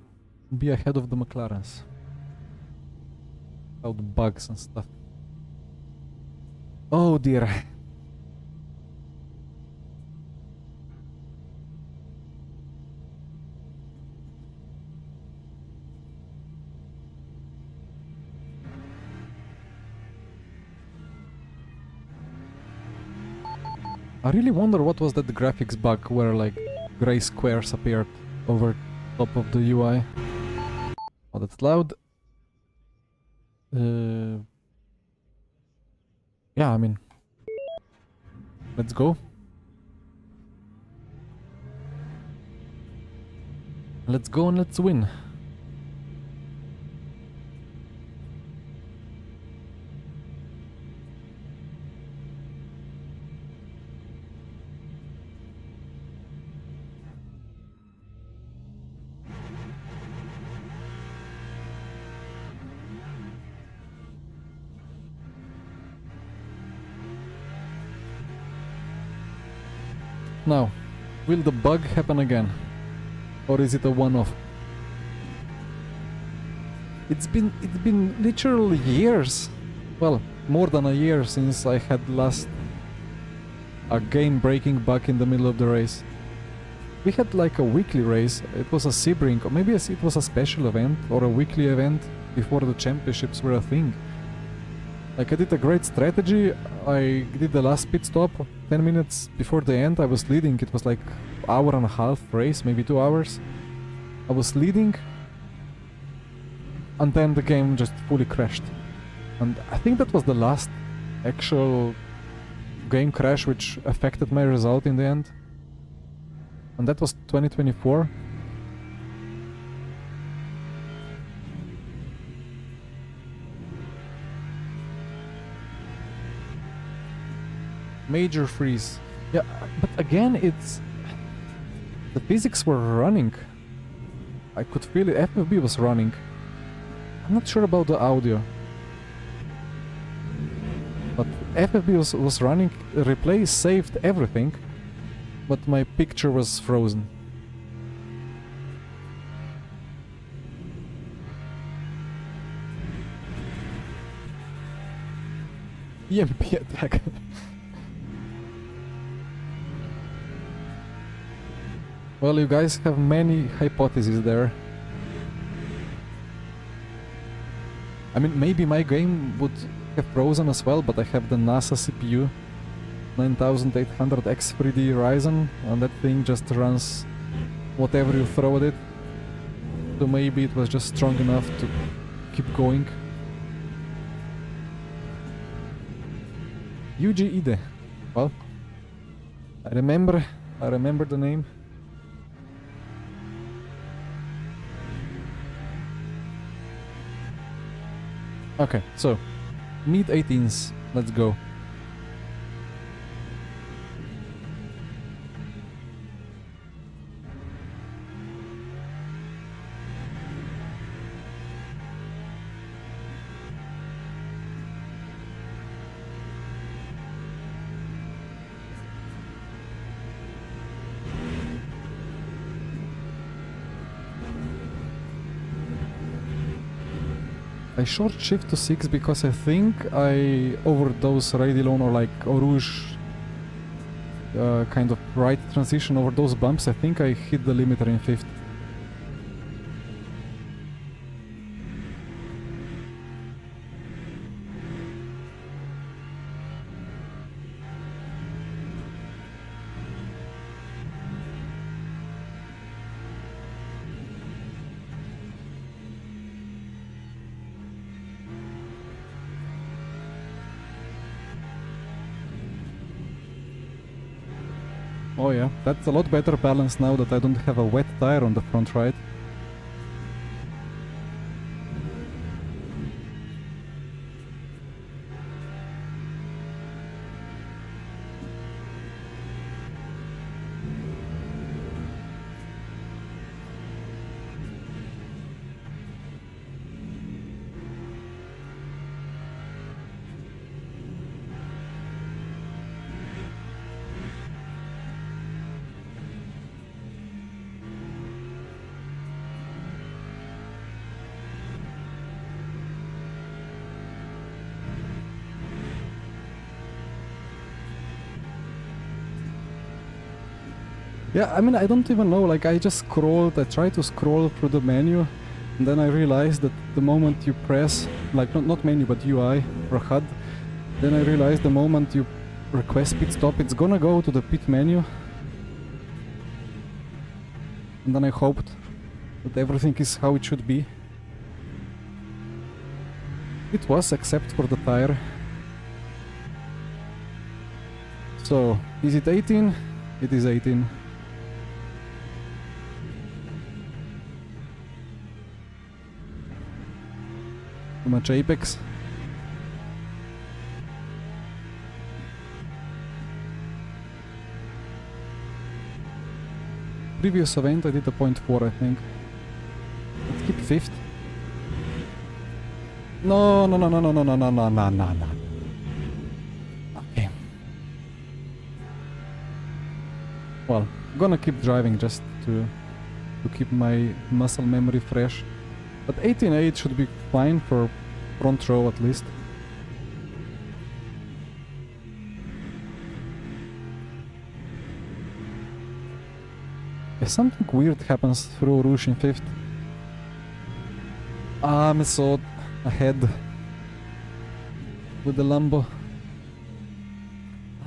be ahead of the McLarens. Without bugs and stuff. Oh dear. I really wonder what was that graphics bug where like gray squares appeared over top of the UI. Oh, that's loud. Yeah, I mean, let's go. Let's go and let's win. Now, will the bug happen again? Or is it a one-off? It's been literally years. Well, more than a year since I had last a game-breaking bug in the middle of the race. We had like a weekly race. It was a Sebring, or maybe it was a special event or a weekly event before the championships were a thing. Like I did a great strategy. I did the last pit stop 10 minutes before the end. I was leading. It was like hour and a half race, maybe 2 hours. I was leading, and then the game just fully crashed. And I think that was the last actual game crash which affected my result in the end. And that was 2024. Major freeze. Yeah, but again, it's... the physics were running. I could feel it. FFB was running. I'm not sure about the audio. But FFB was running. Replay saved everything. But my picture was frozen. EMP attack. Well, you guys have many hypotheses there. I mean, maybe my game would have frozen as well, but I have the NASA CPU 9800X3D Ryzen, and that thing just runs whatever you throw at it. So maybe it was just strong enough to keep going. Yuji Ide. Well, I remember the name. Okay, so mid 18s, let's go. I short shift to 6 because I think I overdose Raidilon or like Rouge kind of right transition over those bumps. I think I hit the limiter in 5th. Oh yeah, that's a lot better balance now that I don't have a wet tire on the front right. Yeah, I mean, I don't even know, like I just scrolled, I tried to scroll through the menu, and then I realized that the moment you press, like not menu but UI or HUD, then I realized the moment you request pit stop, it's gonna go to the pit menu. And then I hoped that everything is how it should be. It was, except for the tire. So, is it 18? It is 18. Too much apex. Previous event I did a 0.4, I think. Let's keep 5th. No. Okay. Well, gonna keep driving just to keep my muscle memory fresh. But 18.8 should be fine for front row at least. If something weird happens through Rouge in 5th. I'm so ahead with the Lambo.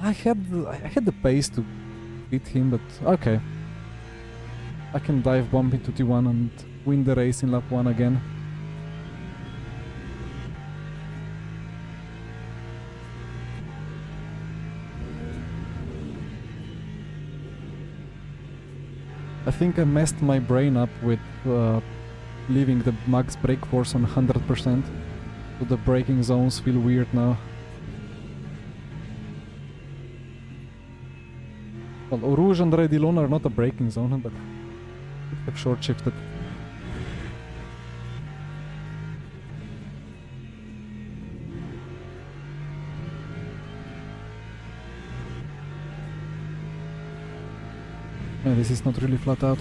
I had the pace to beat him, but okay. I can dive bomb into T1 and win the race in lap 1 again. I think I messed my brain up with leaving the max brake force on 100%, so the braking zones feel weird now. Well, Rouge and Raidilon are not a braking zone, but have short shifted. Yeah, this is not really flat out.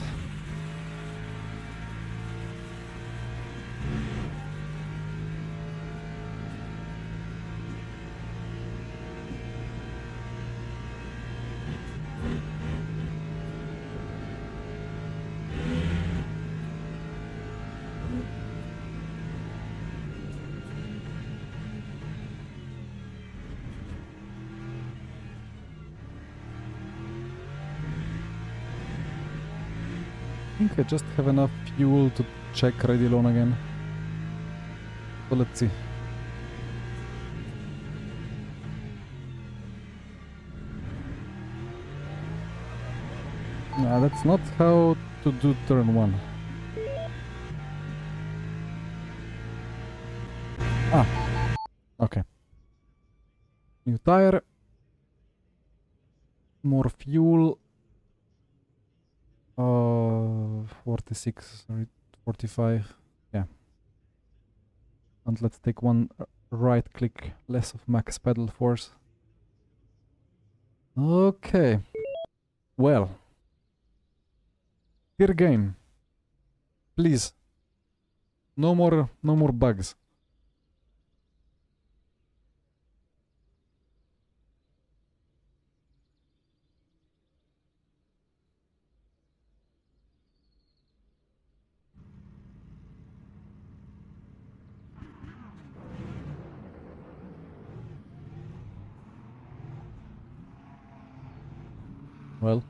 I think I just have enough fuel to check Raidilon again. So let's see. Nah, that's not how to do turn 1. Ah, okay. New tire. More fuel. 46 or 45, yeah. And let's take one right click less of max pedal force. Okay. Well. Here game. Please. No more bugs. Well.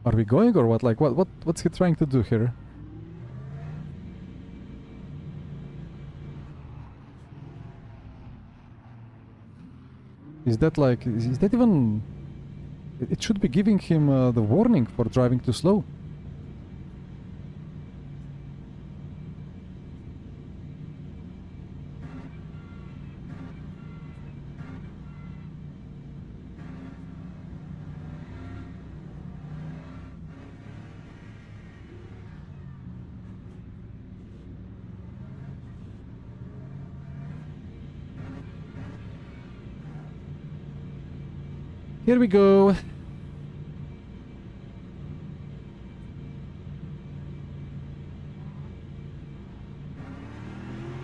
Are we going or what? Like, what's he trying to do here? Is that like... Is that even... It should be giving him the warning for driving too slow. Here we go.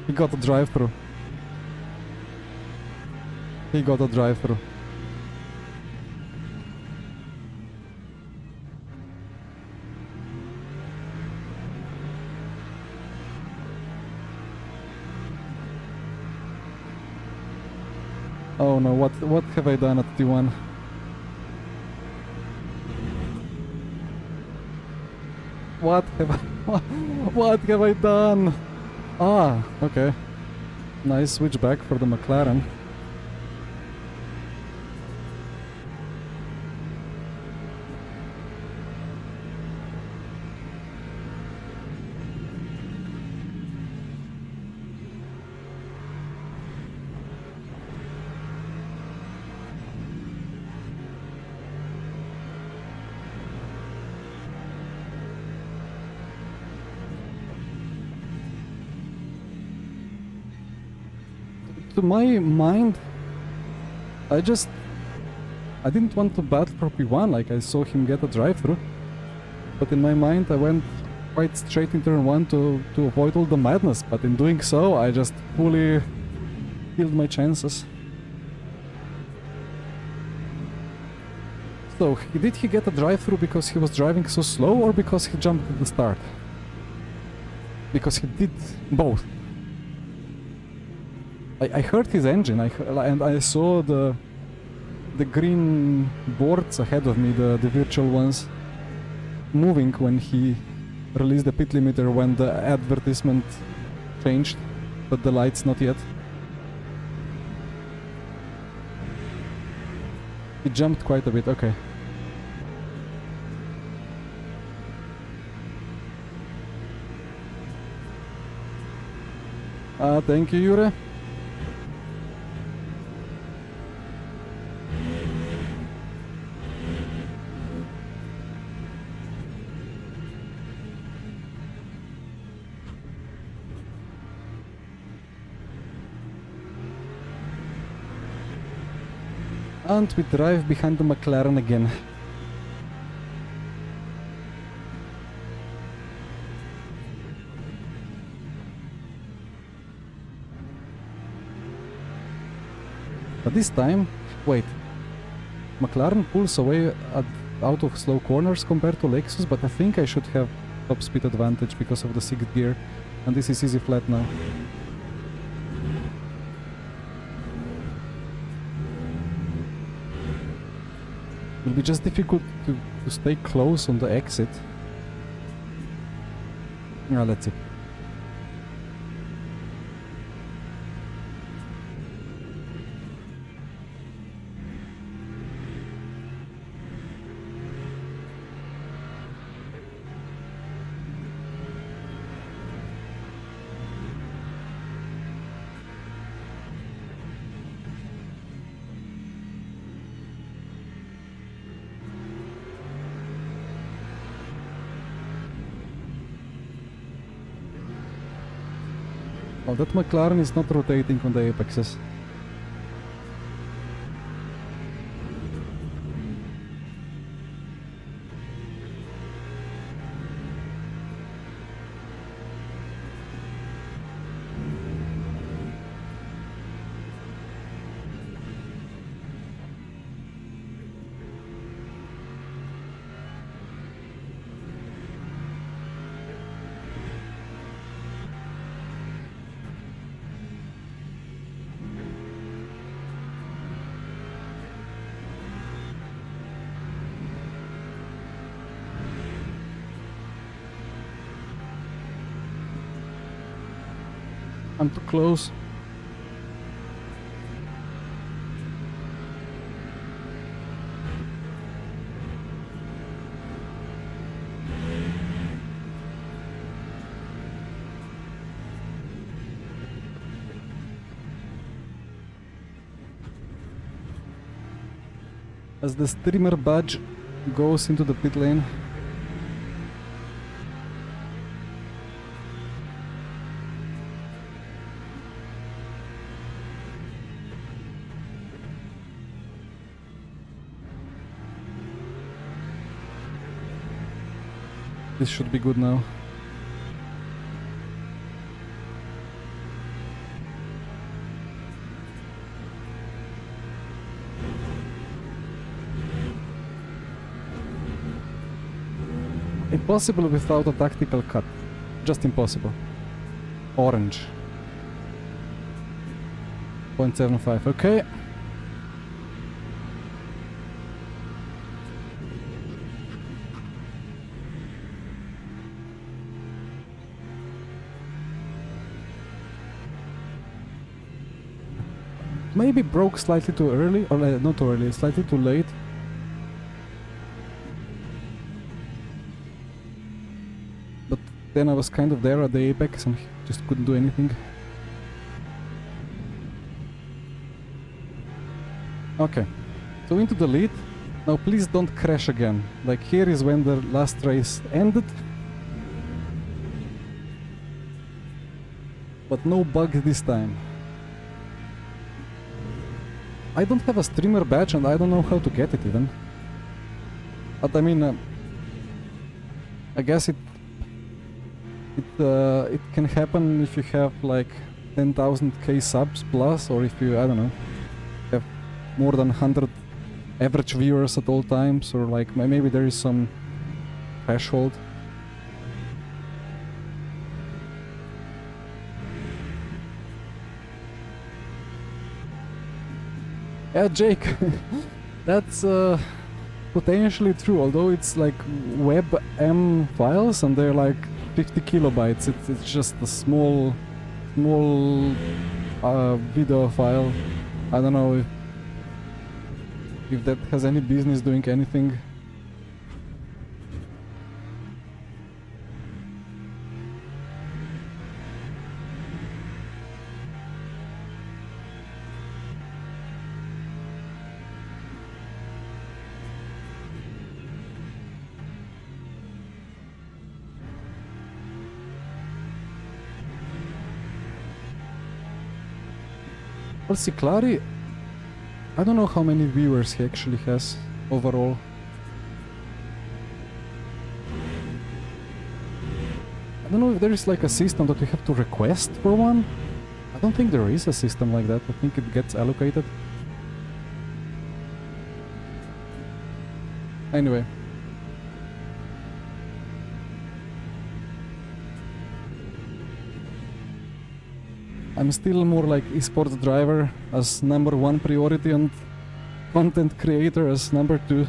He got a drive-through. He got a drive-through. Oh no, what have I done at T1? What have I done? Ah, okay. Nice switchback for the McLaren. To my mind, I didn't want to battle for P1, like I saw him get a drive-through. But in my mind I went quite straight in turn 1 to avoid all the madness, but in doing so I just fully killed my chances. So, did he get a drive-through because he was driving so slow or because he jumped at the start? Because he did both. I heard his engine, and I saw the green boards ahead of me, the virtual ones, moving when he released the pit limiter when the advertisement changed, but the lights not yet. He jumped quite a bit, okay. Thank you, Jure. And we drive behind the McLaren again. But this time, wait, McLaren pulls away out of slow corners compared to Lexus, but I think I should have top speed advantage because of the 6th gear, and this is easy flat now. It will be just difficult to stay close on the exit. Let's see. Well, that McLaren is not rotating on the apexes. I'm too close. As the streamer badge goes into the pit lane. This should be good now. Impossible without a tactical cut. Just impossible. Orange. 0.75, okay. Maybe broke slightly too early, or not too early, slightly too late. But then I was kind of there at the apex and just couldn't do anything. Okay, so into the lead. Now please don't crash again. Like here is when the last race ended. But no bugs this time. I don't have a streamer badge and I don't know how to get it even. But I mean, I guess it can happen if you have like 10,000k subs plus, or if you, I don't know, have more than 100 average viewers at all times, or like maybe there is some threshold. Yeah, Jake, that's potentially true, although it's like WebM files and they're like 50 kilobytes. It's just a small video file. I don't know if that has any business doing anything. Well, Ciclari, I don't know how many viewers he actually has overall. I don't know if there is like a system that you have to request for one. I don't think there is a system like that. I think it gets allocated. Anyway. I'm still more like esports driver as number one priority and content creator as number two.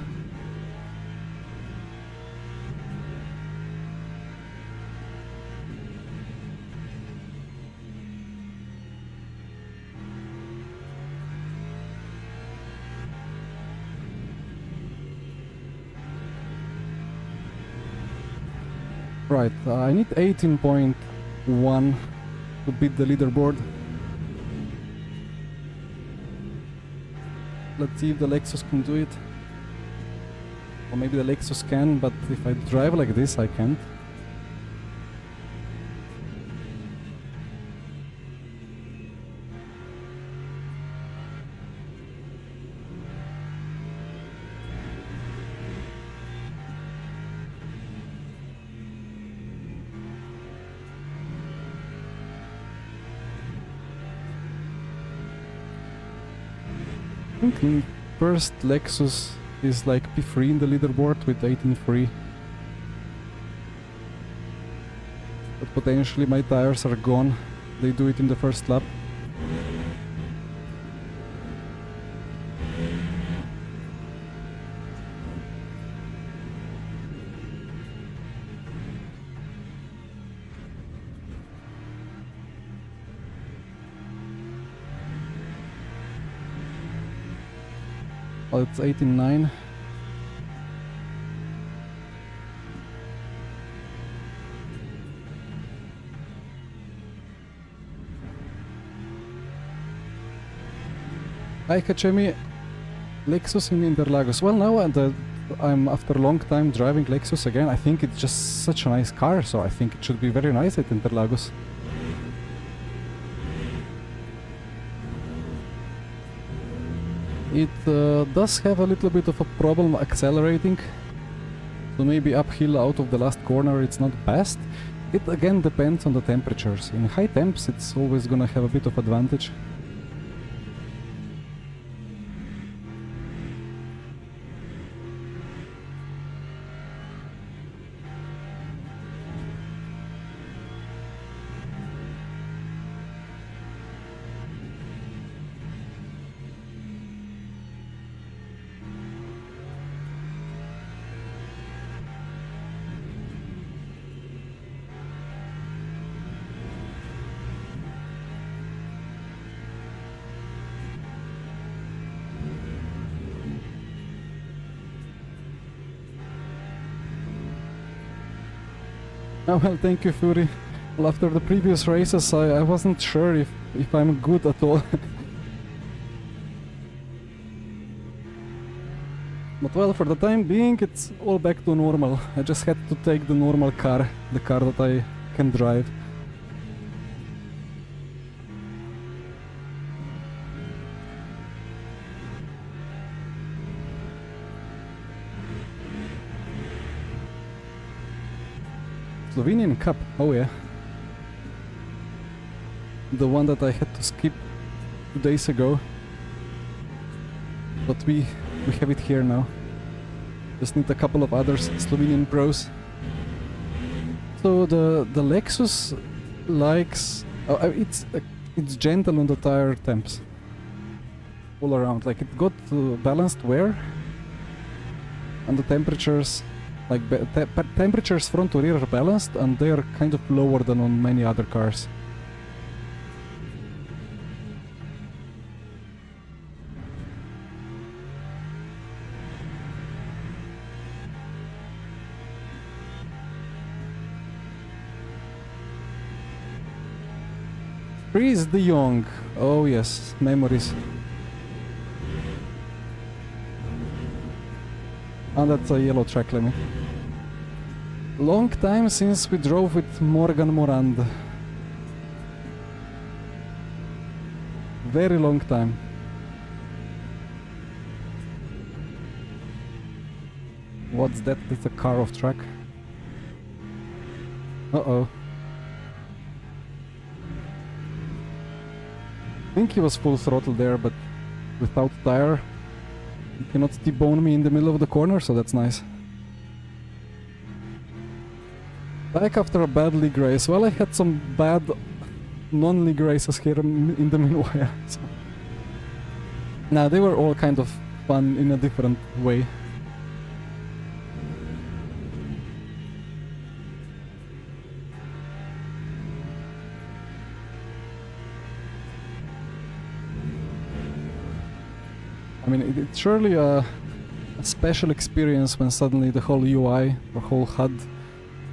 Right, I need 18.1 to beat the leaderboard. Let's see if the Lexus can do it. Or maybe the Lexus can, but if I drive like this, I can't. I think first Lexus is like P3 in the leaderboard with 18.3. But potentially my tires are gone. They do it in the first lap. Oh, it's 18.9. Hi Kachemi, Lexus in Interlagos. Well, now I'm after a long time driving Lexus again. I think it's just such a nice car, so I think it should be very nice at Interlagos. It does have a little bit of a problem accelerating, so maybe uphill out of the last corner it's not best. It again depends on the temperatures. In high temps it's always gonna have a bit of advantage. Oh, well, thank you, Fury. Well, after the previous races, I wasn't sure if I'm good at all. But well, for the time being, it's all back to normal. I just had to take the normal car, the car that I can drive. Slovenian Cup, oh yeah. The one that I had to skip 2 days ago. But we have it here now. Just need a couple of others, Slovenian pros. So the Lexus likes... it's gentle on the tire temps. All around, like it got balanced wear. And the temperatures... like temperatures front to rear are balanced and they are kind of lower than on many other cars. Chris de Jong, oh yes, memories. And that's a yellow track limit. Long time since we drove with Morgan Morand. Very long time. What's that? It's a car off track. Uh-oh. I think he was full throttle there, but without tire. You cannot T-bone me in the middle of the corner, so that's nice. Back after a bad league race. Well, I had some bad non-league races here in the meanwhile. So. Nah, they were all kind of fun in a different way. I mean, it's surely a special experience when suddenly the whole UI or whole HUD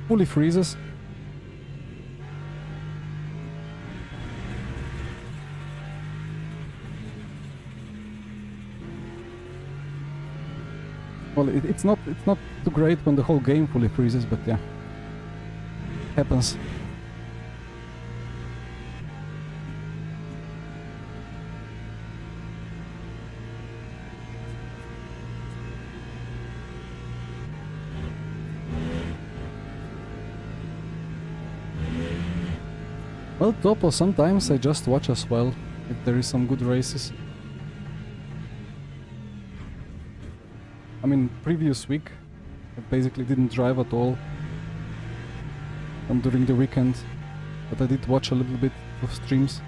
fully freezes. Well, it's not too great when the whole game fully freezes, but yeah, happens. Well, Topo, sometimes I just watch as well, if there is some good races. I mean, previous week, I basically didn't drive at all. And during the weekend, but I did watch a little bit of streams.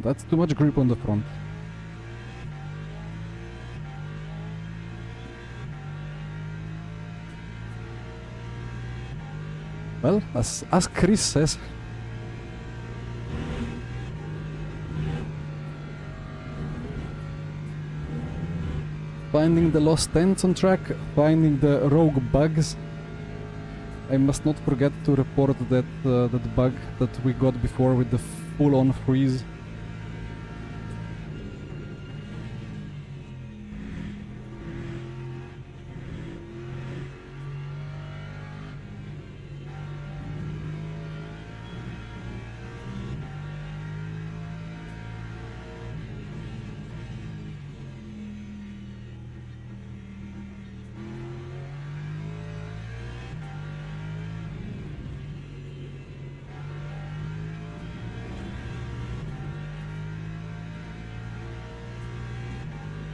That's too much grip on the front. Well, as Chris says, finding the lost tents on track, finding the rogue bugs. I must not forget to report that bug that we got before with the full-on freeze.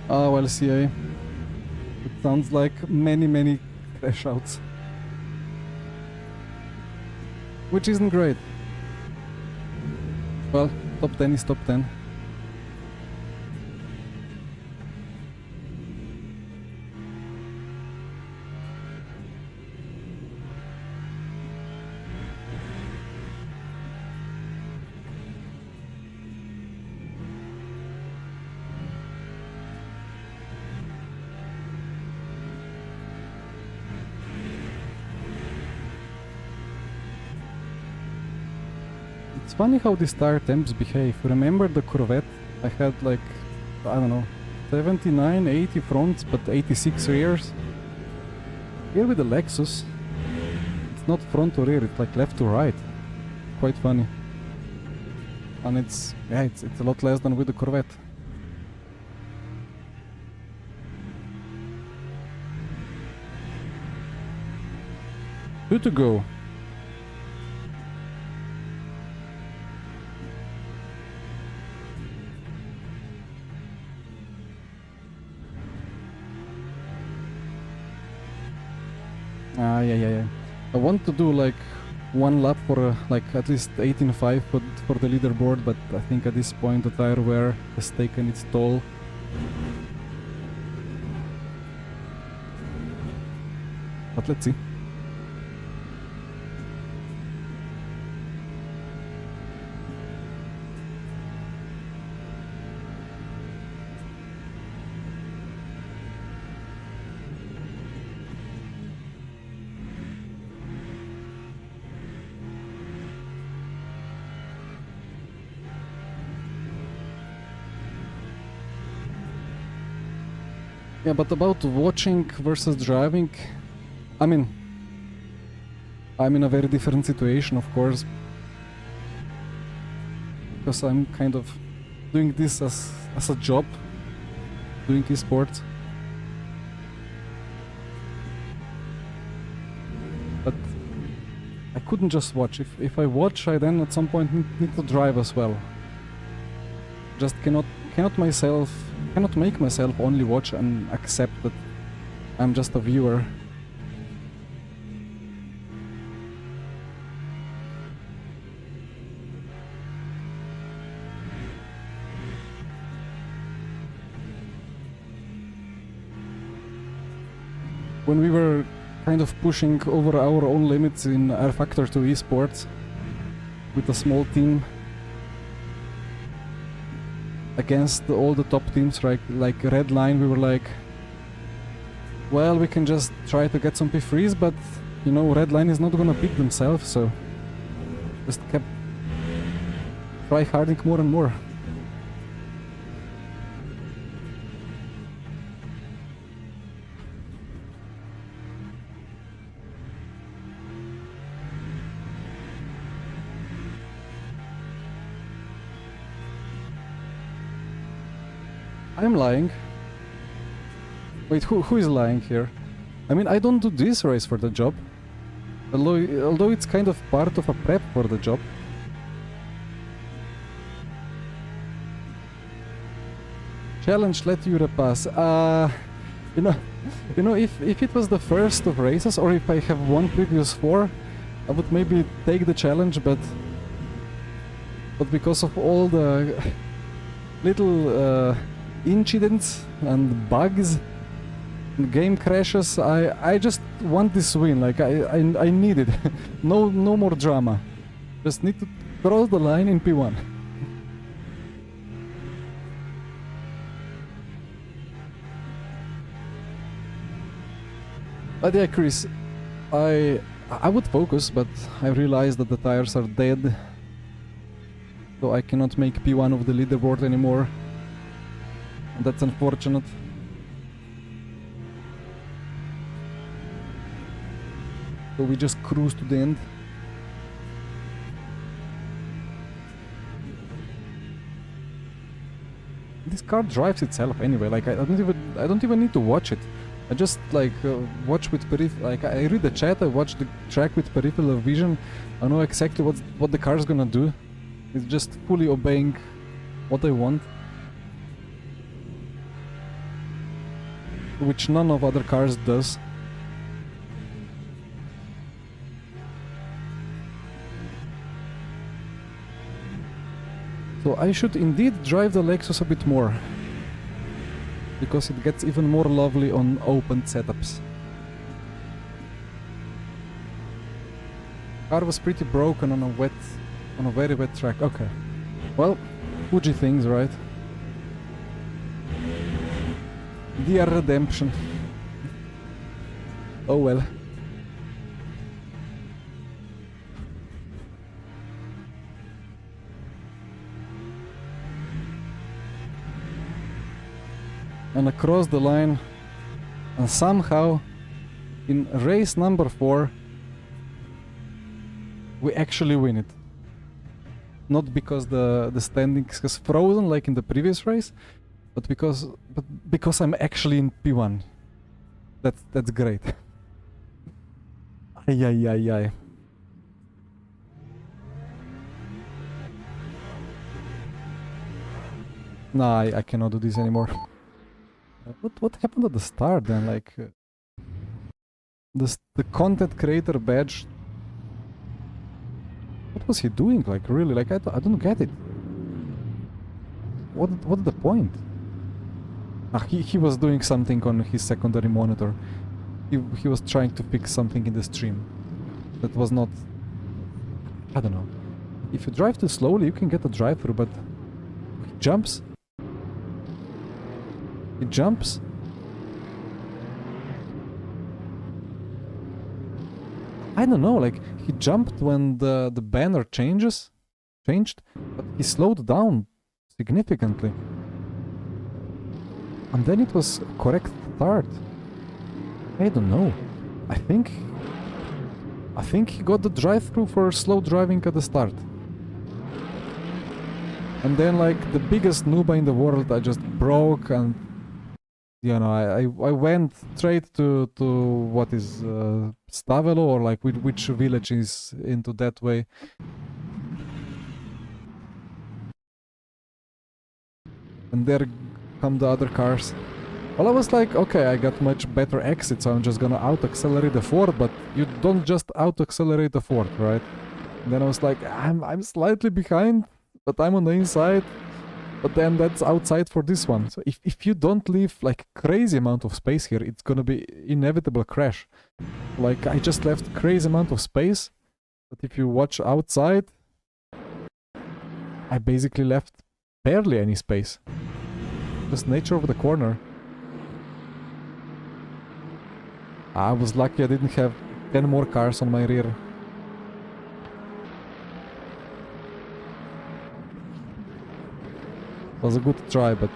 Oh, well, CA. It sounds like many crash outs. Which isn't great. Well, top 10 is top 10. It's funny how these tire temps behave. Remember the Corvette? I had like, I don't know, 79, 80 fronts, but 86 rears. Here with the Lexus, it's not front to rear, it's like left to right. Quite funny. And it's a lot less than with the Corvette. Two to go. Yeah. I want to do like one lap for like at least 18.5 for the leaderboard, but I think at this point the tire wear has taken its toll. But let's see. Yeah, but about watching versus driving, I mean, I'm in a very different situation, of course, because I'm kind of doing this as a job, doing esports. But I couldn't just watch. If I watch, I then at some point need to drive as well. Just cannot make myself only watch and accept that I'm just a viewer. When we were kind of pushing over our own limits in R Factor 2 esports with a small team against all the top teams, right? Like Red Line, we were like, well, we can just try to get some P3s, but you know, Red Line is not gonna pick themselves, so just kept try-harding more and more. I'm lying. Wait, who is lying here? I mean, I don't do this race for the job. Although it's kind of part of a prep for the job. Challenge let you repass. You know, if it was the first of races, or if I have won previous 4, I would maybe take the challenge, but because of all the little incidents and bugs and game crashes, I just want this win. Like I need it. No more drama. Just need to cross the line in P1. But yeah, Chris, I would focus, but I realized that the tires are dead. So I cannot make P1 of the leaderboard anymore. And that's unfortunate. So we just cruise to the end. This car drives itself anyway. Like I don't even need to watch it. I just like watch with like I read the chat. I watch the track with peripheral vision. I know exactly what the car's gonna do. It's just fully obeying what I want, which none of other cars does. So I should indeed drive the Lexus a bit more, because it gets even more lovely on open setups. Car was pretty broken on a very wet track. Okay. Well, Fuji things, right? Dear redemption. Oh well. And across the line, and somehow in race number 4 we actually win it. Not because the standings has frozen like in the previous race, but because I'm actually in P1. That's great. Ay ay ay ay. Nah, I cannot do this anymore. What happened at the start then? Like the content creator badge. What was he doing? Like really? Like I don't get it. What's the point? Ah, he was doing something on his secondary monitor. He was trying to fix something in the stream. That was not. I don't know. If you drive too slowly, you can get a drive-through, but he jumps. He jumps. I don't know, like he jumped when the banner changed, but he slowed down significantly. And then it was correct start. I don't know. I think he got the drive-through for slow driving at the start. And then like the biggest noob in the world, I just broke and you know, I went straight to what is Stavelo, or like which village is into that way. And there come the other cars. Well, I was like, okay, I got much better exit, so I'm just gonna out-accelerate the fourth, but you don't just out-accelerate the fourth, right? And then I was like, I'm slightly behind, but I'm on the inside. But then that's outside for this one. So if you don't leave like crazy amount of space here, it's gonna be inevitable crash. Like I just left crazy amount of space, but if you watch outside, I basically left barely any space. Just nature of the corner. I was lucky I didn't have 10 more cars on my rear. Was a good try, but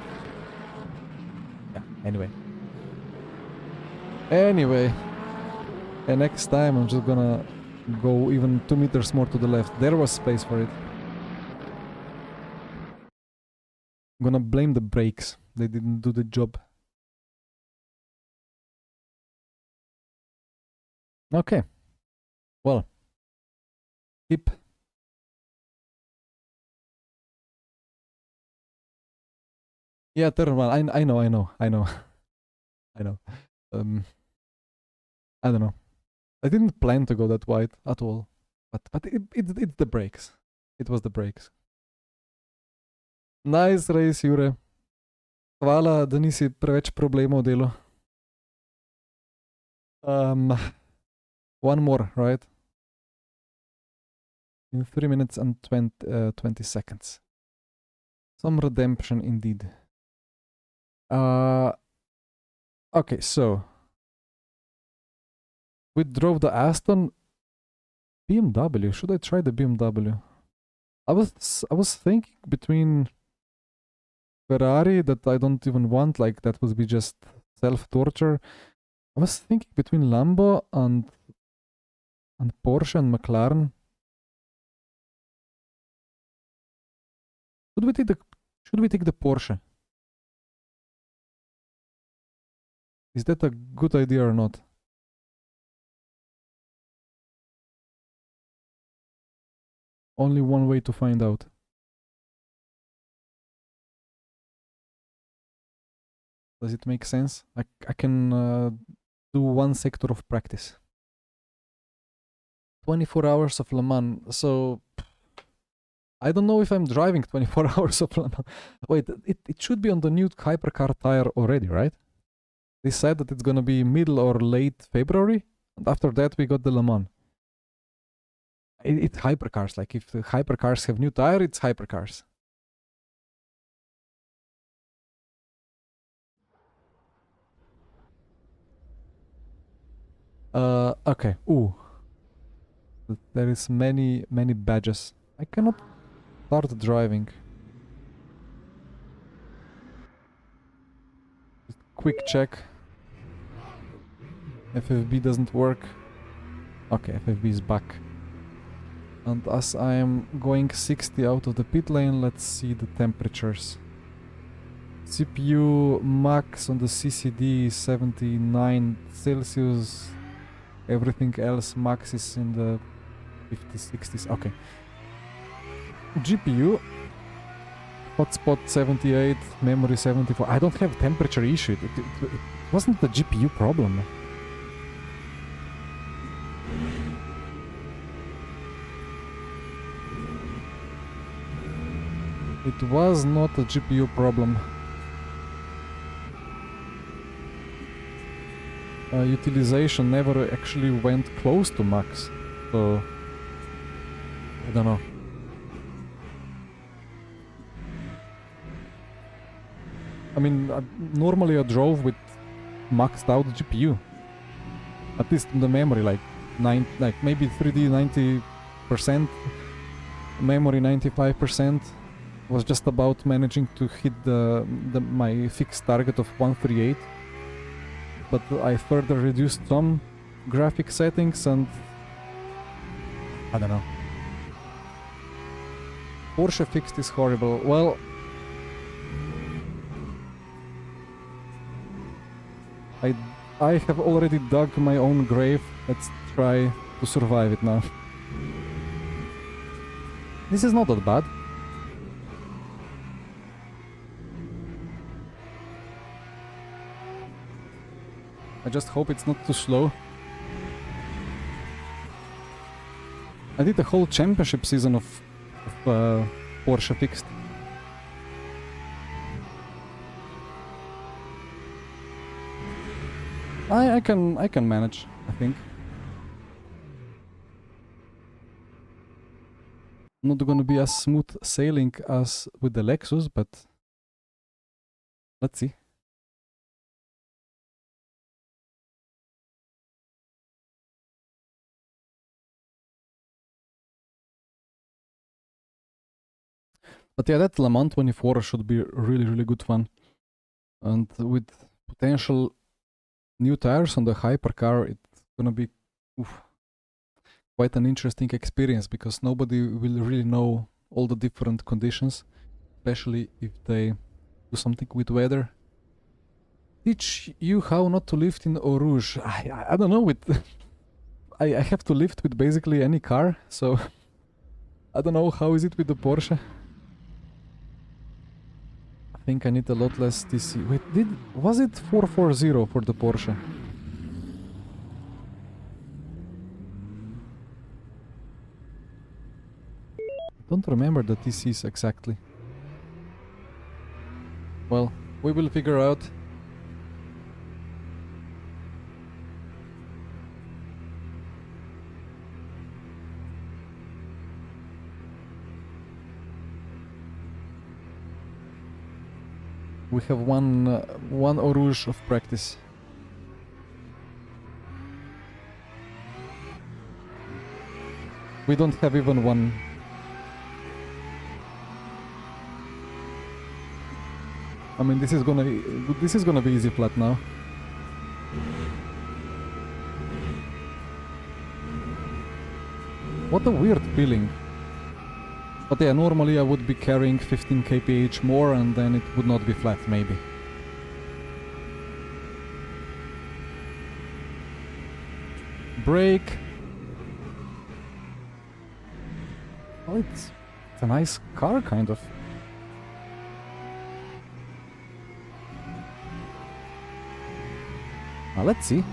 yeah, anyway. And next time I'm just gonna go even 2 meters more to the left. There was space for it. I'm gonna blame the brakes. They didn't do the job. Okay. Well. Keep. Yeah, thermal. I know. I know. I know. I don't know. I didn't plan to go that wide at all. But it's the brakes. It was the brakes. Nice race, Jure. Hvala, da nisi preveč problemov delo. One more, right? In 3 minutes and 20 seconds. Some redemption indeed. Okay, so We drove the Aston. BMW. Should I try the BMW? I was thinking between Ferrari that I don't even want, like that would be just self-torture. I was thinking between Lambo and Porsche and McLaren. Should we take the Porsche? Is that a good idea or not? Only one way to find out. Does it make sense? I can do one sector of practice. 24 hours of Le Mans. So I don't know if I'm driving 24 hours of Le Mans. Wait, it should be on the new hypercar tire already, right? They said that it's gonna be middle or late February, and after that we got the Le Mans. It's hypercars. Like if the hypercars have new tire, it's hypercars. Okay. Ooh. There is many badges. I cannot start driving. Just quick check. FFB doesn't work. Okay, FFB is back. And as I am going 60 out of the pit lane, let's see the temperatures. CPU max on the CCD is 79 Celsius. Everything else max is in the 50s, 60s. Okay. GPU hotspot 78, memory 74. I don't have temperature issue. It wasn't the GPU problem. It was not a GPU problem. Utilization never actually went close to max, so I don't know. I mean, normally I drove with maxed out GPU, at least in the memory, like maybe 3D 90%, memory 95%. Was just about managing to hit my fixed target of 138. But I further reduced some graphic settings and I don't know. Porsche fixed is horrible. Well, I have already dug my own grave. Let's try to survive it now. This is not that bad. I just hope it's not too slow. I did a whole championship season of Porsche fixed. I can manage, I think. Not gonna be as smooth sailing as with the Lexus, but let's see. But yeah, that Le Mans 24 should be really good fun. And with potential new tires on the hypercar, it's gonna be quite an interesting experience because nobody will really know all the different conditions, especially if they do something with weather. Teach you how not to lift in Eau Rouge. I don't know, with I have to lift with basically any car, so I don't know how is it with the Porsche. I think I need a lot less TC. Wait, was it 440 for the Porsche? I don't remember the TCs exactly. Well, we will figure out. We have one Eau Rouge of practice. We don't have even one. I mean, this is gonna be easy flat now. What a weird feeling. But yeah, normally I would be carrying 15 kph more and then it would not be flat, maybe. Brake. Well, it's a nice car, kind of. Let's see.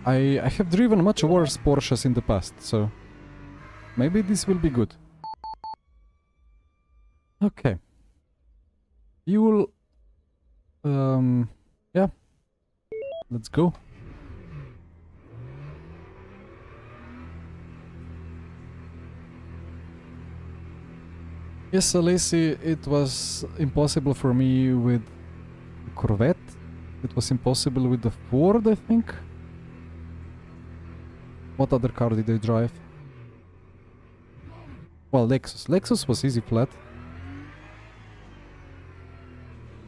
I have driven much worse Porsches in the past, so maybe this will be good. Okay. Fuel. Yeah. Let's go. Yes, Lacey, it was impossible for me with Corvette. It was impossible with the Ford, I think. What other car did they drive? Well, Lexus. Lexus was easy flat.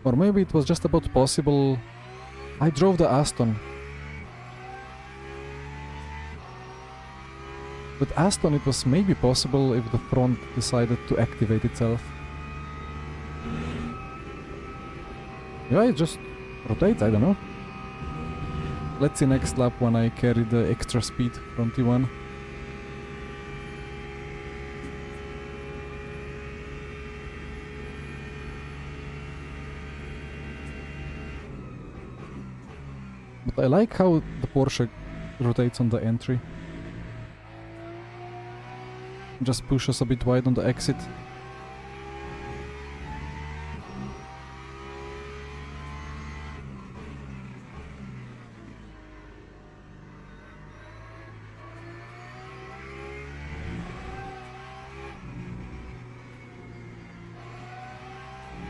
Or maybe it was just about possible. I drove the Aston. With Aston it was maybe possible if the front decided to activate itself. Yeah, it just rotates, I don't know. Let's see next lap when I carry the extra speed from T1. But I like how the Porsche rotates on the entry. Just pushes a bit wide on the exit.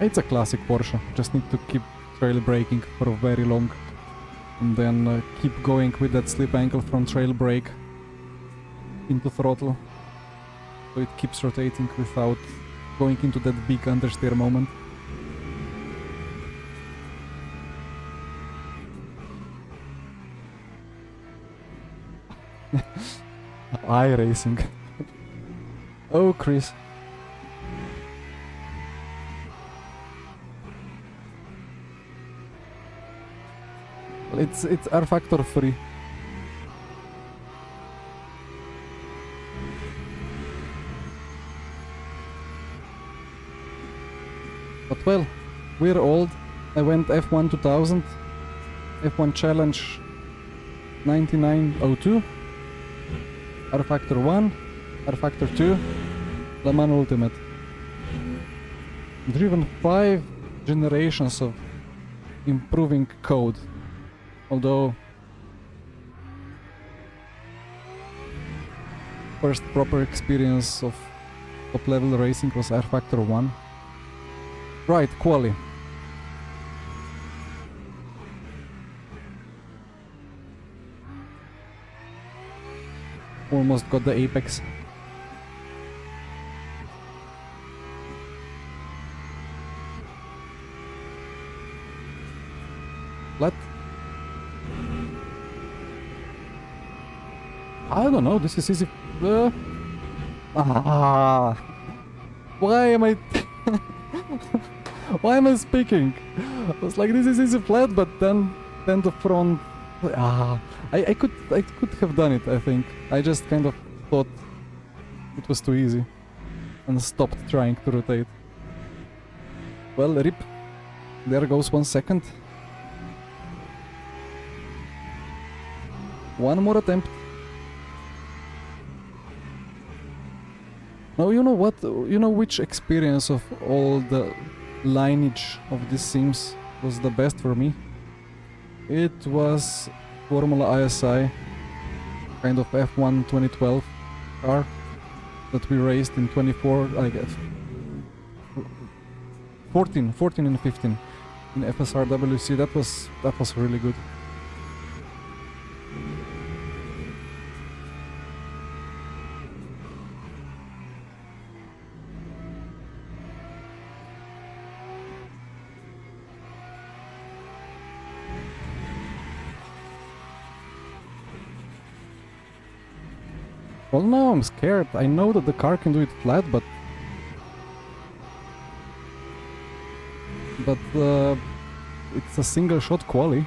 It's a classic Porsche, just need to keep trail braking for very long and then keep going with that slip angle from trail brake into throttle, so it keeps rotating without going into that big understeer moment. iRacing. Oh, Chris. It's R factor 3. But well, we're old. I went F1 2000, F1 Challenge 9902, R factor 1, R factor 2, Le Mans Ultimate. Driven 5 generations of improving code. Although first proper experience of top level racing was R factor 1. Right, quali. Almost got the apex. Flat. I don't know, this is easy. Why am I... Why am I speaking? I was like, this is easy flat, but then the front... I could have done it, I think. I just kind of thought it was too easy and stopped trying to rotate. Well, rip. There goes 1 second. One more attempt. Now, you know what? You know which experience of all the lineage of these sims was the best for me? It was Formula ISI, kind of F1 2012 car that we raced in 24, I guess. 14 and 15 in FSRWC. That was really good. Well, now I'm scared. I know that the car can do it flat, but... it's a single shot quali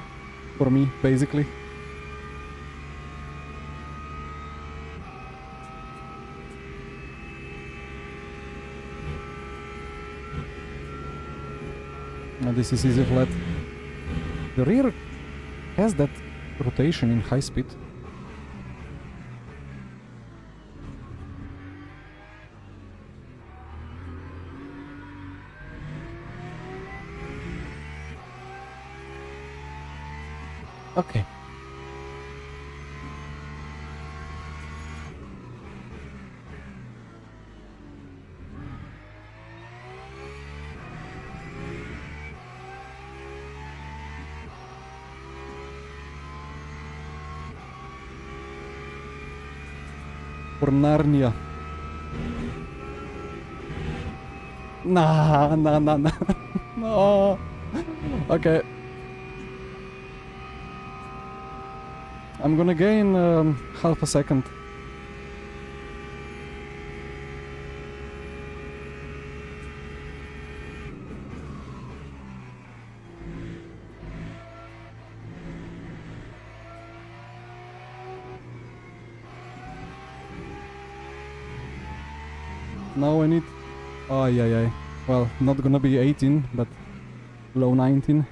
for me, basically. And this is easy flat. The rear has that rotation in high speed. Okay. For Narnia. Nah. No. Okay. I'm gonna gain half a second. Now I need... Oh, yeah. Well, not gonna be 18, but low 19.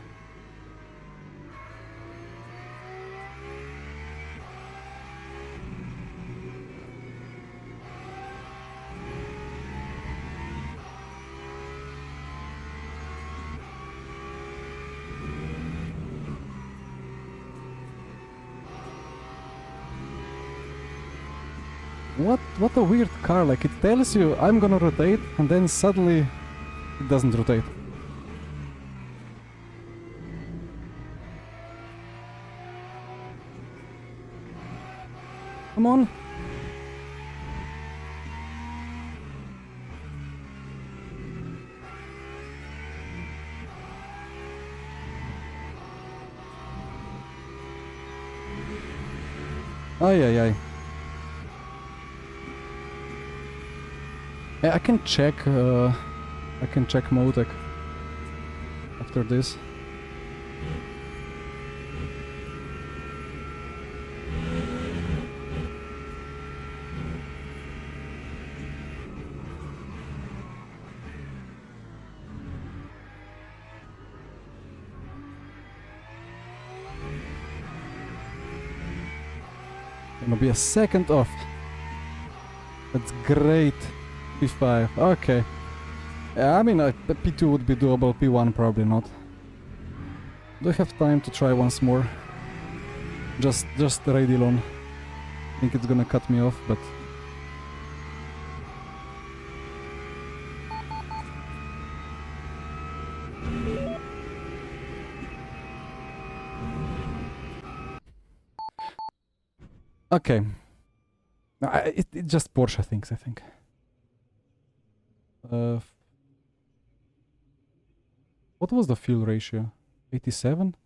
What a weird car, like it tells you I'm gonna rotate and then suddenly it doesn't rotate. Come on. Ay. I can check Motec after this. Gonna be a second off. That's great. P5, okay. Yeah, I mean, the P2 would be doable, P1 probably not. Do I have time to try once more? Just the radial on. I think it's gonna cut me off, but... Okay. It just Porsche things, I think. What was the fuel ratio? 87?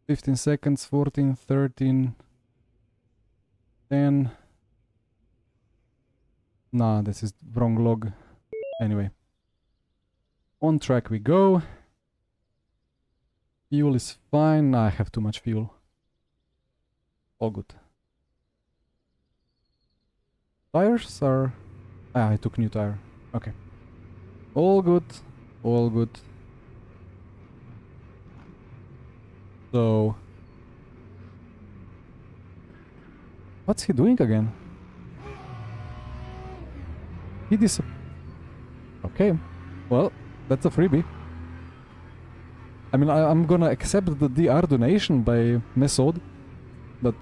$15, 14, 13, 10. Nah, this is wrong log. Anyway. On track we go. Fuel is fine. Nah, I have too much fuel. All good. Tires are... Ah, I took new tire. Okay. All good. All good. So... What's he doing again? He Okay. Well, that's a freebie. I mean, I'm gonna accept the DR donation by Mesod, but...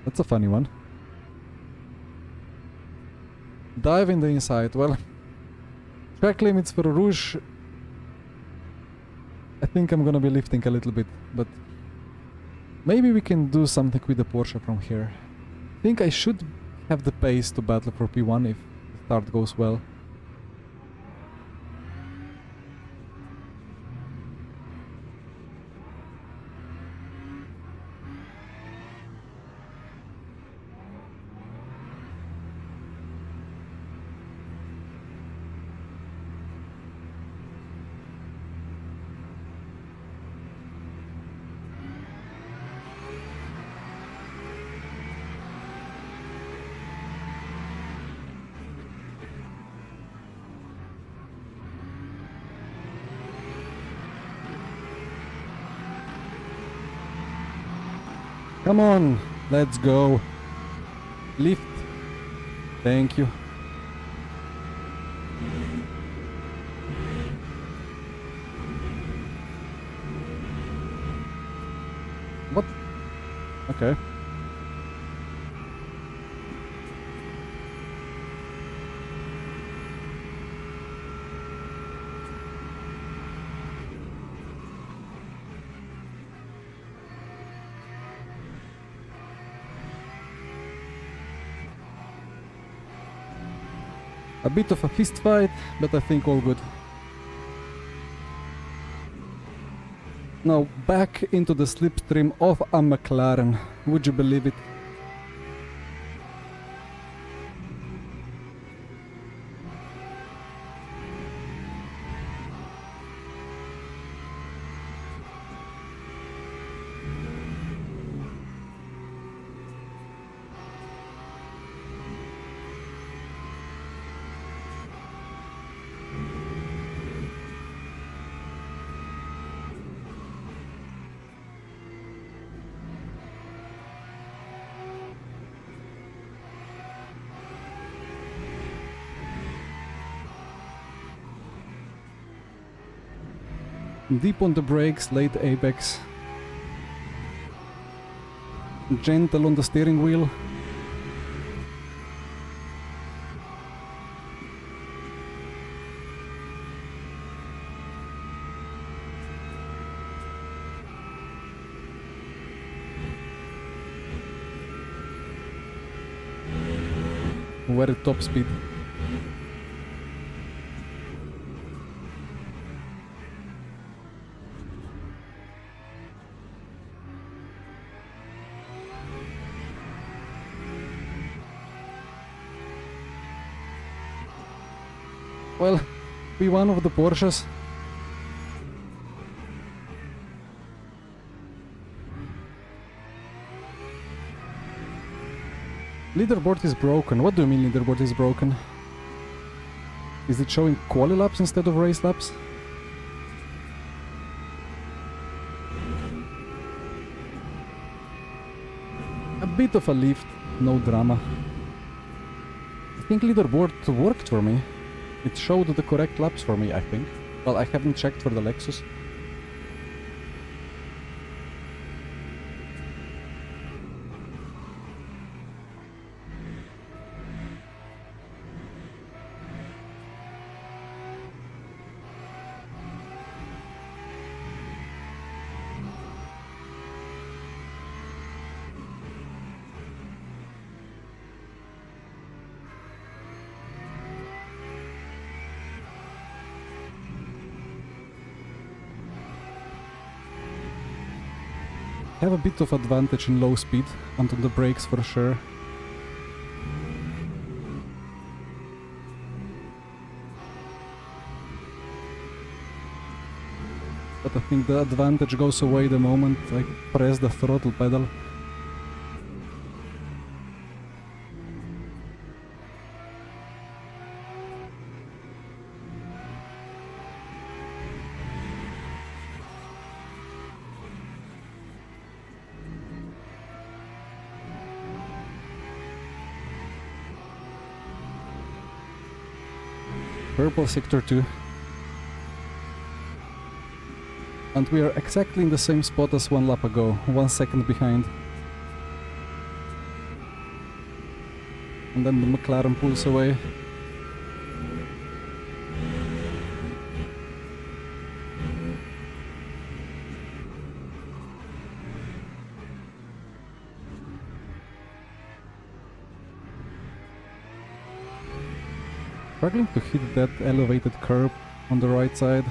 that's a funny one. Dive in the inside. Well, track limits for Rouge. I think I'm gonna be lifting a little bit, but maybe we can do something with the Porsche from here. I think I should have the pace to battle for P1 if the start goes well. Come on, let's go. Lift. Thank you. What? Okay. A bit of a fist fight, but I think all good. Now back into the slipstream of a McLaren. Would you believe it? Deep on the brakes, late apex. Gentle on the steering wheel. Very top speed. Well, we one of the Porsches. Leaderboard is broken. What do you mean leaderboard is broken? Is it showing quali laps instead of race laps? A bit of a lift, no drama. I think leaderboard worked for me. It showed the correct laps for me, I think. Well, I haven't checked for the Lexus. Have a bit of advantage in low speed and on the brakes for sure. But I think the advantage goes away the moment I press the throttle pedal. Purple sector 2. And we are exactly in the same spot as one lap ago, 1 second behind. And then the McLaren pulls away. Struggling to hit that elevated curb on the right side.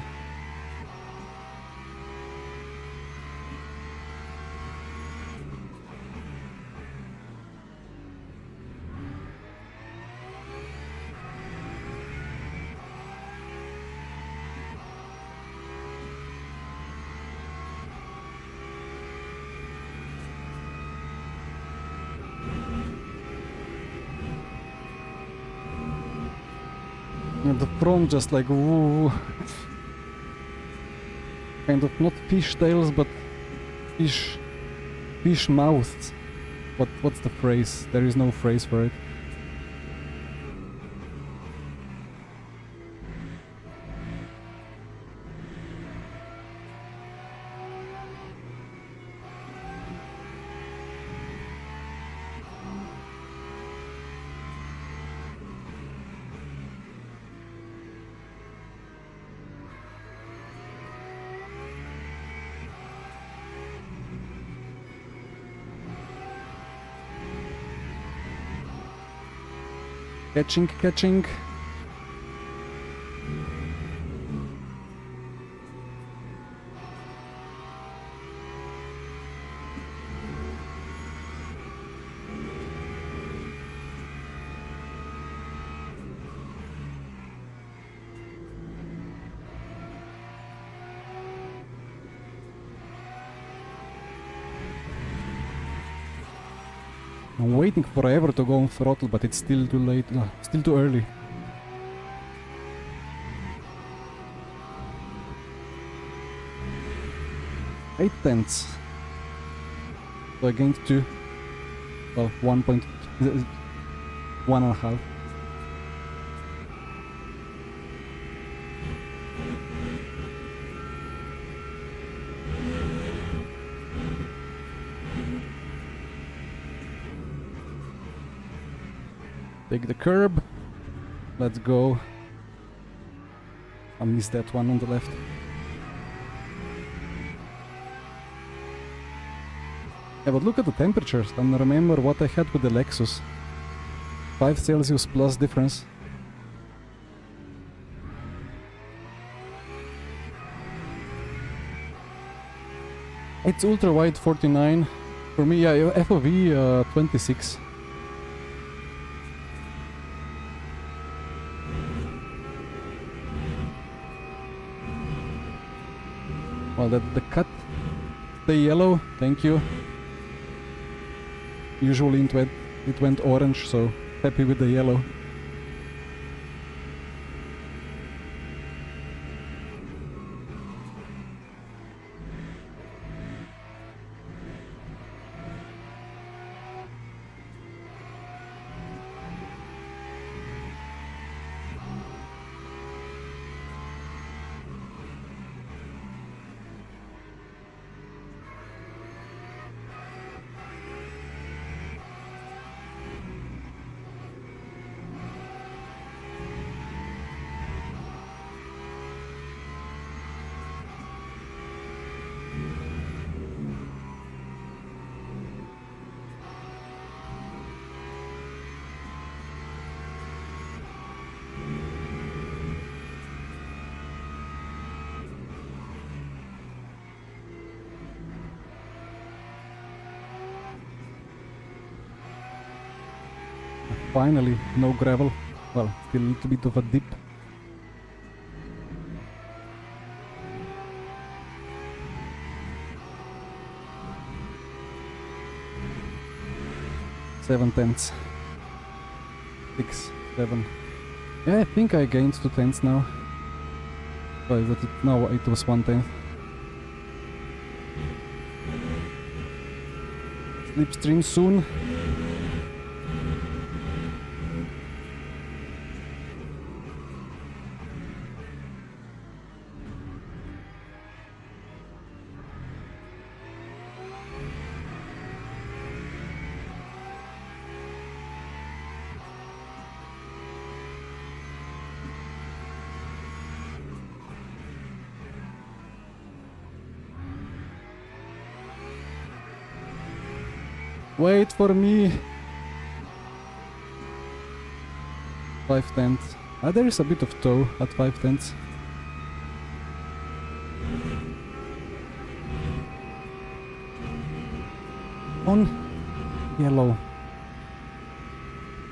And the front just like woo, kind of not fishtails but fish mouthed. What's the phrase? There is no phrase for it. Catching. I'm waiting forever to go on throttle, but it's still too late, still too early. Eight tenths. So I gained 2. Well, 1.1.5. Take the curb. Let's go. I missed that one on the left. Yeah, but look at the temperatures and remember what I had with the Lexus. 5 Celsius plus difference. It's ultra wide 49. For me, yeah, FOV 26. Well, the cut, the yellow, thank you. Usually it went orange, so happy with the yellow. Finally, no gravel. Well, still a little bit of a dip. Seven tenths. 6, 7. Yeah, I think I gained 2 tenths now. But no, it was 1 tenth. Slipstream soon. Wait for me! 5 tenths. Ah, there is a bit of toe at 5 tenths. On yellow.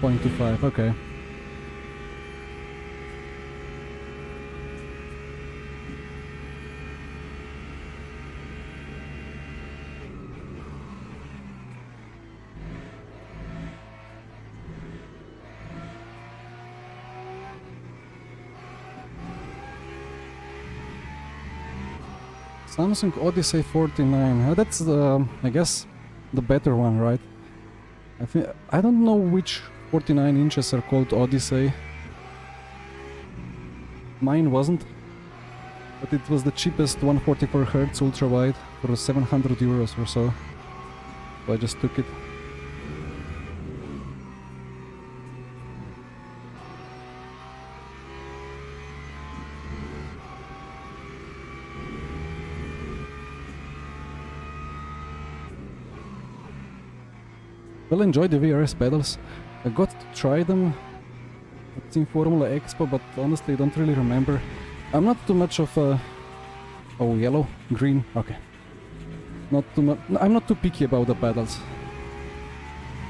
0.25, okay. Samsung Odyssey 49. That's I guess the better one, right? I don't know which 49 inches are called Odyssey. Mine wasn't, but it was the cheapest 144Hz ultra wide for 700 euros or so. So I just took it. Well, enjoy the VRS pedals. I got to try them at in Formula Expo, but honestly I don't really remember. I'm not too much of a... Oh, yellow? Green? Okay. Not too much... I'm not too picky about the pedals.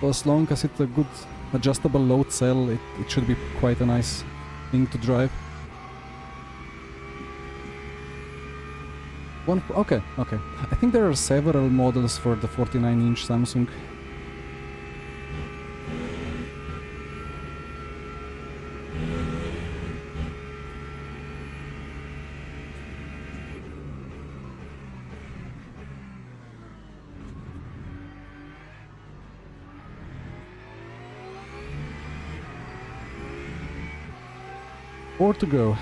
So as long as it's a good adjustable load cell, it should be quite a nice thing to drive. Okay. I think there are several models for the 49-inch Samsung. Four to go.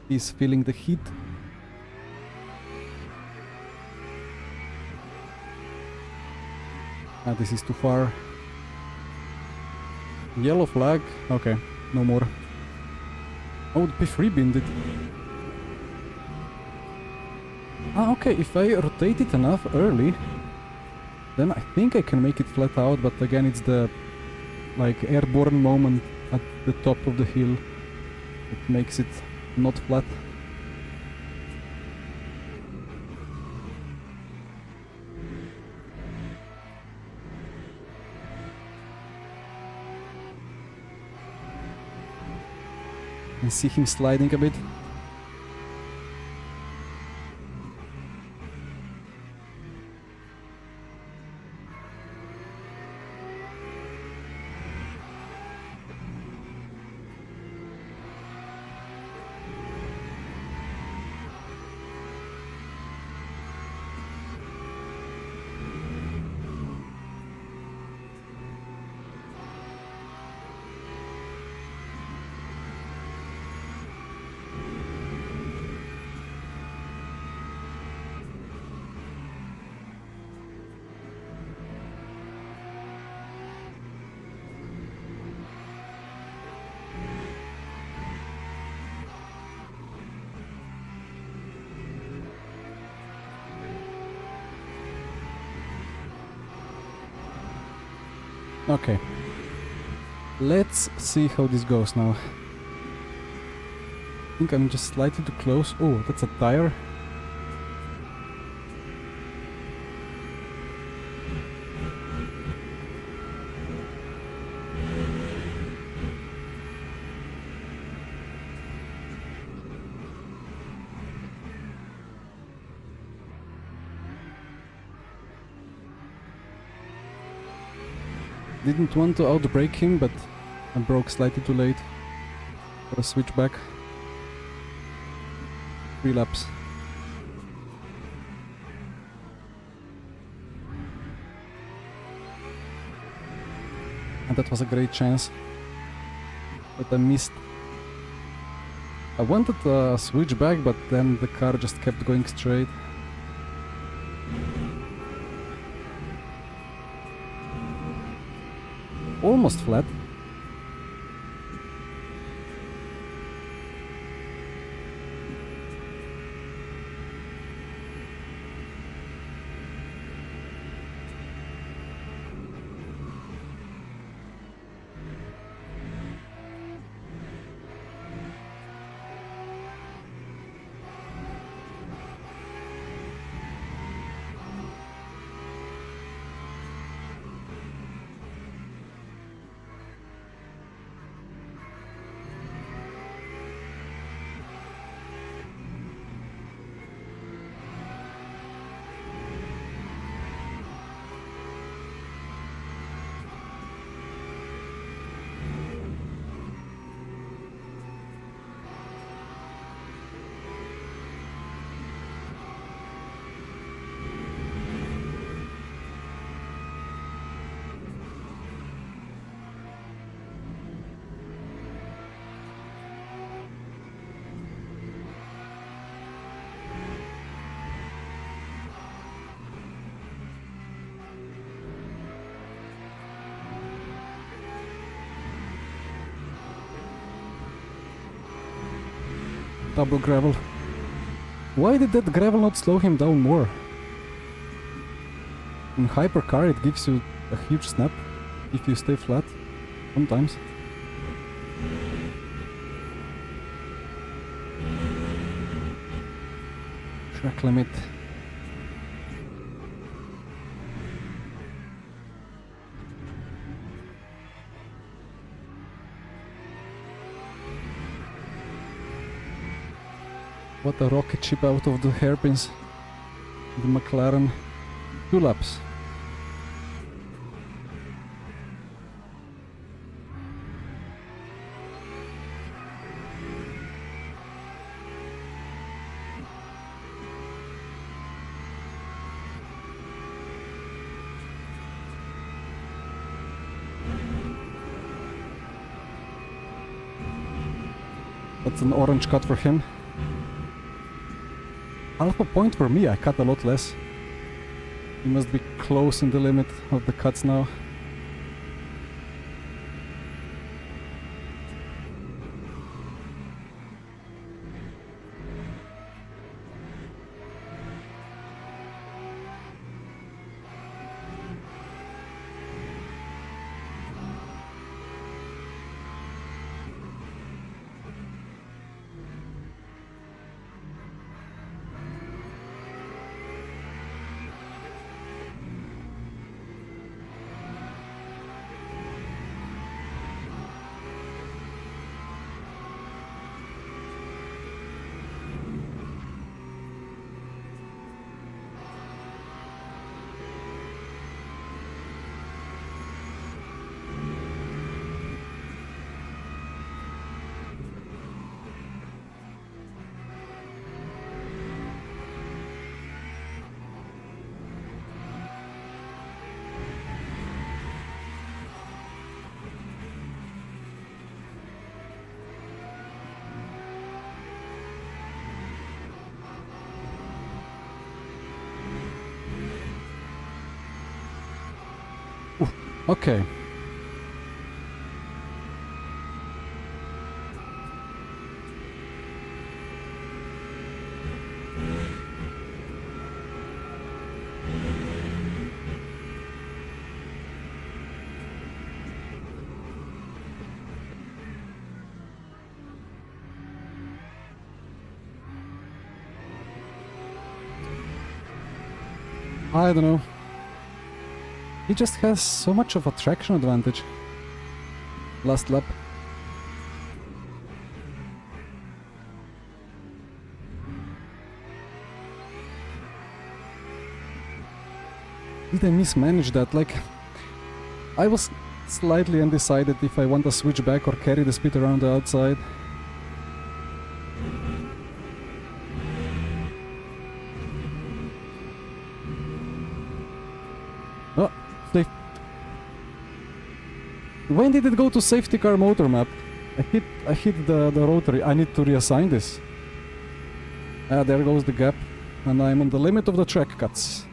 He's feeling the heat. This is too far. Yellow flag. Okay, no more. Oh, the P3 binned it. Okay, if I rotate it enough early, then I think I can make it flat out, but again it's the like airborne moment at the top of the hill that makes it not flat. I see him sliding a bit. Okay, let's see how this goes now. I think I'm just slightly too close. Oh, that's a tire. Didn't want to outbrake him, but I broke slightly too late for a switchback. 3 laps. And that was a great chance, but I missed. I wanted a switchback, but then the car just kept going straight. Almost flat. double gravel. Why did that gravel not slow him down more? In hypercar it gives you a huge snap if you stay flat, sometimes. Track limit. What a rocket ship out of the hairpins. The McLaren. 2 laps. That's an orange cut for him. Half a point for me, I cut a lot less. He must be close in the limit of the cuts now. Okay. I don't know. He just has so much of a traction advantage. Last lap. Did I mismanage that? Like, I was slightly undecided if I want to switch back or carry the speed around the outside. Oh, safe. When did it go to safety car motor map? I hit the rotary. I need to reassign this. Ah, there goes the gap. And I'm on the limit of the track cuts.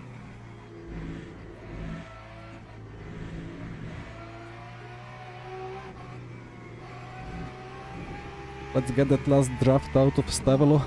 Let's get that last draft out of Stavelo.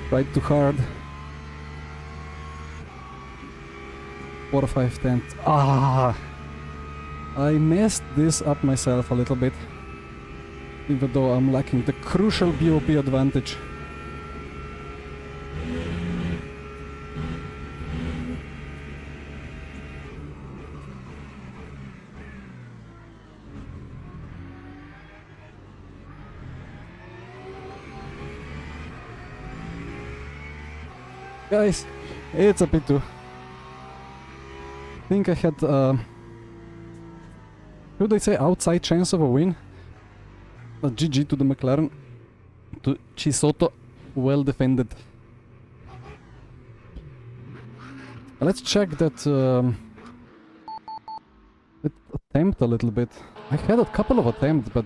Tried too hard. 4, 5, 10. Ah! I messed this up myself a little bit. Even though I'm lacking the crucial BOP advantage. Guys, it's a P2. I think I had, should I say outside chance of a win? But GG to the McLaren. To Chisotto, well defended. Let's check that, that attempt a little bit. I had a couple of attempts, but...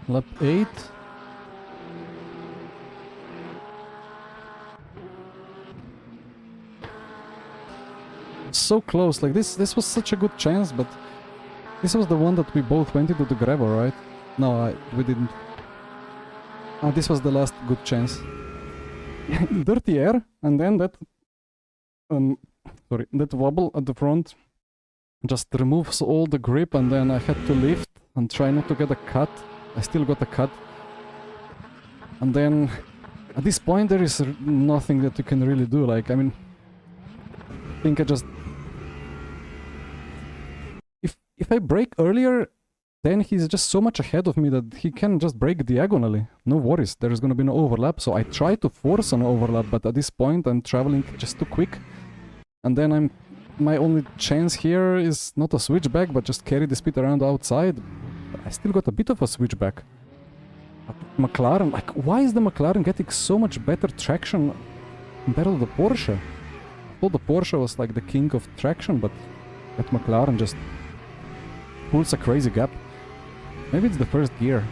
Lap 8. So close, like this was such a good chance, but this was the one that we both went into the gravel, right? No, we didn't. Oh, this was the last good chance. Dirty air, and then that that wobble at the front just removes all the grip, and then I had to lift and try not to get a cut. I still got a cut. And then at this point there is nothing that you can really do. Like, I mean, I think I just... If I brake earlier, then he's just so much ahead of me that he can just brake diagonally. No worries, there's gonna be no overlap. So I try to force an overlap, but at this point I'm traveling just too quick. And then my only chance here is not a switchback, but just carry the speed around outside. But I still got a bit of a switchback. But McLaren, like, why is the McLaren getting so much better traction compared to the Porsche? I thought the Porsche was like the king of traction, but that McLaren just pulls a crazy gap. Maybe it's the first gear.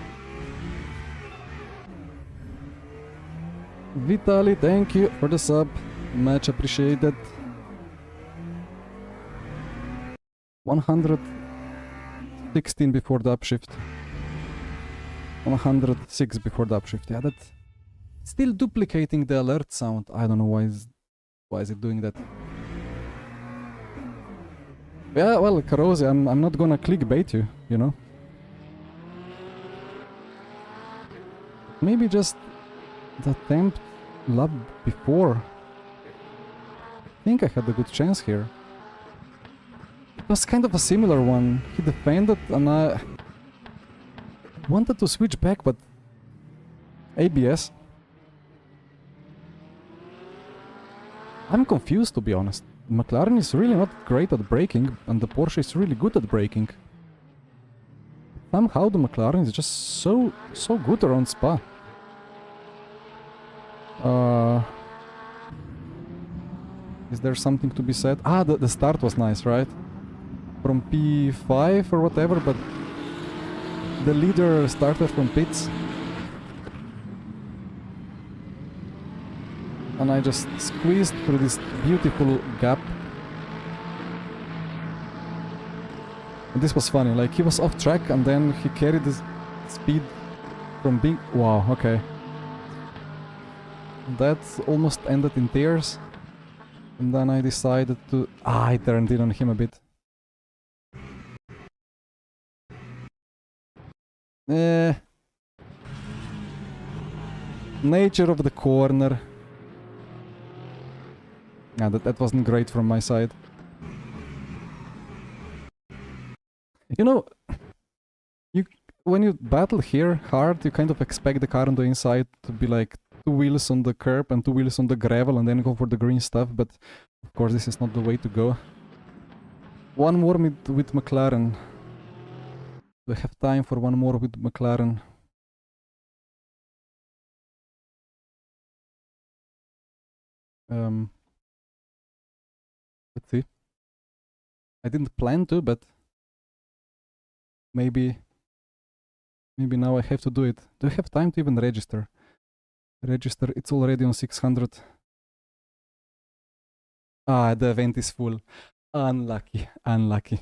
Vitali, thank you for the sub. Much appreciated. 116 before the upshift. 106 before the upshift. Yeah, that's still duplicating the alert sound. I don't know why is it doing that. Yeah, well, Karosi, I'm not gonna clickbait you, you know? Maybe just the attempt lap before. I think I had a good chance here. It was kind of a similar one. He defended and I wanted to switch back, but ABS. I'm confused, to be honest. McLaren is really not great at braking, and the Porsche is really good at braking. Somehow the McLaren is just so good around Spa. Is there something to be said? Ah, the start was nice, right? From P5 or whatever, but the leader started from pits. And I just squeezed through this beautiful gap. And this was funny, like he was off track and then he carried his speed from being... Wow, okay. That almost ended in tears. And then I decided to... I turned in on him a bit. Nature of the corner. Yeah, that wasn't great from my side. You know, when you battle here hard, you kind of expect the car on the inside to be like 2 wheels on the curb and 2 wheels on the gravel and then go for the green stuff, but of course this is not the way to go. One more with McLaren. Do I have time for one more with McLaren? Let's see. I didn't plan to, but maybe now I have to do it. Do I have time to even register? Register, it's already on 600. Ah, the event is full. Unlucky, unlucky.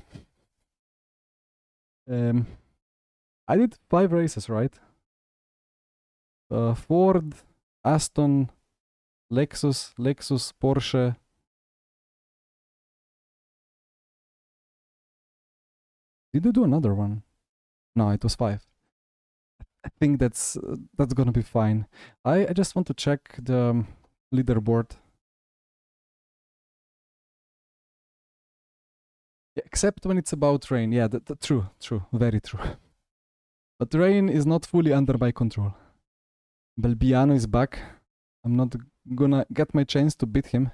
I did 5 races, right? Ford, Aston, Lexus, Porsche. Did I do another one? No, it was 5. I think that's gonna be fine. I just want to check the leaderboard. Yeah, except when it's about rain. Yeah, true, very true. But rain is not fully under my control. Belbiano is back. I'm not gonna get my chance to beat him.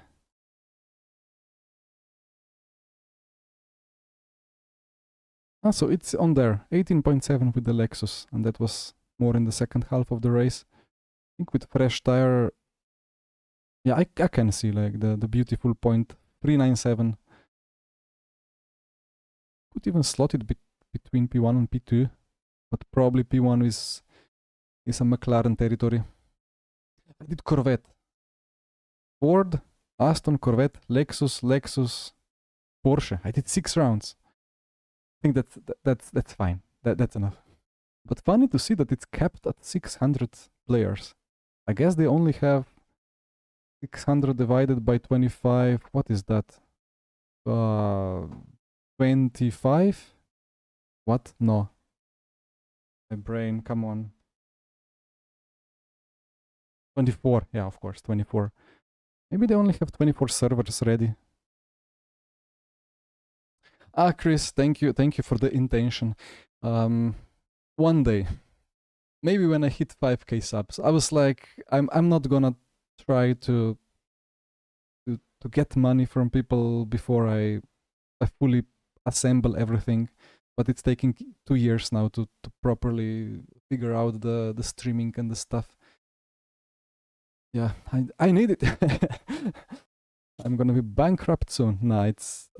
Ah, so it's on there. 18.7 with the Lexus, and that was more in the second half of the race. I think with fresh tire, yeah, I can see like the beautiful point. 397. Could even slot it between P1 and P2, but probably P1 is a McLaren territory. I did Corvette. Ford, Aston, Corvette, Lexus, Porsche. I did 6 rounds. I think that's fine. That's enough. But funny to see that it's capped at 600 players. I guess they only have 600 divided by 25. What is that? 25? What? No. My brain, come on. 24. Yeah, of course, 24. Maybe they only have 24 servers ready. Ah, Chris, thank you for the intention. One day, maybe when I hit 5k subs, I was like, I'm not gonna try to get money from people before I fully assemble everything. But it's taking 2 years now to properly figure out the streaming and the stuff. Yeah, I need it. I'm gonna be bankrupt soon. Nah, it's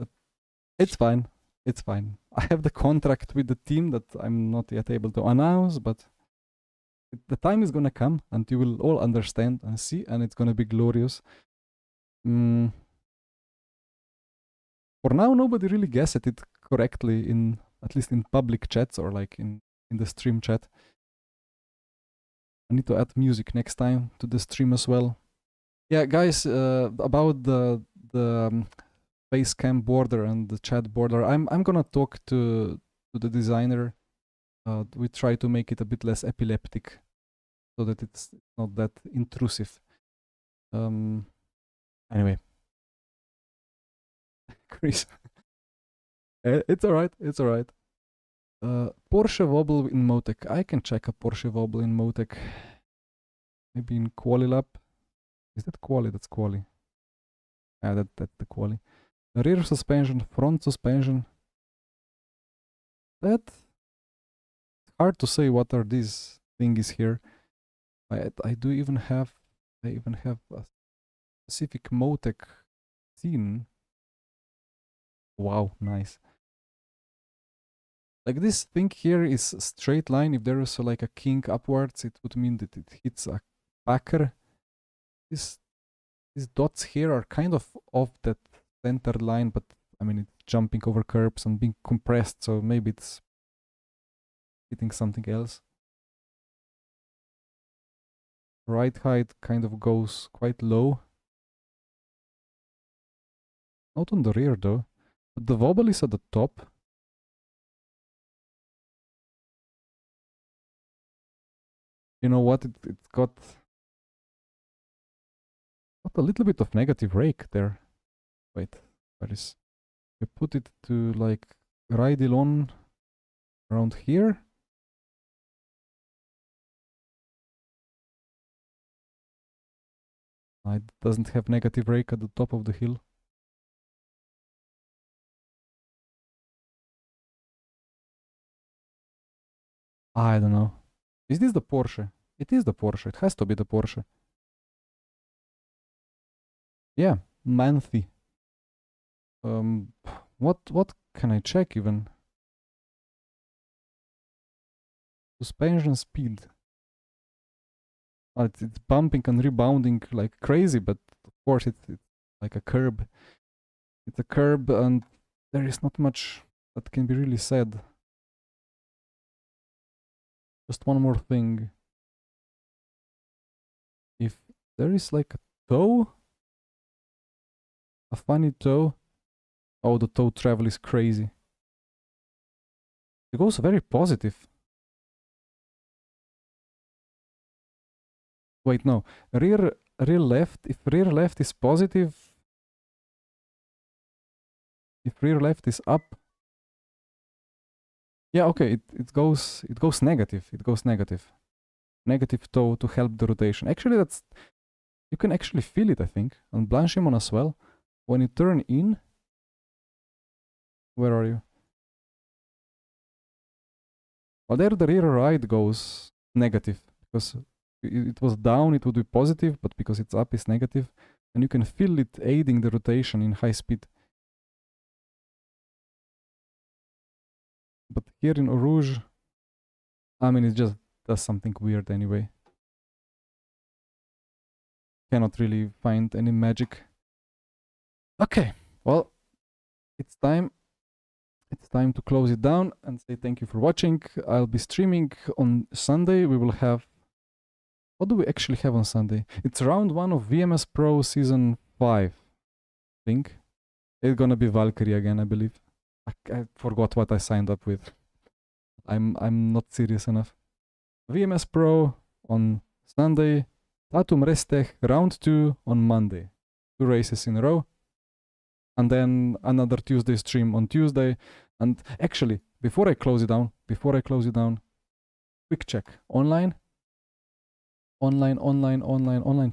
fine. It's fine. I have the contract with the team that I'm not yet able to announce, but the time is gonna come and you will all understand and see, and it's gonna be glorious. For now, nobody really guessed it correctly at least in public chats or like in the stream chat. I need to add music next time to the stream as well. Yeah, guys, about the Basecamp border and the chat border, I'm gonna talk to the designer. We try to make it a bit less epileptic, so that it's not that intrusive. Anyway, Chris, it's alright. It's alright. Porsche wobble in Motec. I can check a Porsche wobble in Motec. Maybe in Quali Lab. Is that Quali? That's Quali. Yeah, that's the Quali. Rear suspension, front suspension. That's hard to say what are these thingies here. I even have a specific Motec scene. Wow, nice. Like this thing here is a straight line. If there is like a kink upwards, it would mean that it hits a backer. These dots here are kind of off that center line, but I mean it's jumping over curbs and being compressed, so maybe it's hitting something else. Right height kind of goes quite low. Not on the rear though. But the wobble is at the top. You know what? It got a little bit of negative rake there. Wait, where is? I put it to like radial on around here. It doesn't have negative rake at the top of the hill. I don't know. Is this the Porsche? It is the Porsche. It has to be the Porsche. Yeah, Manthy. What can I check even? Suspension speed. It's bumping and rebounding like crazy, but of course it's like a curb. It's a curb and there is not much that can be really said. Just one more thing. If there is like a toe, a funny toe, oh, the toe travel is crazy. It goes very positive. Wait, no. Rear left. If rear left is positive, if rear left is up, yeah, okay, it goes negative. It goes negative. negative toe to help the rotation. Actually, that's, you can actually feel it, I think, on Blanchimon as well. When you turn in, where are you? Well, there the rear right goes negative, because it was down, it would be positive, but because it's up, it's negative. And you can feel it aiding the rotation in high speed. But here in Eau Rouge, I mean, it just does something weird anyway. Cannot really find any magic. Okay, well, it's time. It's time to close it down and say thank you for watching. I'll be streaming on Sunday. We will have... What do we actually have on Sunday? It's round 1 of VMS Pro Season 5, I think. It's gonna be Valkyrie again, I believe. I forgot what I signed up with. I'm not serious enough. VMS Pro on Sunday. Tatum Restech round 2 on Monday. 2 races in a row. And then another Tuesday stream on Tuesday. And actually, before I close it down, quick check. Online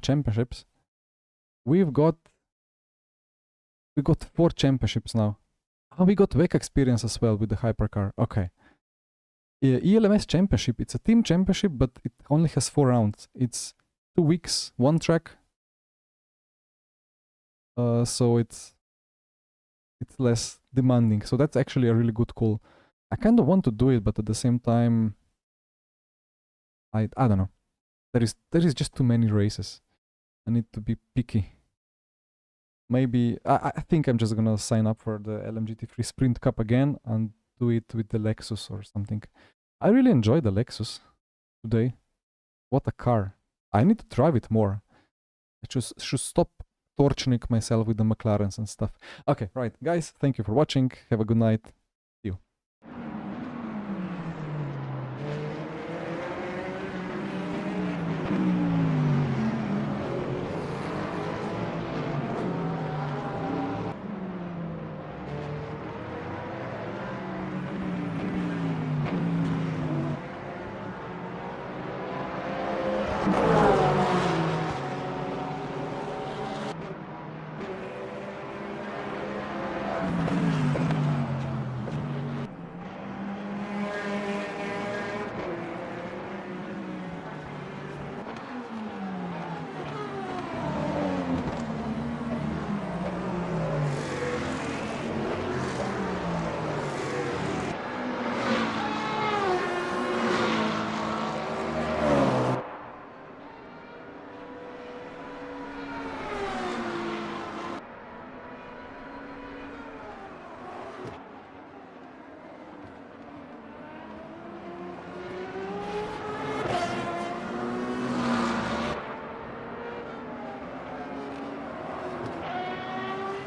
championships. We got 4 championships now. Oh, we got WEC experience as well with the hypercar. Okay. ELMS championship, it's a team championship, but it only has 4 rounds. It's 2 weeks, 1 track. So it's less demanding. So that's actually a really good call. I kind of want to do it, but at the same time, I don't know. There is just too many races. I need to be picky. Maybe I think I'm just gonna sign up for the LMGT3 Sprint Cup again and do it with the Lexus or something. I really enjoyed the Lexus today. What a car. I need to drive it more. I just should stop torturing myself with the McLarens and stuff. Okay, right, guys, thank you for watching. Have a good night.